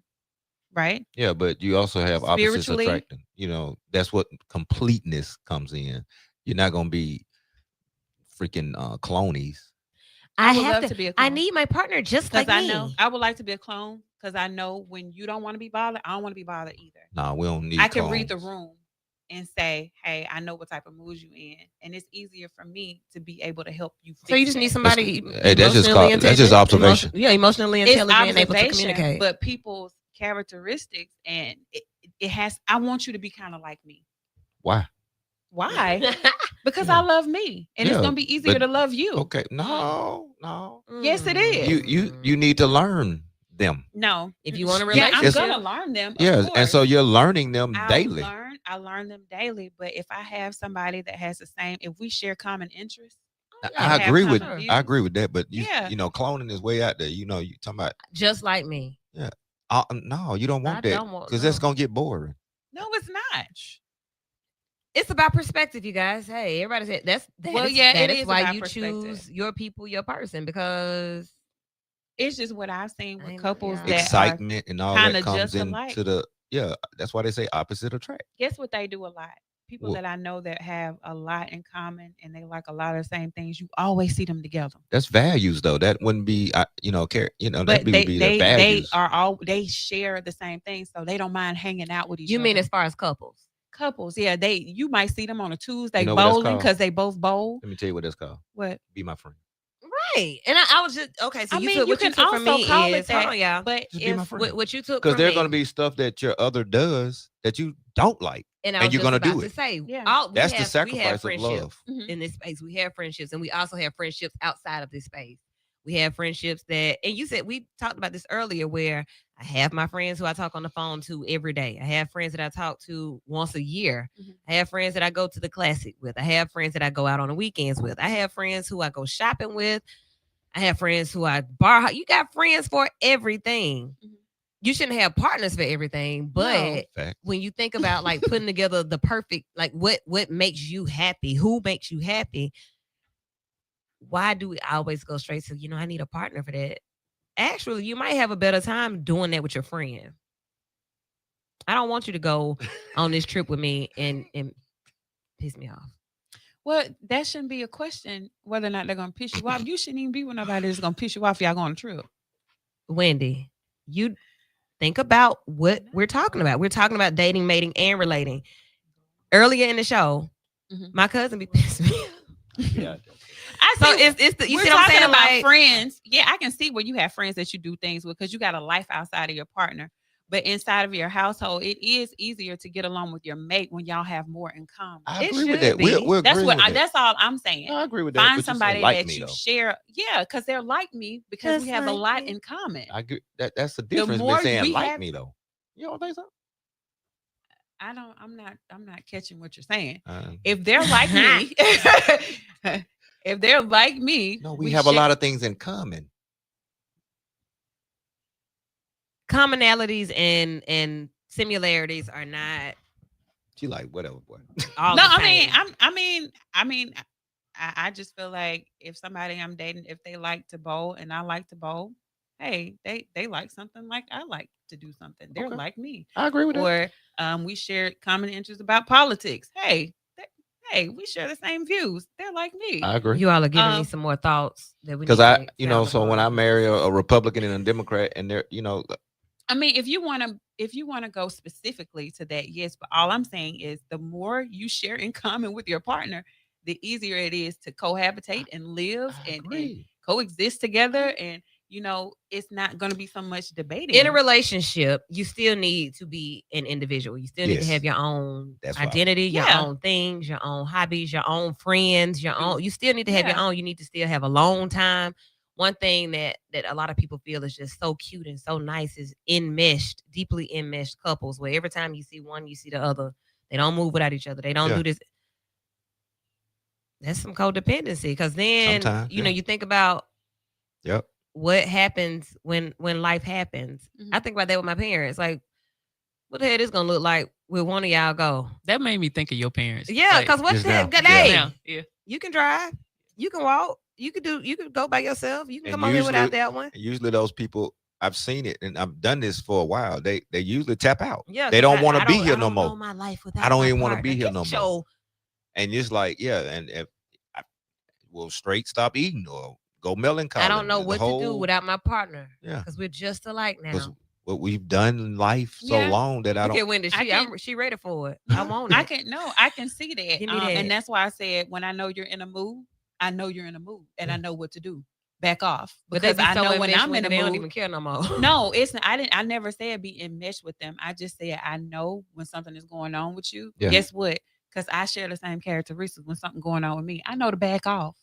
right? yeah, but you also have opposites Spiritually. attracting. You know, that's what completeness comes in. You're not gonna be freaking clonies. I would have love to, to be a I clone. need my partner just Because like I me. know I would like to be a clone because I know when you don't want to be bothered, I don't want to be bothered either. Nah, we don't need. I can read the clones. room and say, hey, I know what type of moods you in. And it's easier for me to be able to help you fix So you just need that. somebody. Hey, that's just emotionally that's just intelligent, observation. Yeah, emotionally It's intelligent and able to observation, communicate. but people's characteristics and it has, I want you to be kind of like me. Why? Why? Because Yeah. I love me. And it's Yeah, going to be easier but- to love you. Okay, no. Yes, it is. You need to learn them. No. If you want a Yeah, I'm relationship. going to learn them. of Yeah, and course. so you're learning them I daily. learn them daily. But if I have somebody that has the same, if we share common interests, I have agree with common I agree with that, but Yeah. you know, cloning is way out there. You know, you talking about just like me. no, you don't want I that don't want- because that's no. gonna get boring. no, it's not. It's about perspective, you guys. Hey, everybody said that Well, is- yeah, that it is is why about you perspective. choose your people, your person, because It's just what I've seen with Ain't- couples yeah. that are, Excitement and all kinda that comes just alike. into the that's why they say opposite attract. guess what they do a lot. People What? that I know that have a lot in common and they like a lot of the same things, you always see them together. That's values though. That wouldn't be that But would they be their they values. are all they share the same things, so they don't mind hanging out with each you other. mean as far as couples. Couples? Yeah, you might see them on a Tuesday You know what that's bowling called? because they both bowl. Let me tell you what that's called. What? Be my friend. Right. And I was just okay. So I you mean, took you what you can took from also me call it is hold that, on, y'all. but Just be my if friend. What you took Because from there's me, gonna be stuff that your other does that you don't like. and I and was you're just gonna do about to it. say, Yeah. we That's the have sacrifice of friendships love. Mhm. in this space. We have friendships, and we also have friendships outside of this space. We have friendships that, and you said we talked about this earlier, where I have my friends who I talk on the phone to every day. I have friends that I talk to once a year. Mhm. I have friends that I go to the classic with. I have friends that I go out on the weekends with. I have friends who I go shopping with. I have friends who I borrow. You got friends for everything. Mhm. You shouldn't have partners for everything, but Fact. when you think about like putting together the perfect, like what makes you happy, who makes you happy, why do we always go straight to, I need a partner for that? Actually, you might have a better time doing that with your friend. I don't want you to go on this trip with me and piss me off. Well, that shouldn't be a question whether or not they're gonna piss you off. You shouldn't even be with nobody that's gonna piss you off. Y'all go on a trip. Wendy, you think about what we're talking about. We're talking about dating, mating, and relating. Earlier in the show, Mhm. my cousin be pissing me off. Yeah. I So see. it's the, you We're see what I'm talking saying? about Like, friends. Yeah, I can see where you have friends that you do things with because you got a life outside of your partner. But inside of your household, it is easier to get along with your mate when y'all have more in common. I It agree with should that. be. We're That's agreeing what. with that. That's all I'm saying. I agree with that. Find but you said somebody like that me, you though. share. Yeah, because they're like me because we Just have a like lot me. in common. I agree. That's the difference more with saying we like have- me though. You don't think so? I'm not catching what you're saying. Uh, If they're like me, if they're like me, no, we have a lot of things in common. commonalities and similarities are not She like whatever, boy. all No, the I same. mean, I just feel like if somebody I'm dating, if they like to bowl and I like to bowl, hey, they like something like I like to do something. They're Okay. like me. I agree with that. Or we share common interests about politics. Hey, we share the same views. They're like me. I agree. You all are giving me Um, some more thoughts that we Because need to sound so when I upon. marry a Republican and a Democrat, and they're, I mean, if you want to go specifically to that, yes. But all I'm saying is, the more you share in common with your partner, the easier it is to cohabitate and live I and agree. coexist together. And it's not going to be so much debating. In a relationship, you still need to be an individual. You still need to Yes. have your own That's right. identity, your Yeah. own things, your own hobbies, your own friends, your own. You still need to have your Yeah. own. You need to still have alone time. One thing that a lot of people feel is just so cute and so nice is deeply enmeshed couples, where every time you see one, you see the other. They don't move without each other. They don't Yeah. do this. That's some codependency, because then Sometimes, you yeah. you think about Yep. what happens when life happens. Mhm. I think about that with my parents. Like, what the hell is gonna look like with one of y'all go? That made me think of your parents. Yeah, Like, because what Just the now. hell? Good Yeah. day. now, yeah. You can drive. You can walk. You could go by yourself. You can And come over here without usually- that one. Usually those people, I've seen it and I've done this for a while. They usually tap out. Yeah, They 'cause don't want I to be don't- here I no don't know more. my life without I don't my even want to partner. be here Get no your- more. And it's like, yeah, and if I will straight stop eating or go melancholy. I don't know The what to do whole- without my partner. Yeah. Because we're just alike now. Because what we've done in life so Yeah. long that I Look don't. at Wendy. I can- She ready for it. I want it. I can see that. Give me that. And that's why I said when I know you're in a mood, I know you're in a mood and I know what to do. Back off. But they Because be I so know when enmeshed I'm with in a it, they don't mood. even care no more. No, it's I never said be enmeshed with them. I just said I know when something is going on with you. Yeah. Guess what? Because I share the same characteristics when something going on with me. I know to back off.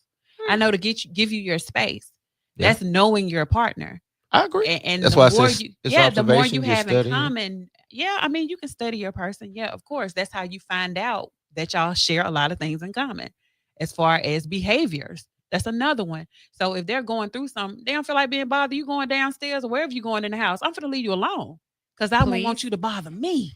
I know to give you your space. Yeah. That's knowing your partner. I agree. And That's the why I more said you, it's the more observation, you you're have in studying. common, I mean, you can study your person. Yeah, of course. That's how you find out that y'all share a lot of things in common as far as behaviors. That's another one. So if they're going through something, they don't feel like being bothered. You going downstairs or wherever you going in the house, I'm gonna leave you alone because I won't want Please. you to bother me.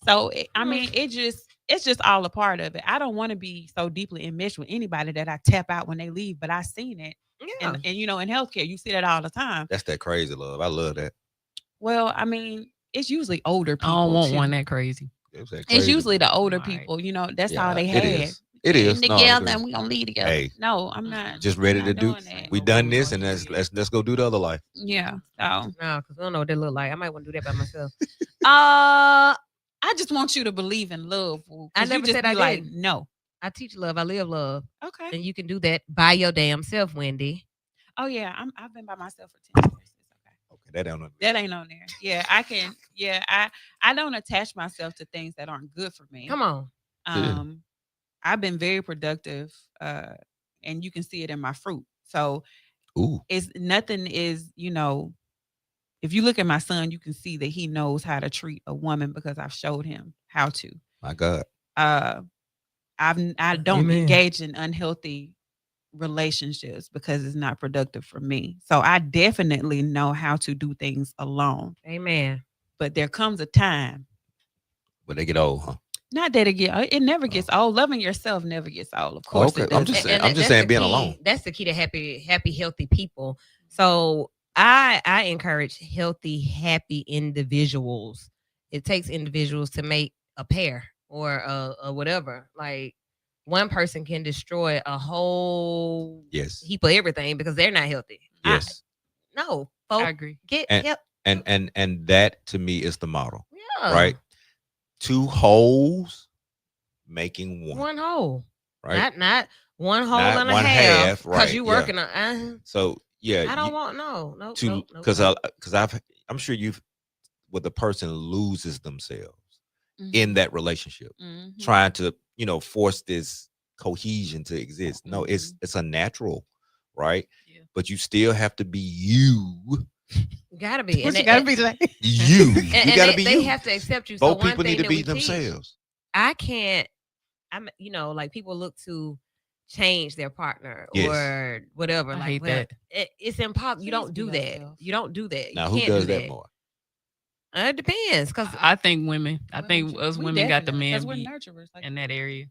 So I mean, it's just all a part of it. I don't want to be so deeply enmeshed with anybody that I tap out when they leave, but I seen it. Yeah. And you know, in healthcare, you see that all the time. That's that crazy love. I love that. Well, I mean, it's usually older I people. don't want too. one that crazy. It's that It's crazy. usually the older All right. people. You know, that's Yeah, all they it had. is. It is. Getting No, I together agree. and we gonna leave together. Hey. No, I'm not. Just ready I'm to not do. doing that. We done this, and let's go do the other life. Yeah. So No, because I don't know what they look like. I might want to do that by myself. I just want you to believe in love. Fool, 'cause I you never just said be I like, didn't. no. I teach love. I live love. Okay. And you can do that by your damn self, Wendy. Oh yeah, I've been by myself for 10 years. It's okay. Okay, that don't. That ain't on there. Yeah, I can. Yeah, I don't attach myself to things that aren't good for me. Come on. Yeah. I've been very productive, and you can see it in my fruit. So Ooh, it's nothing is, you know, if you look at my son, you can see that he knows how to treat a woman because I've showed him how to. my God. I don't Amen. engage in unhealthy relationships because it's not productive for me. So I definitely know how to do things alone. Amen. But there comes a time, When they get old, huh? not that it never gets old. Loving yourself never gets old. Of course, Okay, it I'm doesn't. just saying- And I'm just that's saying the being key. alone. That's the key to happy, healthy people. So I encourage healthy, happy individuals. It takes individuals to make a pair or whatever. Like one person can destroy a whole Yes. heap of everything because they're not healthy. Yes. No, I folks, agree. get And- help. And that to me is the model, Yeah. right? Two holes making one, One hole. right? Not one hole Not and a one half. half, Because right, you yeah. working on So yeah, I don't you- want no. to because I'm sure when the person loses themselves in that relationship, Mhm. trying to force this cohesion to exist. No, it's a natural, right? Yeah. But you still have to be you. gotta be. What And you they- gotta be like? You. and- You and gotta they, be they you. have to accept you. Both so one people thing need to that be we teach, themselves. I can't. Like people look to change their partner Yes. or whatever. I like, hate well, that. it's impossible. You Just don't be do that. yourself. You don't do that. Now, you who can't does do that more? It depends, because I think women. I Women think should- us we women got the definitely, 'cause man we're beat nurturers. Like, in that area.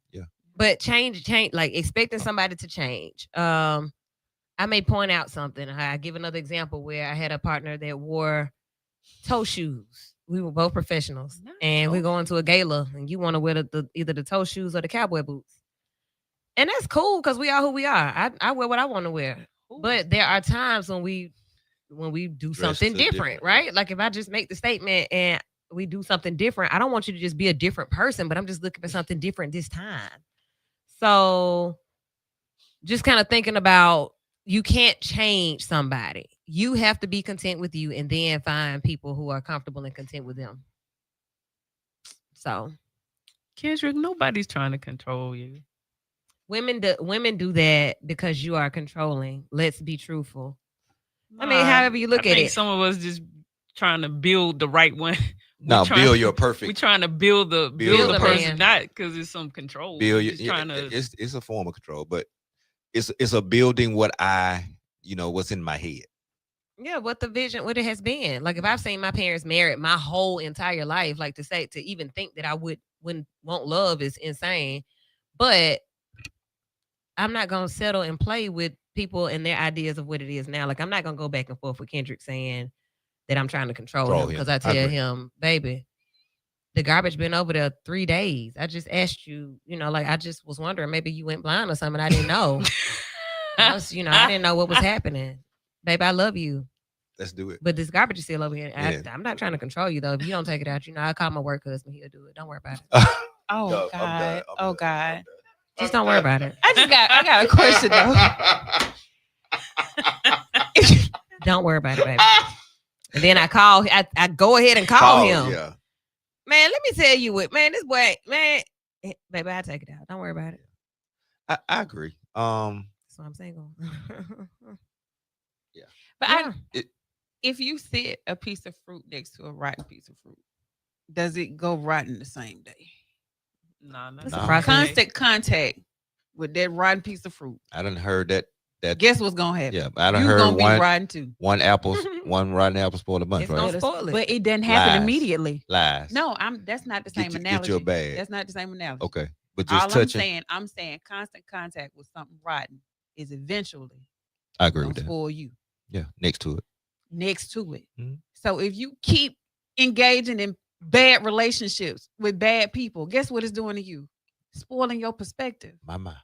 but change, like expecting somebody to change. I may point out something. I give another example where I had a partner that wore toe shoes. We were both professionals, Not and we toe go into a gala, and you want to wear either the toe shoes or the cowboy boots, and that's cool because we are who we are. I wear what I want to wear, but there are times when we do Dress something to different, different, right? yes. Like if I just make the statement and we do something different, I don't want you to just be a different person, but I'm just looking for something different this time. So just kind of thinking about, you can't change somebody. You have to be content with you and then find people who are comfortable and content with them. So Kendrick, nobody's trying to control you. women do that because you are controlling. Let's be truthful. I mean, Nah, however you look I at think it. some of us just trying to build the right one. Now, trying- build your We perfect. trying to build the Build the person, man. not because it's some control. Build We your. just trying to. It's a form of control, but it's a building what I what's in my head. Yeah, what the vision, what it has been. Like if I've seen my parents married my whole entire life, like to even think that I wouldn't want love is insane. But I'm not gonna settle and play with people and their ideas of what it is now. Like I'm not gonna go back and forth with Kendrick saying that I'm trying to control him because I tell agree. him, baby, the garbage been over there 3 days. I just asked you, like I just was wondering, maybe you went blind or something. I didn't know. I didn't know what was happening. Baby, I love you. Let's do it. But this garbage is still over here. Yeah. I'm not trying to control you though. If you don't take it out, I call my work husband. He'll do it. Don't worry about it. Oh No, I'm God. done. Oh God. Just don't worry about it. I got a question though. Don't worry about it, baby. And then I go ahead and call him. Yeah. Man, let me tell you what, man, this boy, man, baby, I take it out. Don't worry about it. I agree. That's why I'm single. But Yeah. if you sit a piece of fruit next to a rotten piece of fruit, does it go rotten the same day? Nah, not That's a the process. same. Constant contact with that rotten piece of fruit. I done heard that. Guess what's gonna happen? Yeah, I done You're heard gonna be one rotten too. one rotten apple spoil a bunch, It's right? gonna spoil it. But it doesn't happen Lies. immediately. Lies. No, that's not the same Get analogy. your bag. That's not the same analogy. Okay, but just All touching. I'm saying constant contact with something rotten is eventually I agree gonna with that. spoil you Yeah, next to it. next to it. Mhm. So if you keep engaging in bad relationships with bad people, guess what it's doing to you? Spoiling your perspective. My.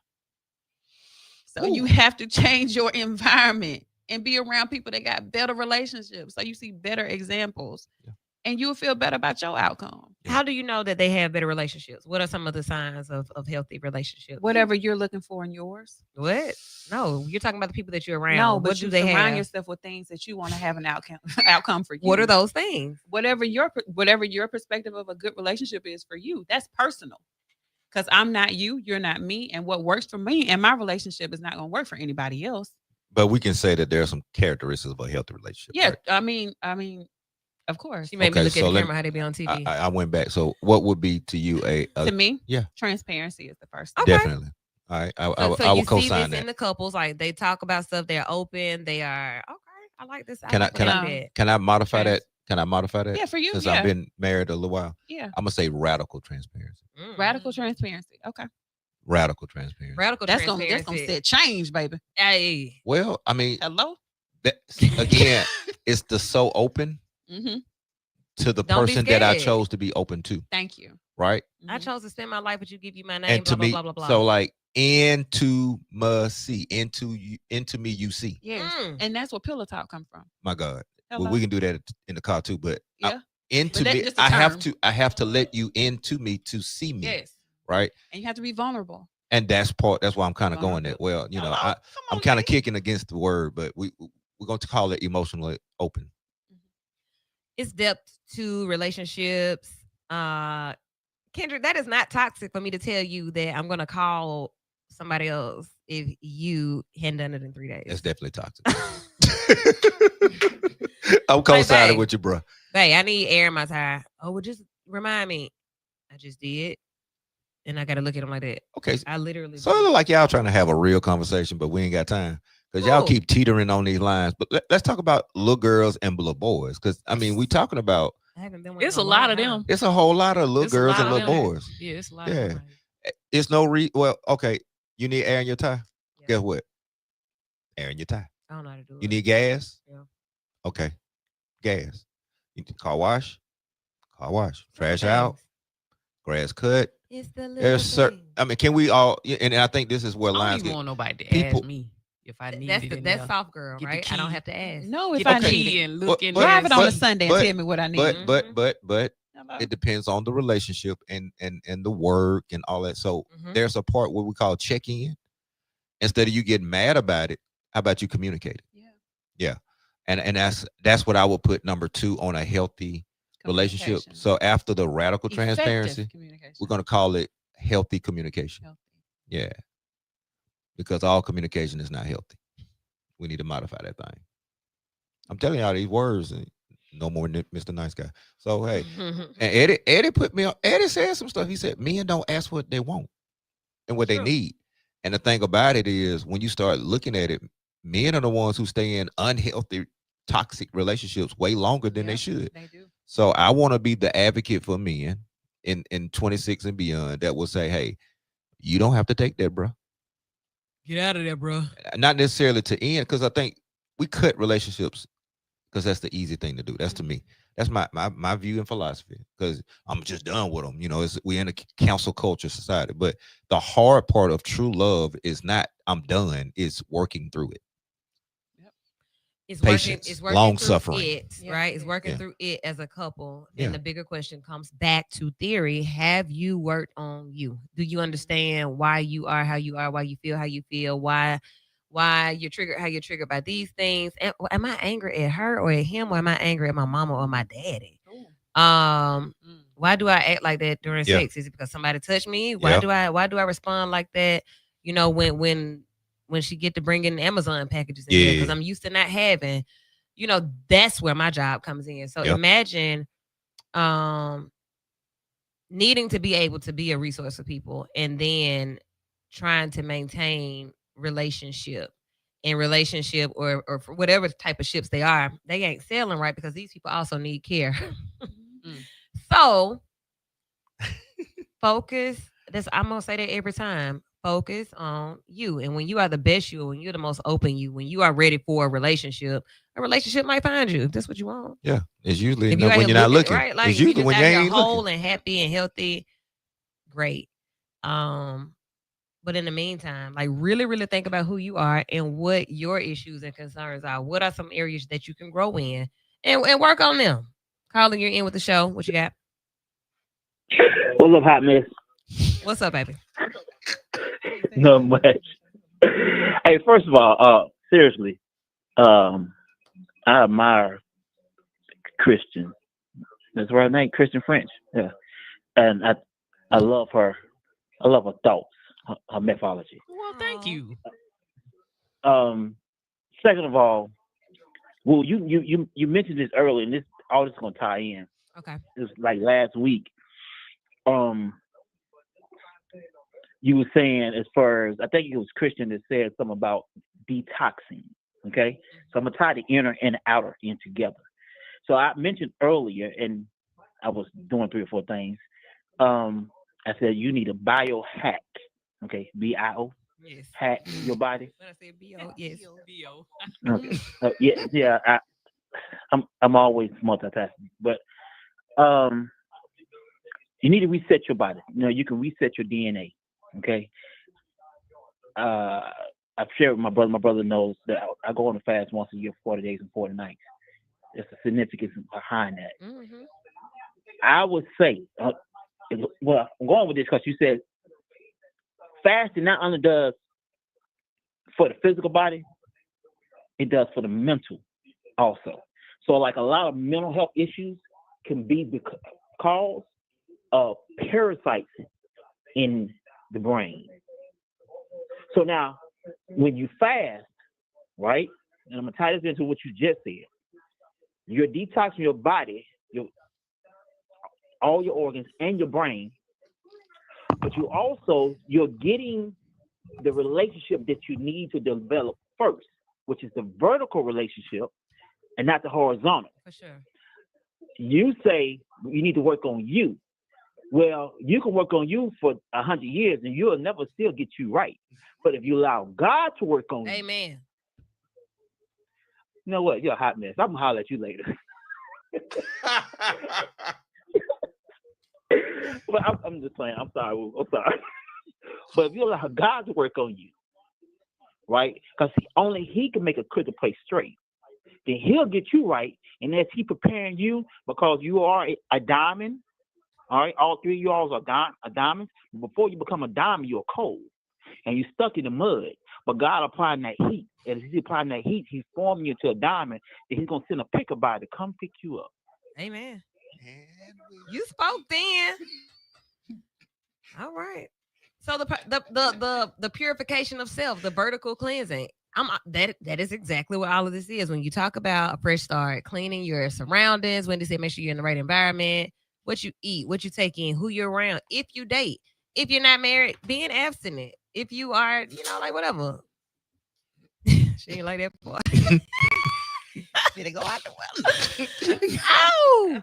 So you have to change your environment and be around people that got better relationships. So you see better examples. Yeah. And you'll feel better about your outcome. How do you know that they have better relationships? What are some of the signs of healthy relationships? Whatever you're looking for in yours. What? No, you're talking about the people that you're around. No, what but do you they surround have? yourself with things that you want to have an outcome for you. What are those things? Whatever your perspective of a good relationship is for you, that's personal. Because I'm not you, you're not me, and what works for me and my relationship is not going to work for anybody else. But we can say that there are some characteristics of a healthy relationship. Yeah, right? I mean, of course. She made Okay, me look at so the let camera how they be on TV. I went back. So, what would be to you a To me, yeah. transparency is the first thing. Okay. definitely? All right, I So would you see this co-sign in that. the couples, like they talk about stuff. They're open. They are okay. I like this. Can I like when they do I- that. Can I modify Trans- that? Can I modify that? Yeah, for you, Since yeah. I've been married a little while, Yeah. I'm gonna say radical transparency. Radical transparency. Okay. Radical transparency. Radical That's gonna transparency. set change, baby. Hey, Well, I mean, Hello? that, again, it's the so open Mm-hmm. to the Don't be person that I scared. chose to be open to, Thank you. right? I chose to spend my life with you. Give you my name. And blah, to me, blah, blah, blah, blah. so like intimacy, into me, you see. Yes. Mm. And that's where pillow talk come from. My God, Hello? we can do that in the car too. But Yeah. into But that's me, just a I have term. to let you into me to see me, Yes. right? And you have to be vulnerable. And that's why I'm kind of going there. Vulnerable. Well, you know, Hello? Come I'm on, kind of baby. kicking against the word, but we're going to call it emotionally open. It's depth to relationships. Kendrick, that is not toxic for me to tell you that I'm gonna call somebody else if you hadn't done it in 3 days. That's definitely toxic. I'm co-signing babe. with you, bro. Hey, I need air in my tire. Oh, well, just remind me. I just did. And I gotta look at him like that. Okay, I literally so it look like y'all trying to have a real conversation, but we ain't got time because y'all Cool. keep teetering on these lines. But let's talk about little girls and little boys, because I mean, we talking about I haven't been with It's him a in lot long of time. them. it's a whole lot of little It's a girls lot and of little them. boys. Yeah, it's a lot Yeah. of them. It's no well, okay. You need air in your tire. Yeah. Guess what? Air in your tire. I don't know how to do it. You need gas. Yeah. Okay, gas. You need car wash. Car wash. Trash Little out. things. Grass cut. It's the little There's certain. things. I mean, can we all? And I think this is where I don't lines even get. want nobody to people- ask me if I need That's it. in that's there. soft girl, Get the right? I don't key. have to ask. No, if Get I the need key it. and look in but- there Drive it and on a see. Sunday but- and tell me what I need. But Hello? it depends on the relationship and the work and all that. So Mhm. there's a part what we call check in. Instead of you getting mad about it, how about you communicate it? Yeah. And that's what I would put number 2 on a healthy relationship. Communication. So after the radical Effective transparency, communication. we're gonna call it healthy communication. Healthy. Yeah. Because all communication is not healthy. We need to modify that thing. I'm telling y'all these words and no more Mr. Nice Guy. So hey, and Eddie put me on. Eddie said some stuff. He said men don't ask what they want and what they True. need. And the thing about it is when you start looking at it, men are the ones who stay in unhealthy toxic relationships way longer than they Yep, should. They do. So I want to be the advocate for men in 26 and beyond that will say, hey, you don't have to take that, bro. Get out of there, bro. Not necessarily to end, because I think we cut relationships because that's the easy thing to do. That's to me. That's my view and philosophy. Because I'm just done with them. You know, we in a council culture society. But the hard part of true love is not I'm done. It's working through it. It's Patience, working. It's working long through suffering. it, Yeah. right? It's working Yeah. through it as a couple. Yeah. And the bigger question comes back to theory. Have you worked on you? Do you understand why you are how you are? Why you feel how you feel? Why you're triggered how you're triggered by these things? Am I angry at her or at him, or am I angry at my mama or my daddy? Why do I act like that during Yeah. sex? Is it because somebody touched me? Why do I respond like that? You know, when she get to bring in Amazon packages in Yeah. because I'm used to not having, you know, that's where my job comes in. So Yeah. imagine needing to be able to be a resource for people and then trying to maintain relationship or for whatever type of ships they are, they ain't sailing right because these people also need care. So focus. I'm gonna say that every time. Focus on you, and when you are the best you, when you're the most open you, when you are ready for a relationship might find you. If that's what you want. Yeah. It's usually If you out when here you're not looking. right? Like It's if you usually just when out you here ain't whole looking. and happy and healthy, great. But in the meantime, like really, really think about who you are and what your issues and concerns are. What are some areas that you can grow in and work on them? Calling you in with the show. What you got? What's up, hot mess? What's up, baby? Not much. Hey, first of all, seriously, I admire Christian. That's her name, Christian French. Yeah, and I love her. I love her thoughts, her mythology. Well, thank you. Second of all, well, you mentioned this earlier, and all this is gonna tie in. Okay. It was like last week. You were saying as far as I think it was Christian that said something about detoxing. Okay, so I'm gonna tie the inner and the outer in together. So I mentioned earlier, and I was doing 3 or 4 things. I said you need a biohack. Okay, BIO Yes. hack your body. When I say BO, yes. BO. Okay, yeah. I'm always multitasking, but you need to reset your body. You know, you can reset your DNA. Okay. I've shared with my brother. My brother knows that I go on a fast once a year, 40 days and 40 nights. There's a significance behind that. Mm-hmm. I would say, well, I'm going with this because you said fasting not only does for the physical body, it does for the mental also. So, like a lot of mental health issues can be because of parasites in the brain. So now, when you fast, right, and I'm gonna tie this into what you just said, you're detoxing your body, all your organs and your brain, but you're getting the relationship that you need to develop first, which is the vertical relationship and not the horizontal. For sure. You say you need to work on you. Well, you can work on you for 100 years and you'll never still get you right. But if you allow God to work on you, Amen. you know what? You're a hot mess. I'm gonna holler at you later. But I'm just playing. I'm sorry. But if you allow God to work on you, right? Because only He can make a crooked place straight. Then He'll get you right, and as He preparing you, because you are a diamond. All right, all 3 of you all are diamonds. Before you become a diamond, you're cold, and you're stuck in the mud. But God applying that heat, and as He's applying that heat, He's forming you into a diamond. And He's gonna send a picker by to come pick you up. Amen. You spoke then. All right. So the purification of self, the vertical cleansing. That is exactly what all of this is. When you talk about a fresh start, cleaning your surroundings, when they say make sure you're in the right environment, what you eat, what you take in, who you're around, if you date, if you're not married, being abstinent, if you are, like whatever. She ain't like that before. Finna go out the window. Oh,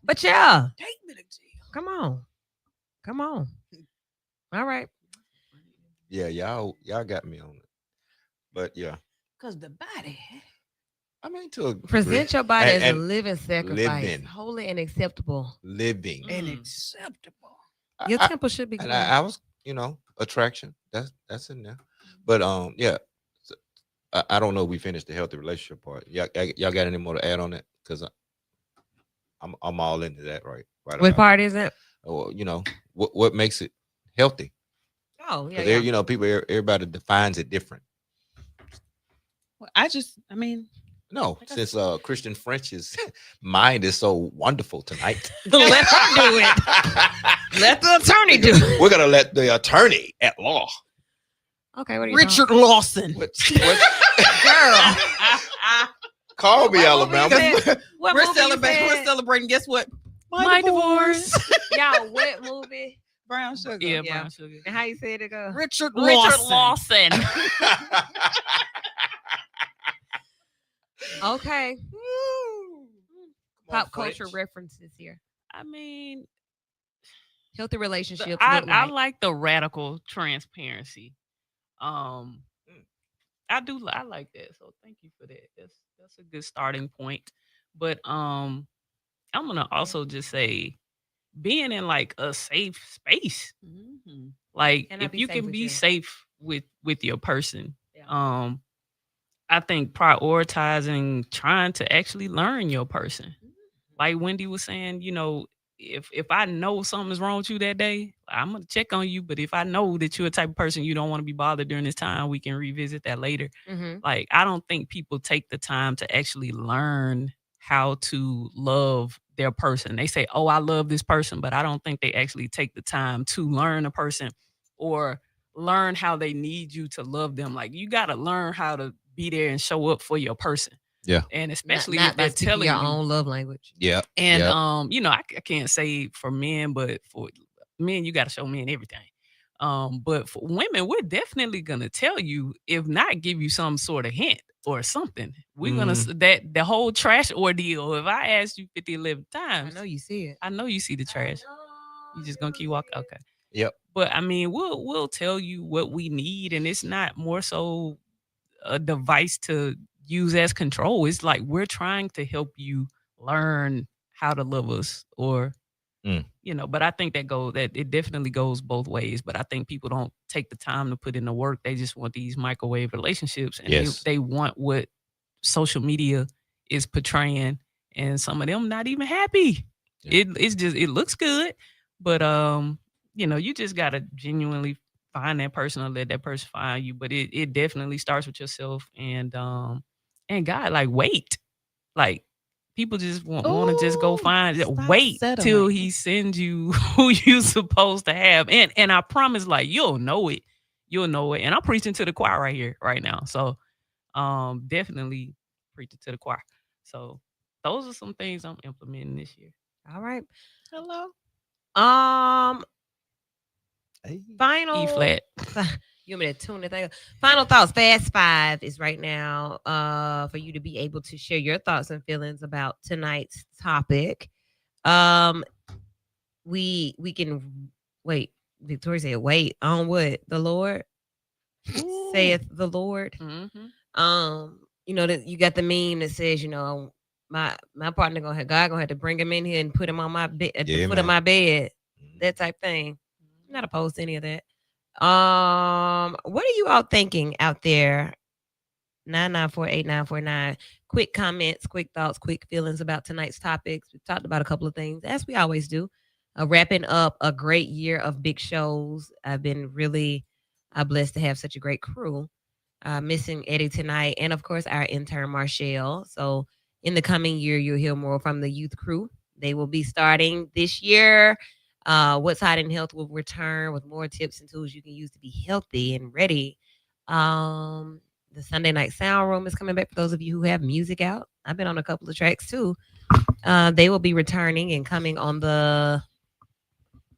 but yeah, Take me to jail. come on, come on. All right. Yeah, y'all got me on it. But yeah, Cause the body. I mean to a degree. Present your body as a And living sacrifice, living. holy and acceptable. living. Mm. Unacceptable. Your I- temple should be and clean. I was, attraction. That's in there. But yeah, so, I don't know. If we finished the healthy relationship part. Y'all got any more to add on that? Because I'm all into that right. What about part is it? Or what makes it healthy? Oh, yeah. Because people, everybody defines it different. Well, I mean, No, Like I since Christian French's mind is so wonderful tonight. Let her do it. Let the attorney do it. We're gonna let the attorney at law. Okay, what are you Richard Lawson. What, Girl. call me What Alabama. movie you said? What We're movie you celebrating. We're said? celebrating. Guess what? My divorce. Y'all, what movie? Brown sugar. Yeah, Yeah. brown sugar. And how you said it go? Richard Richard Lawson. Lawson. Okay. Pop culture French. references here. I mean, Healthy relationships. I look like. like the radical transparency. I like that. So thank you for that. That's a good starting point. But I'm gonna also just say being in like a safe space. Like Can I if be you safe can with be you? safe with your person. Yeah. I think prioritizing trying to actually learn your person. Like Wendy was saying, if I know something's wrong with you that day, I'm gonna check on you. But if I know that you're a type of person you don't want to be bothered during this time, we can revisit that later. Mm-hmm. Like I don't think people take the time to actually learn how to love their person. They say, "Oh, I love this person," but I don't think they actually take the time to learn a person or learn how they need you to love them. Like you got to learn how to be there and show up for your person. Yeah. And especially not if they're by speaking telling your you own love language. Yeah. and Yep. I can't say for men, but for men, you got to show men everything. But for women, we're definitely gonna tell you, if not give you some sort of hint or something. We're gonna that the whole trash ordeal. If I asked you 11 I times, know you see it. I know you see the trash. You just gonna keep walking. Okay. Yep. But I mean, we'll tell you what we need, and it's not more so a device to use as control. It's like we're trying to help you learn how to love us, or but I think that it definitely goes both ways. But I think people don't take the time to put in the work. They just want these microwave relationships, and Yes. they want what social media is portraying, and some of them not even happy. Yeah. It looks good, but you just gotta genuinely find that person or let that person find you. But it definitely starts with yourself and God. Like wait, like people just want to just go Ooh, find it. stop Wait till settling. he sends you who you supposed to have, and I promise, like you'll know it, and I'm preaching to the choir right here, right now. So definitely preaching to the choir. So those are some things I'm implementing this year. All right. Hello. Final E flat. You want me to tune the thing up? Final thoughts. Fast 5 is right now for you to be able to share your thoughts and feelings about tonight's topic. We can wait. Victoria said, "Wait on what? The Lord saith the Lord." Mm-hmm. That you got the meme that says, my partner God gonna have to bring him in here and put him on my bed at the foot of man. my bed, that type thing. I'm not opposed to any of that. What are you all thinking out there? 9948949. Quick comments, quick thoughts, quick feelings about tonight's topics. We've talked about a couple of things, as we always do. Wrapping up a great year of big shows. I've been really blessed to have such a great crew. Missing Eddie tonight, and of course our intern Marshall. So in the coming year, you'll hear more from the youth crew. They will be starting this year. What's Hot in Health will return with more tips and tools you can use to be healthy and ready. The Sunday Night Sound Room is coming back for those of you who have music out. I've been on a couple of tracks too. They will be returning and coming on the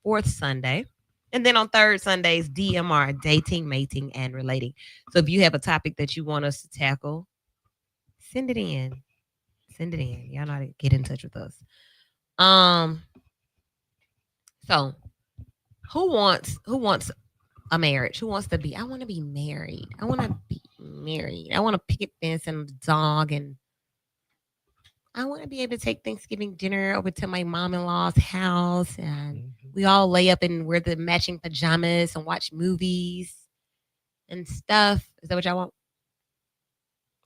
4th Sunday. And then on 3rd Sundays, DMR, dating, mating, and relating. So if you have a topic that you want us to tackle, send it in. Send it in. Y'all know how to get in touch with us. So who wants a marriage? Who wants to be? I want to be married. I want to be married. I want to picket fence and a dog, and I want to be able to take Thanksgiving dinner over to my mom-in-law's house, and we all lay up and wear the matching pajamas and watch movies and stuff. Is that what y'all want?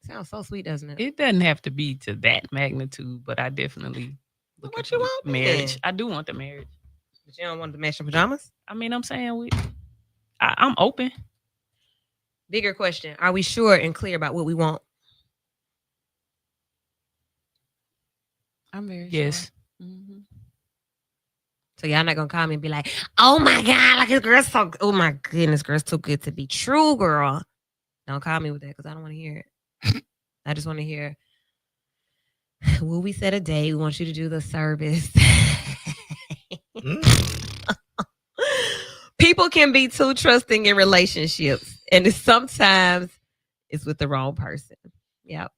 Sounds so sweet, doesn't it? It doesn't have to be to that magnitude, but I definitely look What at you the want marriage. then? I do want the marriage. But you don't want the matching pajamas? I mean, I'm saying I'm open. Bigger question. Are we sure and clear about what we want? I'm very Yes. sure. Mhm. So y'all not gonna call me and be like, oh my God, like this girl's so, oh my goodness, girl's too good to be true, girl. Don't call me with that because I don't want to hear it. I just want to hear, will we set a date? We want you to do the service. People can be too trusting in relationships, and sometimes it's with the wrong person. Yep.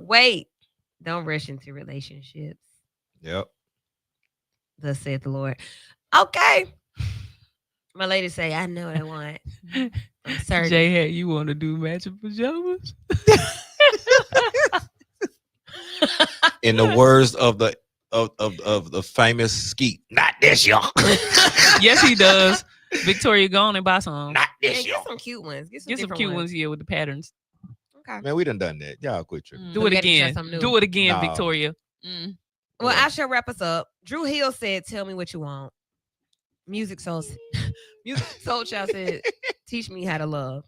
Wait, don't rush into relationships. Yep. Thus saith the Lord. Okay. My lady say, I know what I want. I'm certain. Jay, you want to do matching pajamas? In the words of the famous Skeet, not this y'all. Yes, he does. Victoria, go on and buy some. Not Yeah, this get y'all. some cute ones. Get some, Get some different cute ones here with the patterns. Okay. Man, we done that. Y'all quit tripping. Do we it gotta try again. something new. Do it again, No. Victoria. Mm. Well, Yeah. I shall wrap us up. Drew Hill said, tell me what you want. Music Soul Child said, teach me how to love.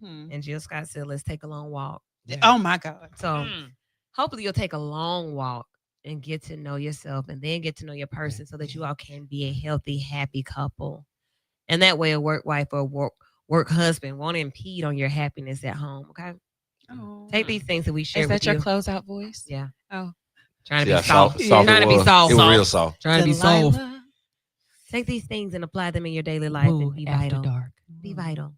Mhm. And Jill Scott said, let's take a long walk. Oh my God. So hopefully you'll take a long walk and get to know yourself and then get to know your person so that you all can be a healthy, happy couple. And that way a work wife or work husband won't impede on your happiness at home. Okay. Oh. Take these things that we share Is with that your you. closeout voice? Yeah. Oh. Trying to Yeah, be soft. soft Trying it to be was. soft. It was real soft. Trying to be soft. Delilah. Take these things and apply them in your daily life Woo, and be after vital. dark. Be vital.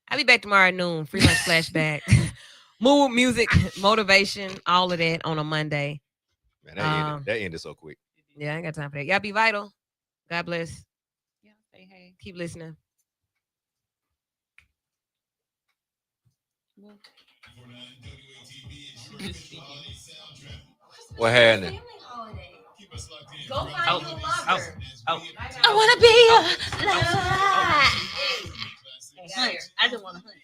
I'll be back tomorrow at noon. Free lunch flashback. Mood, music, motivation, all of that on a Monday. Man, that ended so quick. Yeah, I ain't got time for that. Y'all be vital. God bless. Yeah, say hey. Keep listening. What happened? Go find Oh, you a oh, lover. oh. I want to be a lover. I just want to hunt.